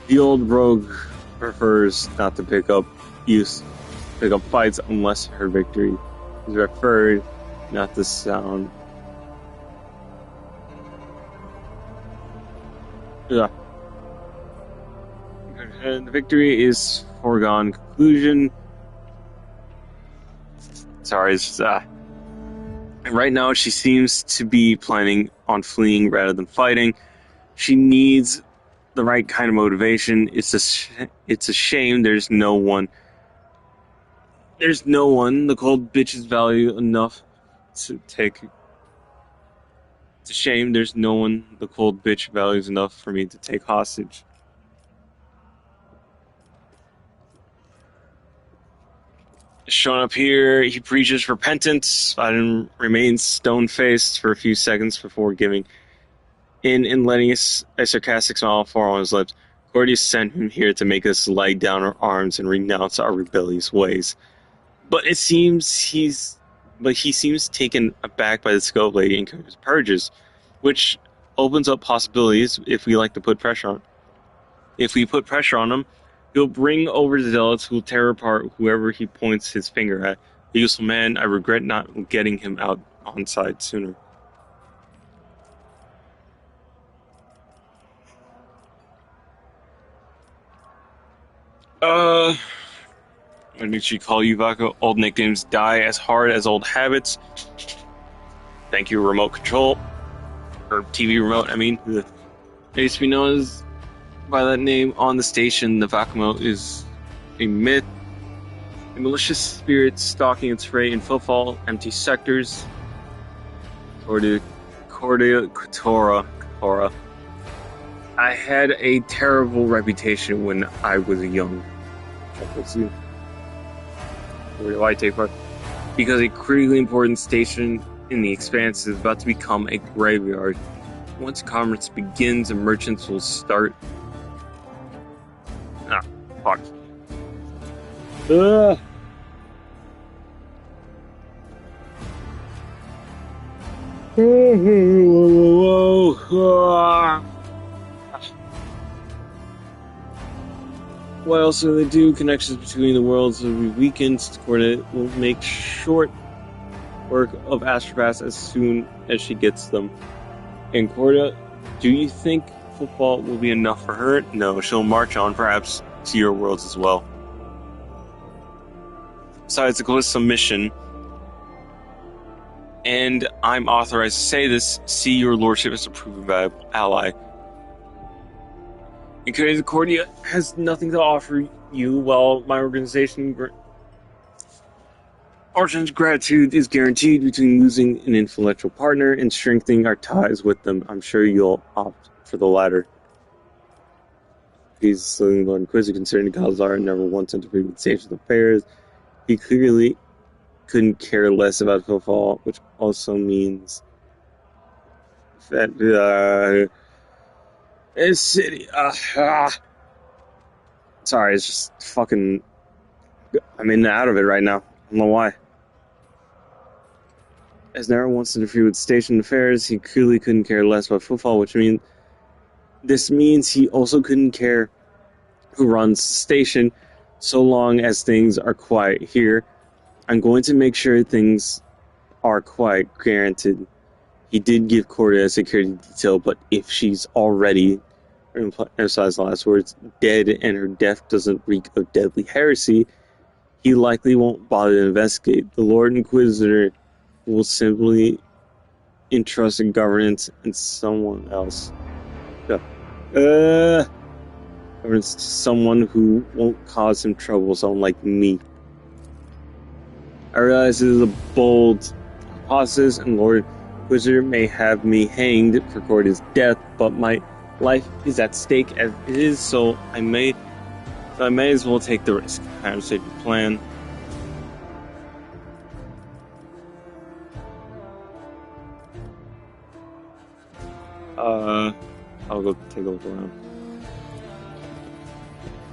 The old rogue prefers not to pick up fights unless her victory is referred, not the sound. Yeah. The victory is foregone conclusion. Sorry, it's right now she seems to be planning on fleeing rather than fighting. She needs the right kind of motivation. It's a shame there's no one the cold bitches value enough to take. It's a shame there's no one the cold bitch values enough for me to take hostage. Showing up here, he preaches repentance. Biden remains stone-faced for a few seconds before giving in and letting a sarcastic smile form on his lips. Cordia sent him here to make us lay down our arms and renounce our rebellious ways. But he seems taken aback by the scope Lady Inco's purges, which opens up possibilities if we like to put pressure on. If we put pressure on him, he'll bring over the zealots who will tear apart whoever he points his finger at. A useful man, I regret not getting him out on side sooner. What did she call you, Vaca? Old nicknames die as hard as old habits. Thank you, remote control. Or TV remote, I mean. It used to be known as by that name on the station. The Vakamo is a myth. A malicious spirit stalking its prey in footfall, empty sectors. Cordia Katora. I had a terrible reputation when I was young. Where do I take part? Because a critically important station in the Expanse is about to become a graveyard. Once commerce begins, the merchants will start. Fuck. Whoa. else will they do? Connections between the worlds will be weakened. Corda will make short work of astropaths as soon as she gets them. And Corda, do you think football will be enough for her? No, she'll march on, perhaps to your worlds as well. Besides the close submission, and I'm authorized to say this, see your lordship as a proven ally. And Cordia has nothing to offer you, while my organization's gratitude is guaranteed between losing an influential partner and strengthening our ties with them. I'm sure you'll opt for the latter. He's the Lord Inquisitor concerning Galzar never once interfered with Sage's affairs. He clearly couldn't care less about football, which also means that this city. Sorry, it's just fucking. I'm in and out of it right now. I don't know why. As never once interfered with station affairs, he clearly couldn't care less about football, which means this means he also couldn't care who runs the station, so long as things are quiet here. I'm going to make sure things are quiet, granted. He did give Corda a security detail, but if she's already, emphasize the last words, dead and her death doesn't reek of deadly heresy, he likely won't bother to investigate. The Lord Inquisitor will simply entrust the governance in someone else. Governance to someone who won't cause him trouble, someone like me. I realize this is a bold hypothesis, and Lord Inquisitor may have me hanged for Corda's death, but my life is at stake as it is, so I may as well take the risk. I understand your plan. I'll go take a look around.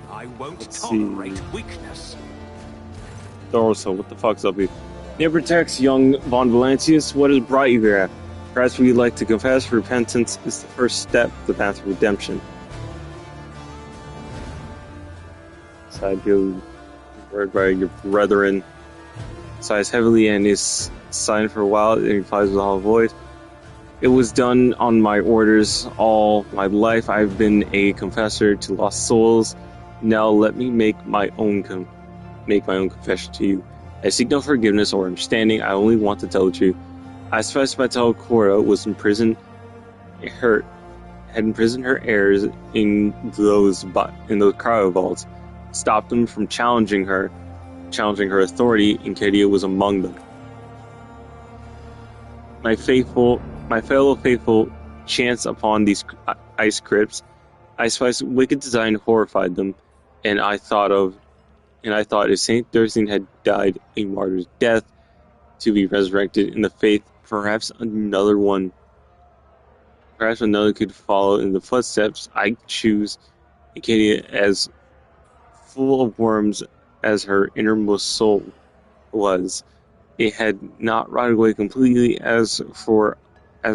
I won't Let's tolerate see. weakness. Dorso, what the fuck's up here? Near protects young Von Valancius. What has brought you here? Perhaps we'd like to confess. Repentance is the first step to the path of redemption. Side you, word by your brethren. Sighs heavily and is silent for a while. And replies with a hollow voice. It was done on my orders all my life. I've been a confessor to lost souls. Now let me make my own confession to you. I seek no forgiveness or understanding. I only want to tell the truth. I specify to Cora was imprisoned. Had imprisoned her heirs in those cryo vaults. Stopped them from challenging her authority, and Kedia was among them. My fellow faithful chance upon these ice crypts. Icespice's wicked design horrified them, and I thought if Saint Thurston had died a martyr's death to be resurrected in the faith, perhaps another could follow in the footsteps. I choose Acadia as full of worms as her innermost soul was. It had not rotted away completely. As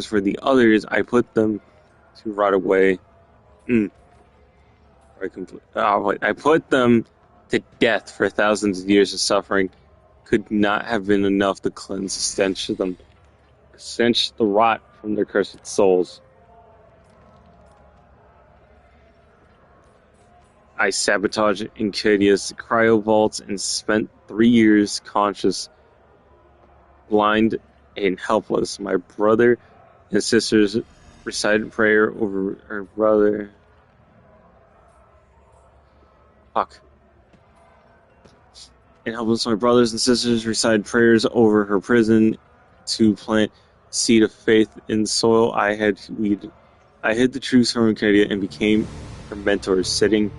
for the others, I put them to rot away. I put them to death for thousands of years of suffering. Could not have been enough to cleanse the stench of them, stench the rot from their cursed souls. I sabotaged Encadia's cryo vaults and spent 3 years conscious, blind, and helpless. My brother and sisters recited prayer over her brother. And helpless, my brothers and sisters recited prayers over her prison to plant seed of faith in soil. I hid the truth from Arcadia and became her mentor, setting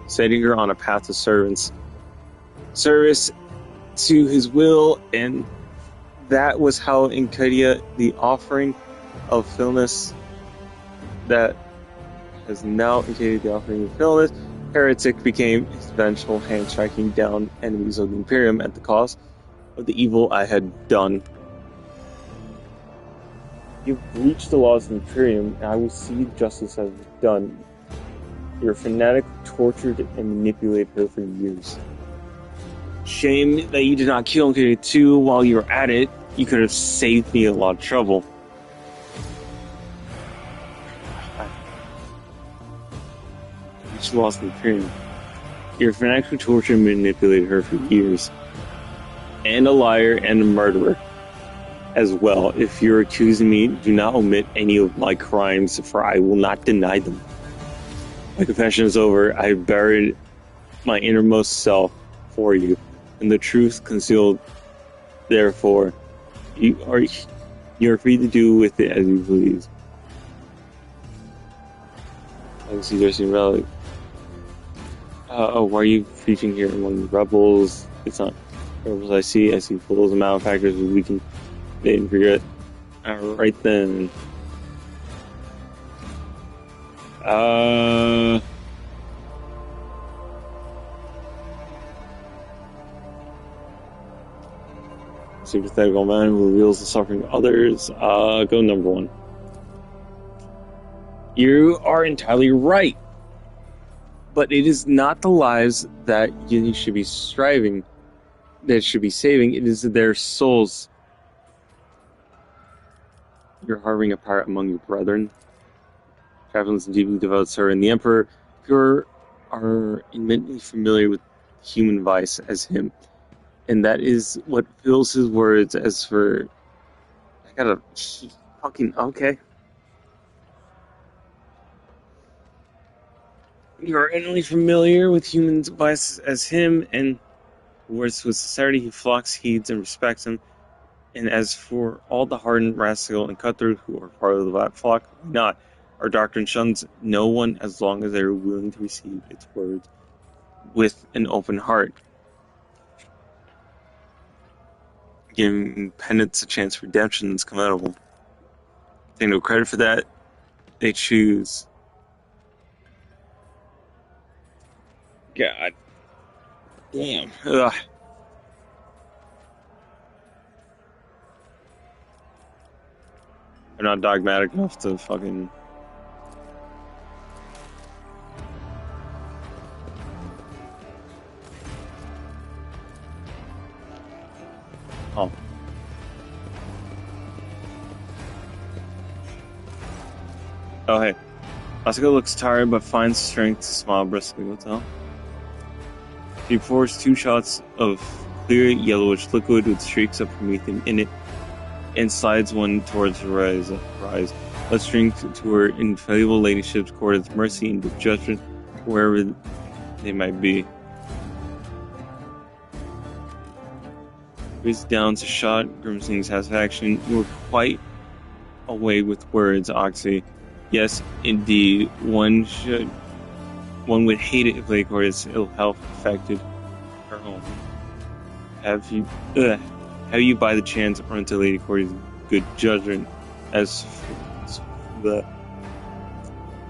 her on a path of service to his will, and that was how Arcadia, the offering of Philness, that has now Arcadia, the offering of Philness, heretic, became his vengeful hand striking down enemies of the Imperium at the cost of the evil I had done. You've breached the laws of the Imperium, and I will see justice as done. Your fanatic tortured and manipulated her for years. Shame that you did not kill him too while you were at it. You could have saved me a lot of trouble. You just lost the train. Your fanatic who tortured and manipulated her for years. And a liar and a murderer as well. If you're accusing me, do not omit any of my crimes, for I will not deny them. My confession is over. I have buried my innermost self for you, and the truth concealed. Therefore, you're free to do with it as you please. I can see there's a relic. Why are you preaching here among the rebels? It's not rebels I see. I see fools and malefactors who weaken. They didn't forget. Alright then. Sympathetical man who reveals the suffering of others. Go number 1. You are entirely right. But it is not the lives that you should be striving, that should be saving. It is their souls. You're harboring a pirate among your brethren. Travelers deeply devout, sir, and the Emperor are intimately familiar with human vice as him. And that is what fills his words. As for... I gotta... Fucking... Okay. You are intimately familiar with human vice as him, and words with sincerity he flocks, heeds, and respects him. And as for all the hardened rascal and cutthroat who are part of that flock, why not? Our doctrine shuns no one as long as they are willing to receive its words with an open heart. Giving penitents a chance for redemption is commendable. Take no credit for that. They choose. God. Damn. Ugh. They're not dogmatic enough to fucking... Oh. Oh, hey. Asuka looks tired but finds strength to smile briskly. What the hell? She pours 2 shots of clear yellowish liquid with streaks of promethium in it and slides one towards the rise. Let's drink to her infallible ladyship's court of mercy and good judgment, wherever they might be. Reaches down to shot, grimacing satisfaction. You were quite away with words, Oxy. Yes, indeed. One would hate it if Lady Corda's ill health affected her home. Have you by the chance run into Lady Corda's good judgment as the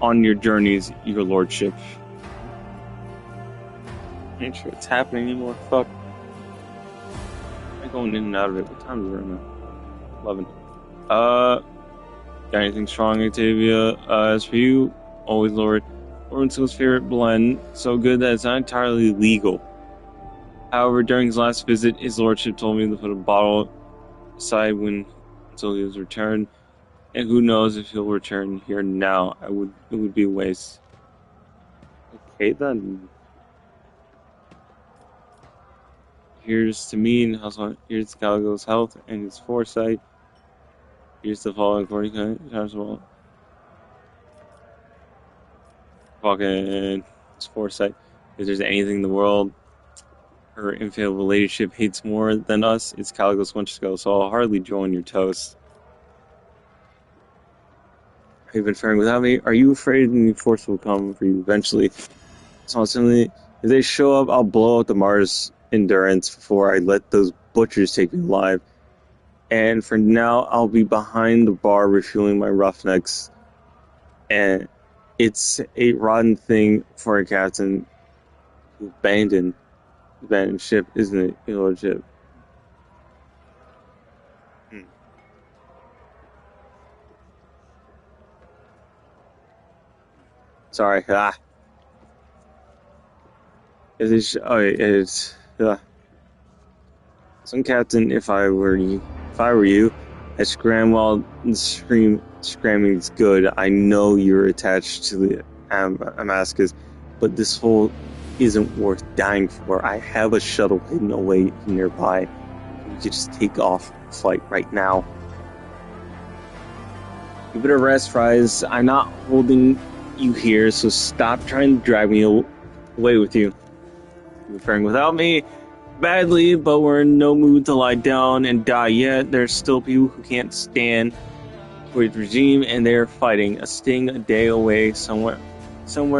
on your journeys, your lordship? I ain't sure what's happening anymore. Fuck. I'm going in and out of it. What time is it right now? 11. Got anything strong, Octavia? As for you, always Lord. Lawrence's favorite blend, so good that it's not entirely legal. However, during his last visit, his lordship told me to put a bottle aside until he was returned, and who knows if he'll return here now. It would be a waste. Okay then. Here's to me and here's Galago's health and his foresight. Here's the following 40 times well. Fucking his foresight. If there's anything in the world her infallible ladyship hates more than us, it's Caligo's Winchesco, so I'll hardly join your toast. Have you been faring without me? Are you afraid the force will come for you eventually? So if they show up, I'll blow out the Mars Endurance before I let those butchers take me alive. And for now, I'll be behind the bar refueling my roughnecks. And it's a rotten thing for a captain to abandon ship, isn't it, your lordship? Sorry. It is. Oh, it's. Some captain. If I were you, I'd scram while the scramming is good. I know you're attached to the Damascus, but this hole isn't worth dying for. I have a shuttle hidden away nearby. We could just take off flight right now. You better rest, Fries. I'm not holding you here, so stop trying to drag me away with you. You're faring without me badly, but we're in no mood to lie down and die yet. There's still people who can't stand for the regime, and they're fighting. A sting a day away, somewhere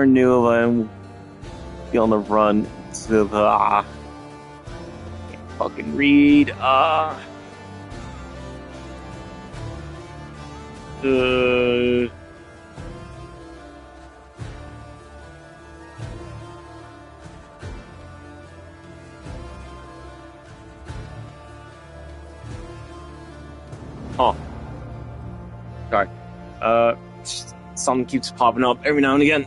new of them. Be on the run to the can't fucking read. Oh, sorry. Something keeps popping up every now and again.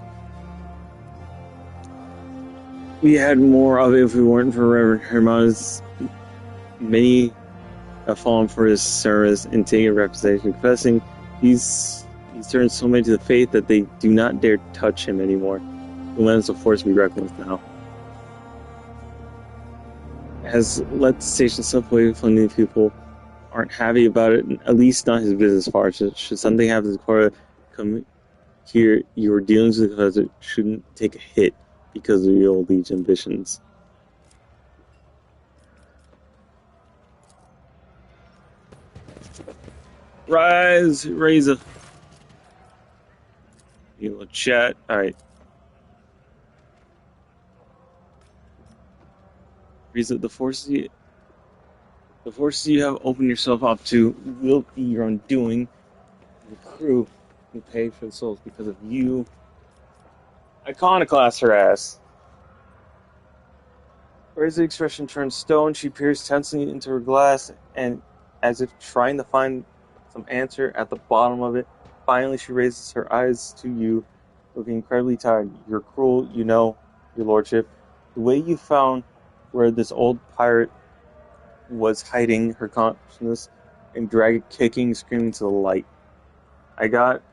We had more of it if we weren't for Reverend Herman's. Many have fallen for his service and taken reputation, confessing he's turned so many to the faith that they do not dare touch him anymore. The lens of force we reckon with now has let the station slip away. Plenty of people aren't happy about it, at least not his business part. Should something happen to Cora come here, your dealings with the professor shouldn't take a hit because of your old Legion ambitions. Rise, Razor. You will chat. Alright. Razor, the forces you have opened yourself up to will be your undoing. The crew will pay for the souls because of you. Iconoclast her ass. Razor's expression turns stone. She peers tensely into her glass, and as if trying to find some answer at the bottom of it, finally she raises her eyes to you, looking incredibly tired. You're cruel, you know, your lordship. The way you found where this old pirate was hiding her consciousness and drag it kicking, screaming to the light. I got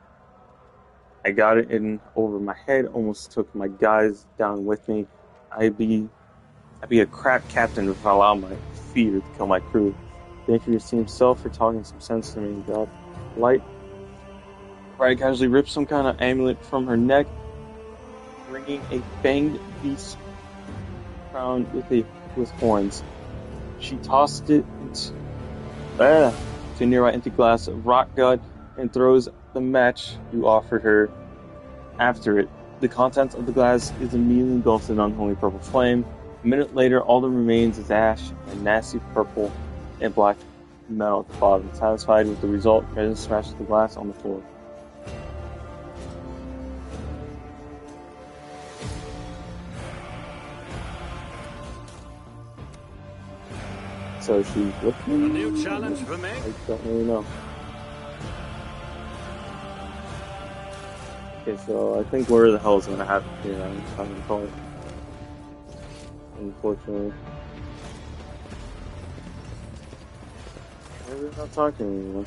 it in over my head, almost took my guys down with me. I'd be a crap captain if I allow my fear to kill my crew. Thank you to himself for talking some sense to me, God. Light. Pride casually ripped some kind of amulet from her neck, bringing a fanged beast crowned with horns. She tossed it to a nearby empty glass of rock gut and throws the match you offered her after it. The contents of the glass is immediately engulfed in unholy purple flame. A minute later, all that remains is ash and nasty purple and black metal at the bottom. Satisfied with the result, Resin smashes the glass on the floor. So she's looking. A new challenge for me? I don't really know. Okay, so I think where the hell is going to happen here? I'm trying to call it. Unfortunately. Why are they not talking anymore?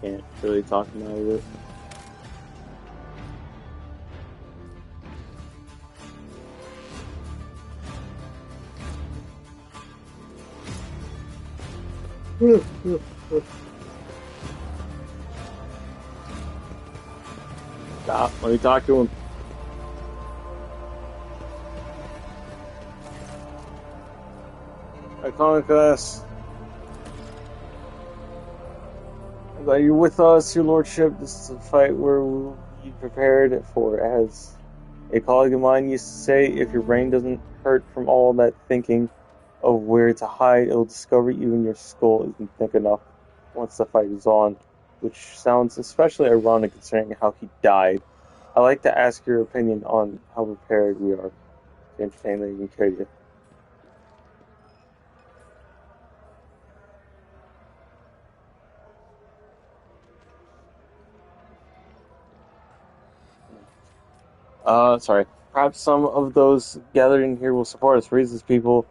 Can't really talk him out of it. Stop, let me talk to him. Iconoclast. I'm glad you're with us, your lordship. This is a fight where we'll be prepared for. As a colleague of mine used to say, if your brain doesn't hurt from all that thinking of where to hide, it'll discover even your skull isn't thick enough once the fight is on, which sounds especially ironic considering how he died. I'd like to ask your opinion on how prepared we are to entertain and kill you. Sorry. Perhaps some of those gathered in here will support us. Raises people,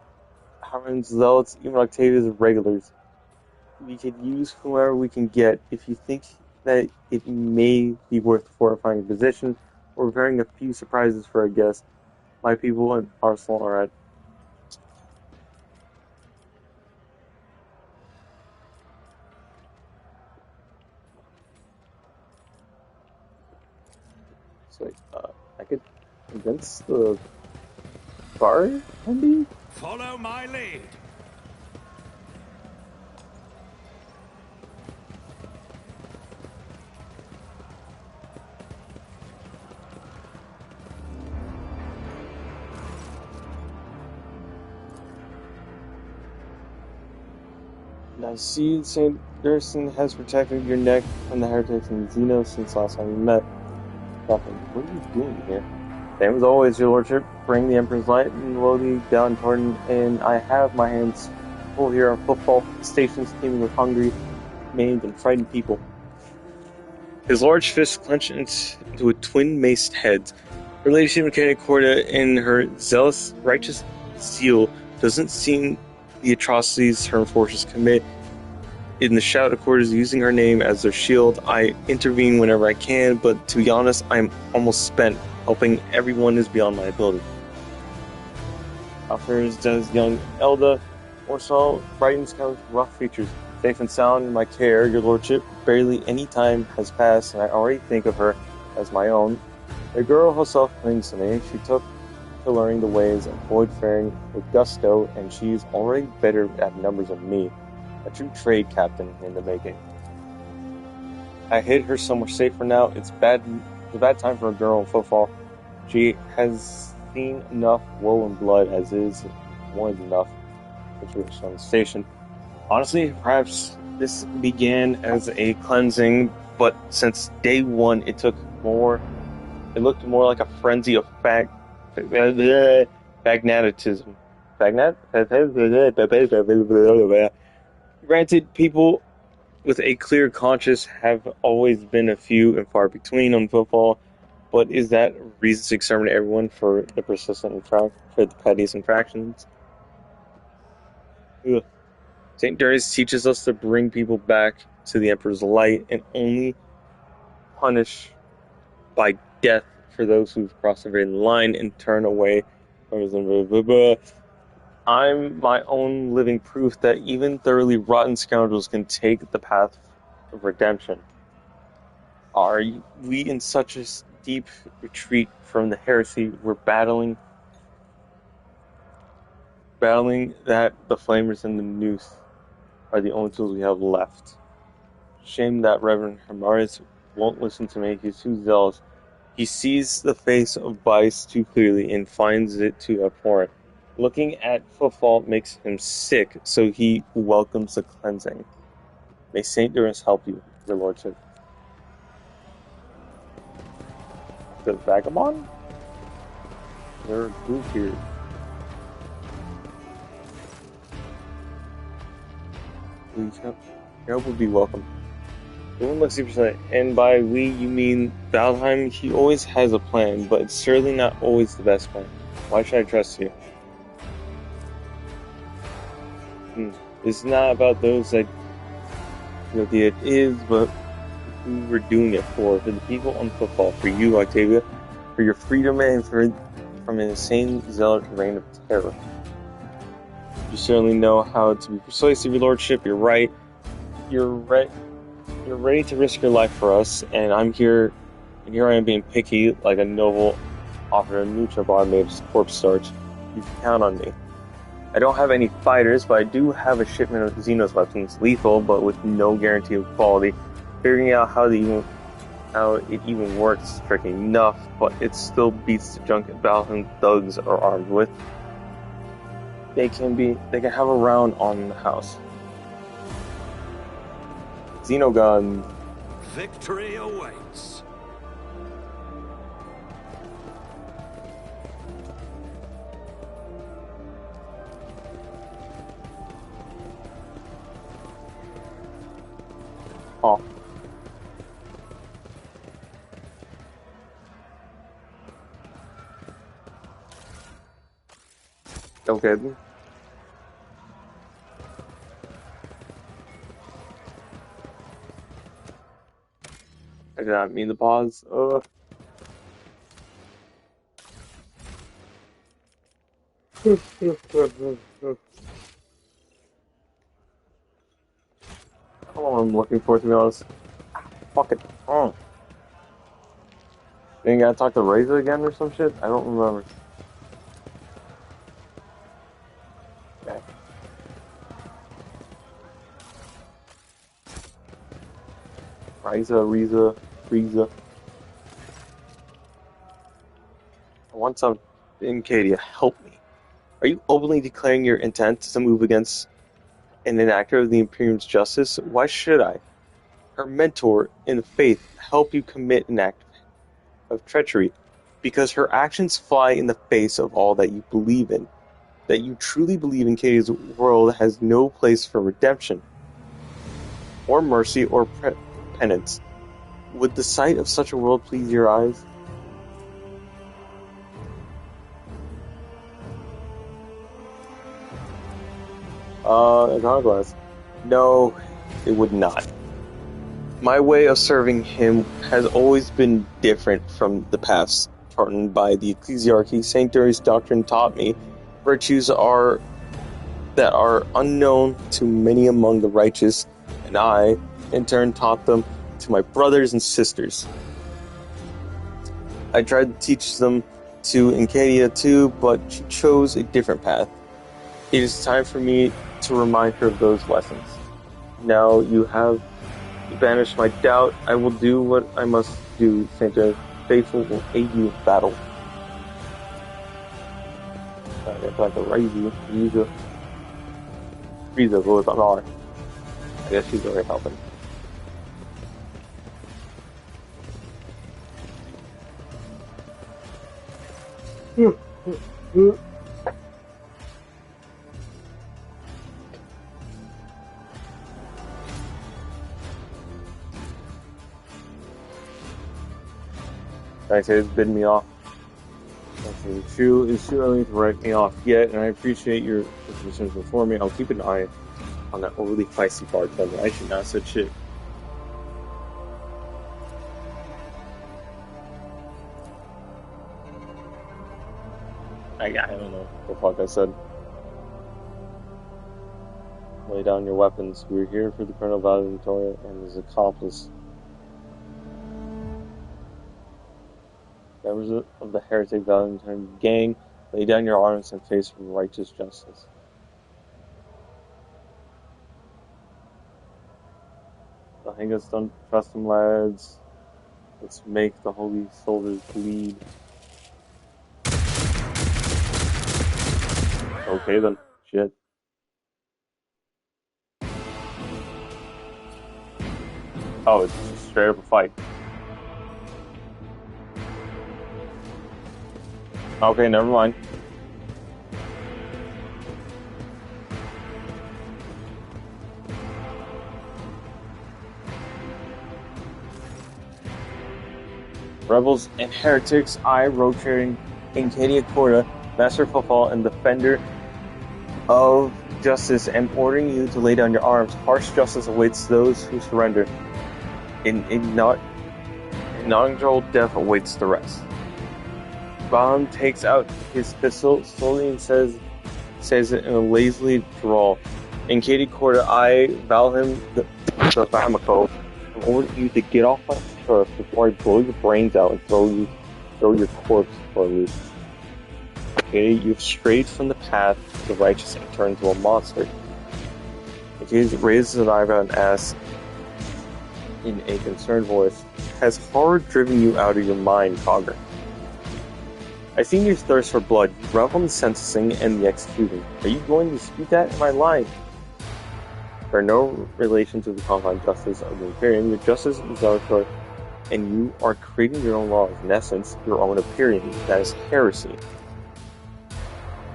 Harmons, Zealots, even Octavia's regulars. We could use whoever we can get. If you think that it may be worth fortifying a position or preparing a few surprises for our guests, my people in Arsenal are at. So, I could convince the bar, maybe? Follow my lead. I see St. Gerson has protected your neck from the heretics and Xeno since last time we met. Nothing. What are you doing here? Same as always, your lordship. Bring the Emperor's light and Lodi down Torton, and I have my hands full here on football stations teeming with hungry, maimed, and frightened people. His large fist clenched into a twin-maced head. Her ladyship Mechanic Corda, in her zealous, righteous zeal, doesn't seem the atrocities her forces commit. In the shout of quarters, using her name as their shield, I intervene whenever I can, but to be honest, I'm almost spent. Helping everyone is beyond my ability. Offers does young Elda, or so, brightens comes rough features. Safe and sound in my care, your lordship. Barely any time has passed, and I already think of her as my own. The girl herself clings to me. She took to learning the ways of void-faring with gusto, and she's already better at numbers than me. A true trade captain in the making. I hid her somewhere safer now. It's a bad time for a girl in football. She has seen enough woe and blood as is more than enough situation on the station. Honestly, perhaps this began as a cleansing, but since day one it looked more like a frenzy of magnetism. Granted, people with a clear conscience have always been a few and far between on football, but is that a reason to exterminate everyone for the persistent for the pettiest infractions? Ugh. St. Darius teaches us to bring people back to the Emperor's light and only punish by death for those who've crossed the red line and turn away from his. I'm my own living proof that even thoroughly rotten scoundrels can take the path of redemption. Are we in such a deep retreat from the heresy we're battling that the flamers and the noose are the only tools we have left? Shame that Reverend Hermarius won't listen to me. He's too zealous. He sees the face of vice too clearly and finds it too abhorrent. Looking at football makes him sick, so he welcomes the cleansing. May St. Durance help you, your lordship. The vagabond? They're a group here. Please help. Your help would be welcome. Everyone looks 60%, and by we you mean Valheim. He always has a plan, but it's certainly not always the best plan. Why should I trust you? It's not about those that it is, but who we're doing it for the people on football, for you, Octavia, for your freedom and from an insane zealot reign of terror. You certainly know how to be persuasive, your lordship. You're right. You're ready to risk your life for us, and I'm here, and here I am being picky like a noble offered a nutra bar made of corpse starch. You can count on me. I don't have any fighters, but I do have a shipment of Xenos weapons, lethal, but with no guarantee of quality. Figuring out how it even works is tricky enough, but it still beats the junk Valheim thugs are armed with. They can have a round on the house. Xenogun. Victory awaits. Okay. I did not mean to pause. Oh, I'm looking forward to be honest. Fuck it. Oh. Then you gotta talk to Razor again or some shit? I don't remember. Okay. Riza. I want some Incadia, help me. Are you openly declaring your intent to move against an enactor of the Imperium's justice? Why should I, her mentor in the faith, help you commit an act of treachery? Because her actions fly in the face of all that you believe in. That you truly believe Incadia's world has no place for redemption, or mercy, or penance. Would the sight of such a world please your eyes? Iconoclast. No, it would not. My way of serving him has always been different from the paths trodden by the ecclesiarchy. St. Darius' doctrine taught me virtues that are unknown to many among the righteous, and I, in turn, taught them to my brothers and sisters. I tried to teach them to Incadia too, but she chose a different path. It is time for me to remind her of those lessons. Now you have banished my doubt. I will do what I must do. Saint James, faithful will aid you in battle. I have to raise you. Riza was on R. I guess she's already helping. Thanks, it's been me off. It's too early to write me off yet, and I appreciate your consideration for me. I'll keep an eye on that overly feisty bartender. I should not said shit. I don't know what the fuck I said. Lay down your weapons. We're here for the Colonel Valentine and his accomplice. Members of the Heretic Valentine gang, lay down your arms and face righteous justice. I think it's done. Trust them, lads. Let's make the holy soldiers bleed. Okay then. Shit. Oh, it's just straight up a fight. Okay, never mind. Rebels and heretics, I, road-sharing Incadia Corda, Master of Footfall, and Defender of Justice, am ordering you to lay down your arms. Harsh justice awaits those who surrender. Inaugural death awaits the rest. Baum takes out his pistol slowly and says it in a lazily drawl. Incadia Corda, I vow him the Bamako, and order you to get off my turf before I blow your brains out and throw your corpse for a loop. Okay, you've strayed from the path of the righteous and turned into a monster. Incadia raises an eyebrow and asks in a concerned voice, has horror driven you out of your mind, Cogger? I've seen your thirst for blood. You revel in the sentencing and the executing. Are you going to dispute that? Am I lying? There are no relation to the confine justice of the Imperium. Your justice is arbitrary, and you are creating your own laws. In essence, your own Imperium. That is heresy.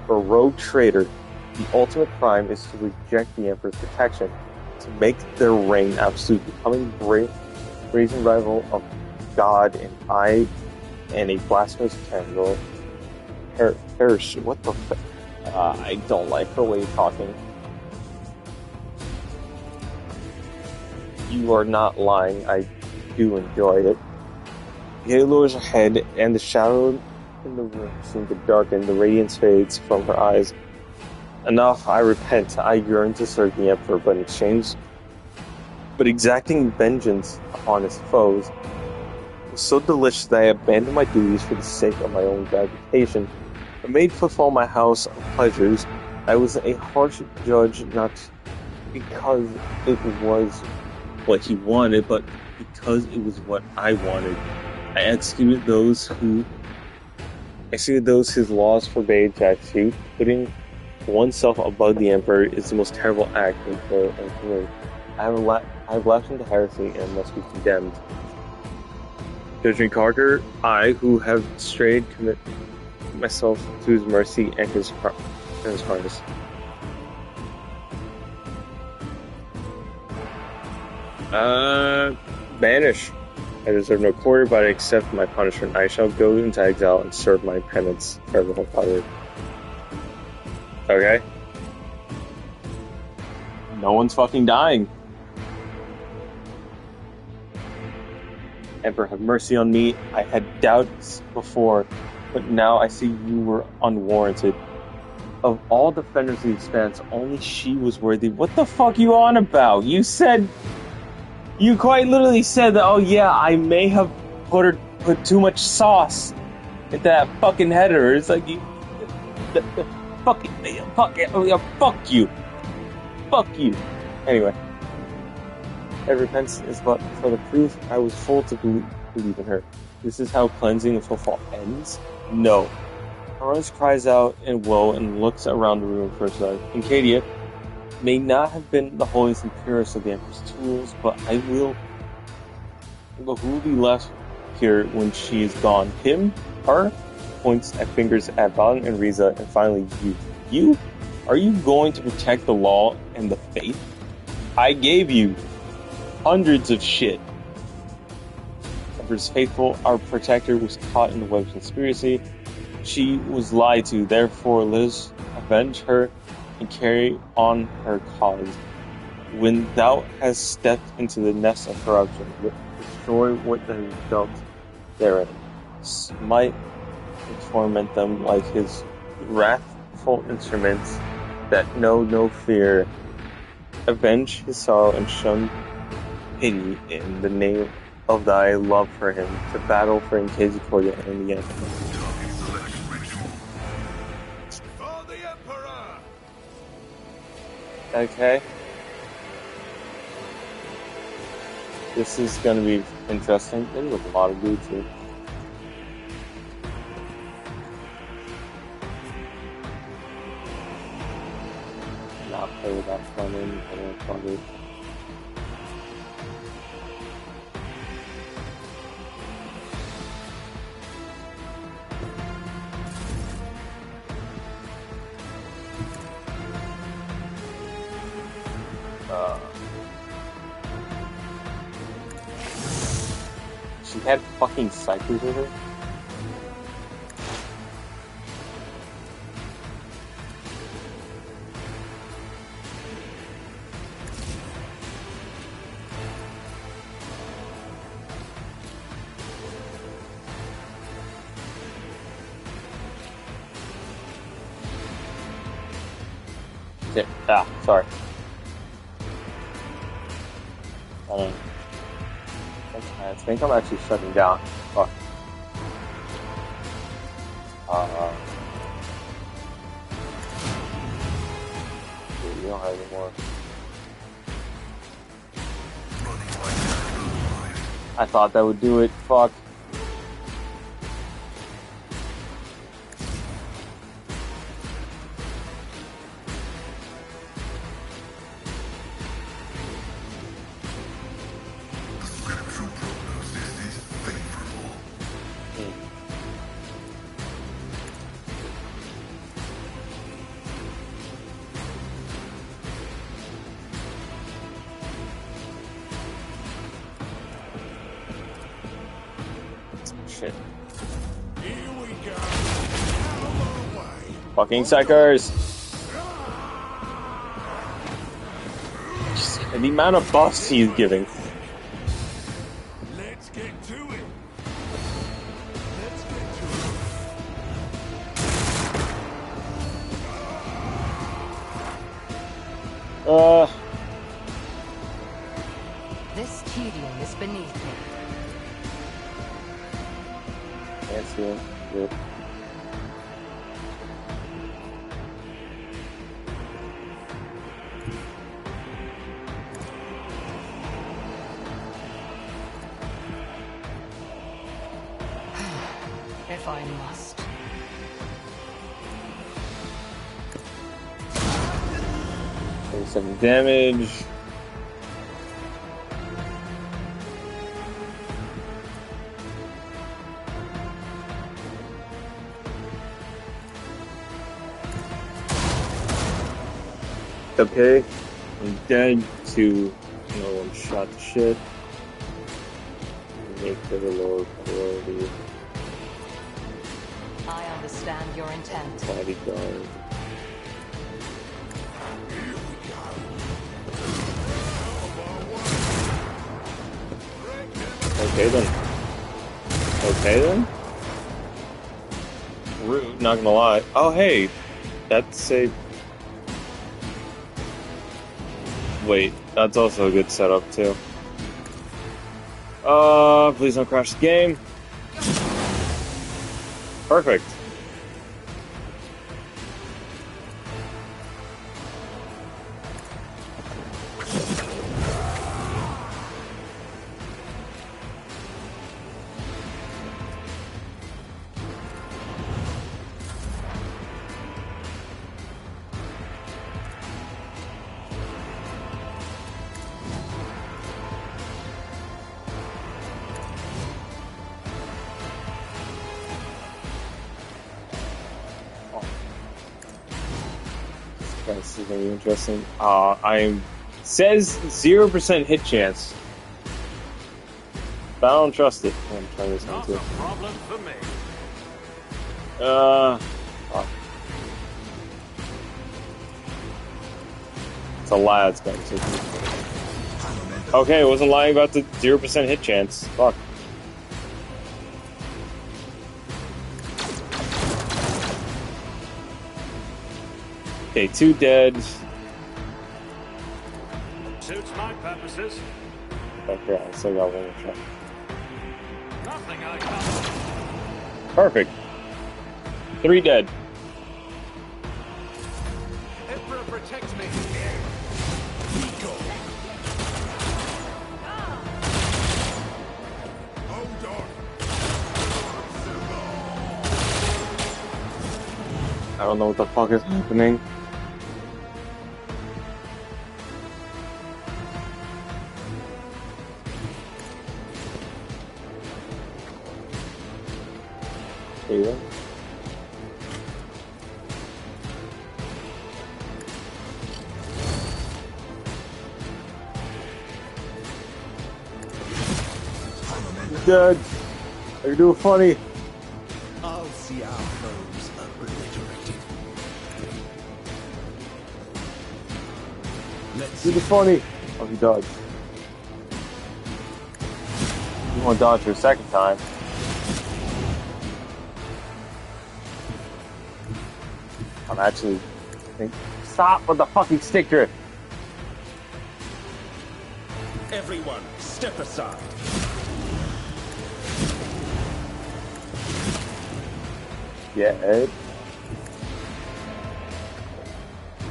For a rogue traitor, the ultimate crime is to reject the Emperor's protection, to make their reign absolute, becoming brazen rival of God and a blasphemous candle. Heresy. What the fuck? I don't like the way you're talking. You are not lying. I do enjoy it. Gay lowers her head, and the shadow in the room seemed to darken. The radiance fades from her eyes. Enough, I repent. I yearn to serve the Emperor, but in exchange, exacting vengeance upon his foes was so delicious that I abandoned my duties for the sake of my own gratification. I made fulfill my house of pleasures. I was a harsh judge, not because it was what he wanted, but because it was what I wanted. I executed those his laws forbade to execute. Putting oneself above the Emperor is the most terrible act in the I have lapsed into heresy and must be condemned. Judge Carter, I, who have strayed, commit myself to his mercy and his harness. Banish. I deserve no quarter, but I accept my punishment. I shall go into exile and serve my penance for the whole father. Okay? No one's fucking dying. Emperor, have mercy on me. I had doubts before, but now I see you were unwarranted. Of all defenders of the Expanse, only she was worthy. What the fuck you on about? You quite literally said that, oh yeah, I may have put too much sauce into that fucking header. It's like, fuck you. Fuck you. Anyway. Every repentance is but for the proof I was full to believe in her. This is how cleansing of fall ends? No. Horace cries out in woe and looks around the room for a second. Encadia may not have been the holiest and purest of the Emperor's tools, but who will be left here when she is gone? Him? Her? Points at fingers at Balan and Riza, and finally you. You? Are you going to protect the law and the faith? I gave you hundreds of shit. Emperor's faithful, our protector, was caught in the web of conspiracy. She was lied to, therefore let us avenge her and carry on her cause. When thou hast stepped into the nest of corruption, destroy what thou hast built therein. Smite and torment them like his wrathful instruments that know no fear. Avenge his sorrow and shun pity in the name of thy love for him, to battle for Inquisitor and the Emperor. For the Emperor! Okay. This is gonna be interesting. There's a lot of dudes here. Not play with that front end, I don't fuck it. She had fucking ciphers with her? Sorry. I think I'm actually shutting down. Fuck. Dude, we don't have any more. I thought that would do it. Fuck. Fucking psychers! And the amount of buffs he's giving. Let's get to it. This tedium is beneath me. Can't see him. Good. If I must. Take some damage. Okay, I'm dead to no one shot the shit. Make for the lower priority. I understand your intent. Bodyguard. Okay then. Okay then. Rude, not gonna lie. Oh hey, that's a. Wait, that's also a good setup too. Please don't crash the game. Perfect. This is gonna be interesting. Says 0% hit chance. But I don't trust it. I'm gonna try this one Not too. a problem for me. Fuck. It's a lie. It's going to. Okay, I wasn't lying about the 0% hit chance. Fuck. Okay, 2 dead. Suits my purposes. Okay, I still got 1 more shot. Nothing I can't. Perfect. 3 dead. Emperor protect me. Hold on. I don't know what the fuck is happening. There you go. Dead. Are you doing funny? I'll see our foes obliterated. Let's Do the funny. Oh, he dodged. You want to dodge for a second time. I'm actually. Stop with the fucking stick drift. everyone step aside. Yeah, Ed.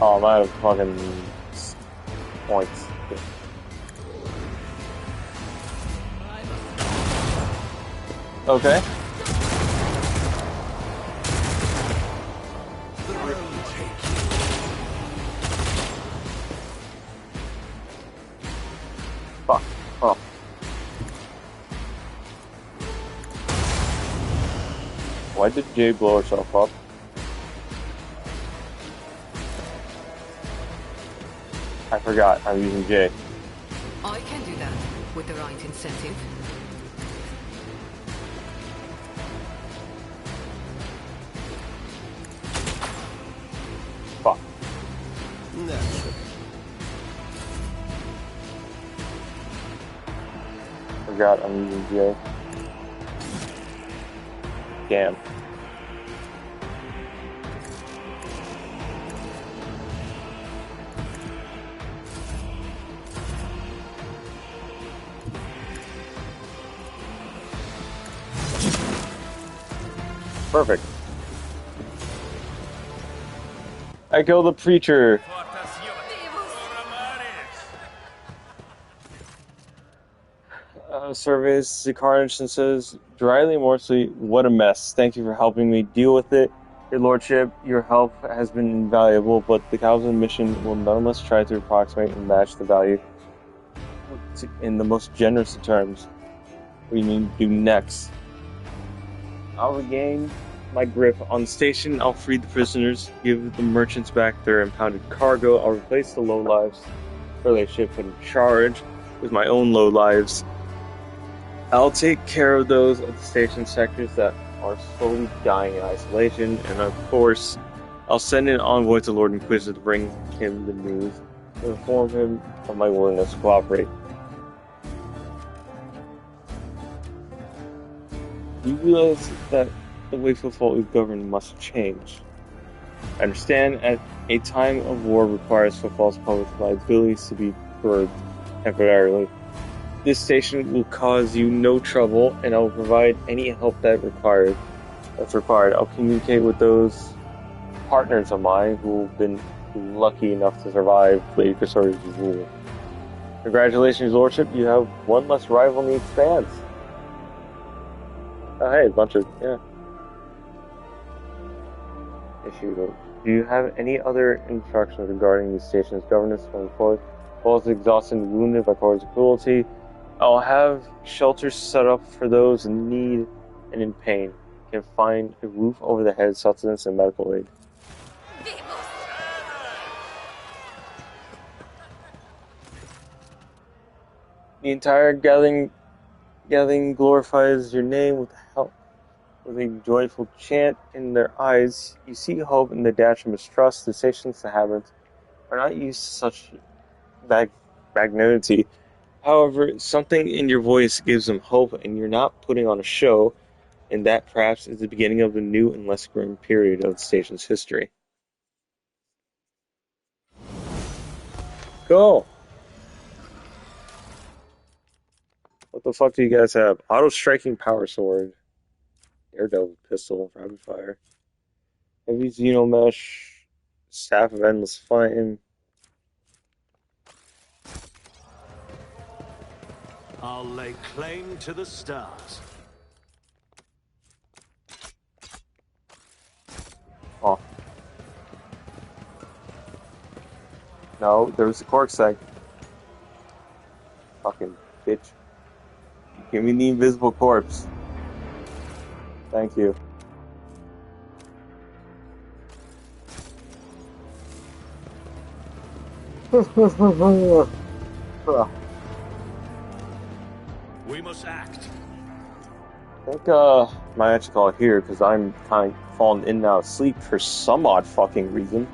Oh, I'm out of fucking points. Okay. Fuck. Oh. Why did Jay blow herself up? I forgot. I'm using Jay. I can do that with the right incentive. forgot I'm using J. Damn. Perfect. I killed the preacher. Surveys the carnage and says, dryly morsely, what a mess. Thank you for helping me deal with it. Your lordship, your help has been invaluable, but the Calvin mission will nonetheless try to approximate and match the value in the most generous of terms. What do you mean do next? I'll regain my grip on the station. I'll free the prisoners, give the merchants back their impounded cargo. I'll replace the lowlives relationship put in charge with my own lowlives. I'll take care of those of the station sectors that are slowly dying in isolation, and of course, I'll send an envoy to Lord Inquisitor to bring him the news and inform him of my willingness to cooperate. You realize that the way football is governed must change. I understand at a time of war requires football's public liabilities to be curbed temporarily. This station will cause you no trouble, and I will provide any help that's required. I'll communicate with those partners of mine who have been lucky enough to survive Lady Crisori's rule. Congratulations, Lordship, you have one less rival in the Expanse. Oh, hey, a bunch of, yeah. Issue. Do you have any other instructions regarding the station's governance going forward? Both exhausted and wounded by cords of cruelty. I'll have shelters set up for those in need and in pain. Can find a roof over their head, sustenance, and medical aid. The entire gathering glorifies your name with a joyful chant in their eyes. You see hope in the dash of mistrust. The station's inhabitants are not used to such magnanimity. However, something in your voice gives them hope, and you're not putting on a show, and that perhaps is the beginning of a new and less grim period of the station's history. Cool. What the fuck do you guys have? Auto-striking power sword. Daredevil pistol, rapid fire. Heavy xenomesh. Staff of endless flame. I'll lay claim to the stars. Oh. No, there was a cork seg. Fucking bitch. Give me the invisible corpse. Thank you. We must act. I think might actually call it here because I'm kind of falling in and out of sleep for some odd fucking reason.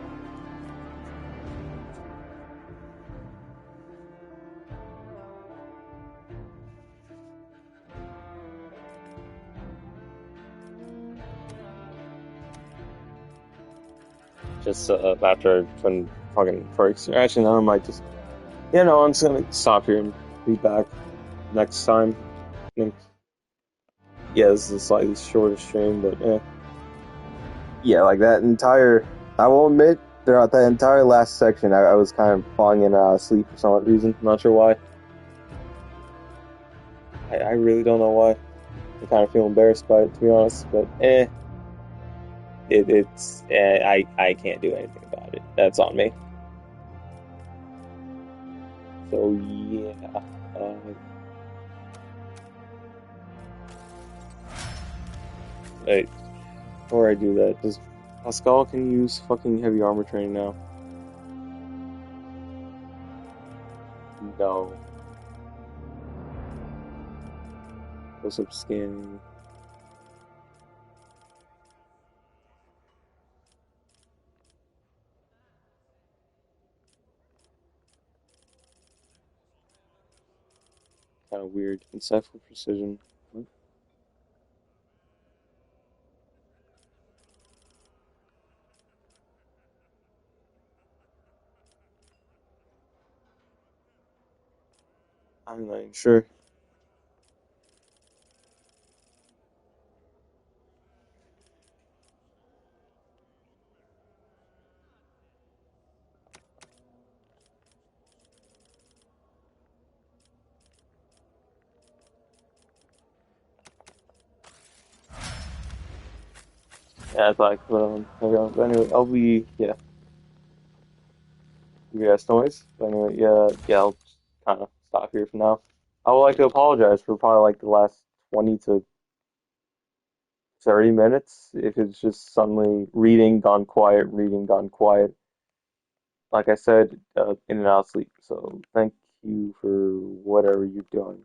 Just after when fucking perks. Actually, no, I might just. Yeah, no, I'm just gonna stop here and be back next time. I think. Yeah, this is a slightly shorter stream, but yeah, like that entire. I will admit, throughout that entire last section, I was kind of falling in sleep for some odd reason. I'm not sure why. I really don't know why. I kind of feel embarrassed by it, to be honest. But I can't do anything about it. That's on me. So yeah. Wait. Before I do that, does Pascal can use fucking heavy armor training now? No. Close-up scanning. kind of weird. Insightful precision. I'm not even sure. Yeah, I thought I could put on. But anyway, I'll be yeah. You guys noise. But anyway, yeah. I'll just kind of stop here for now. I would like to apologize for probably like the last 20 to 30 minutes if it's just suddenly reading gone quiet. Like I said, in and out of sleep. So thank you for whatever you're doing.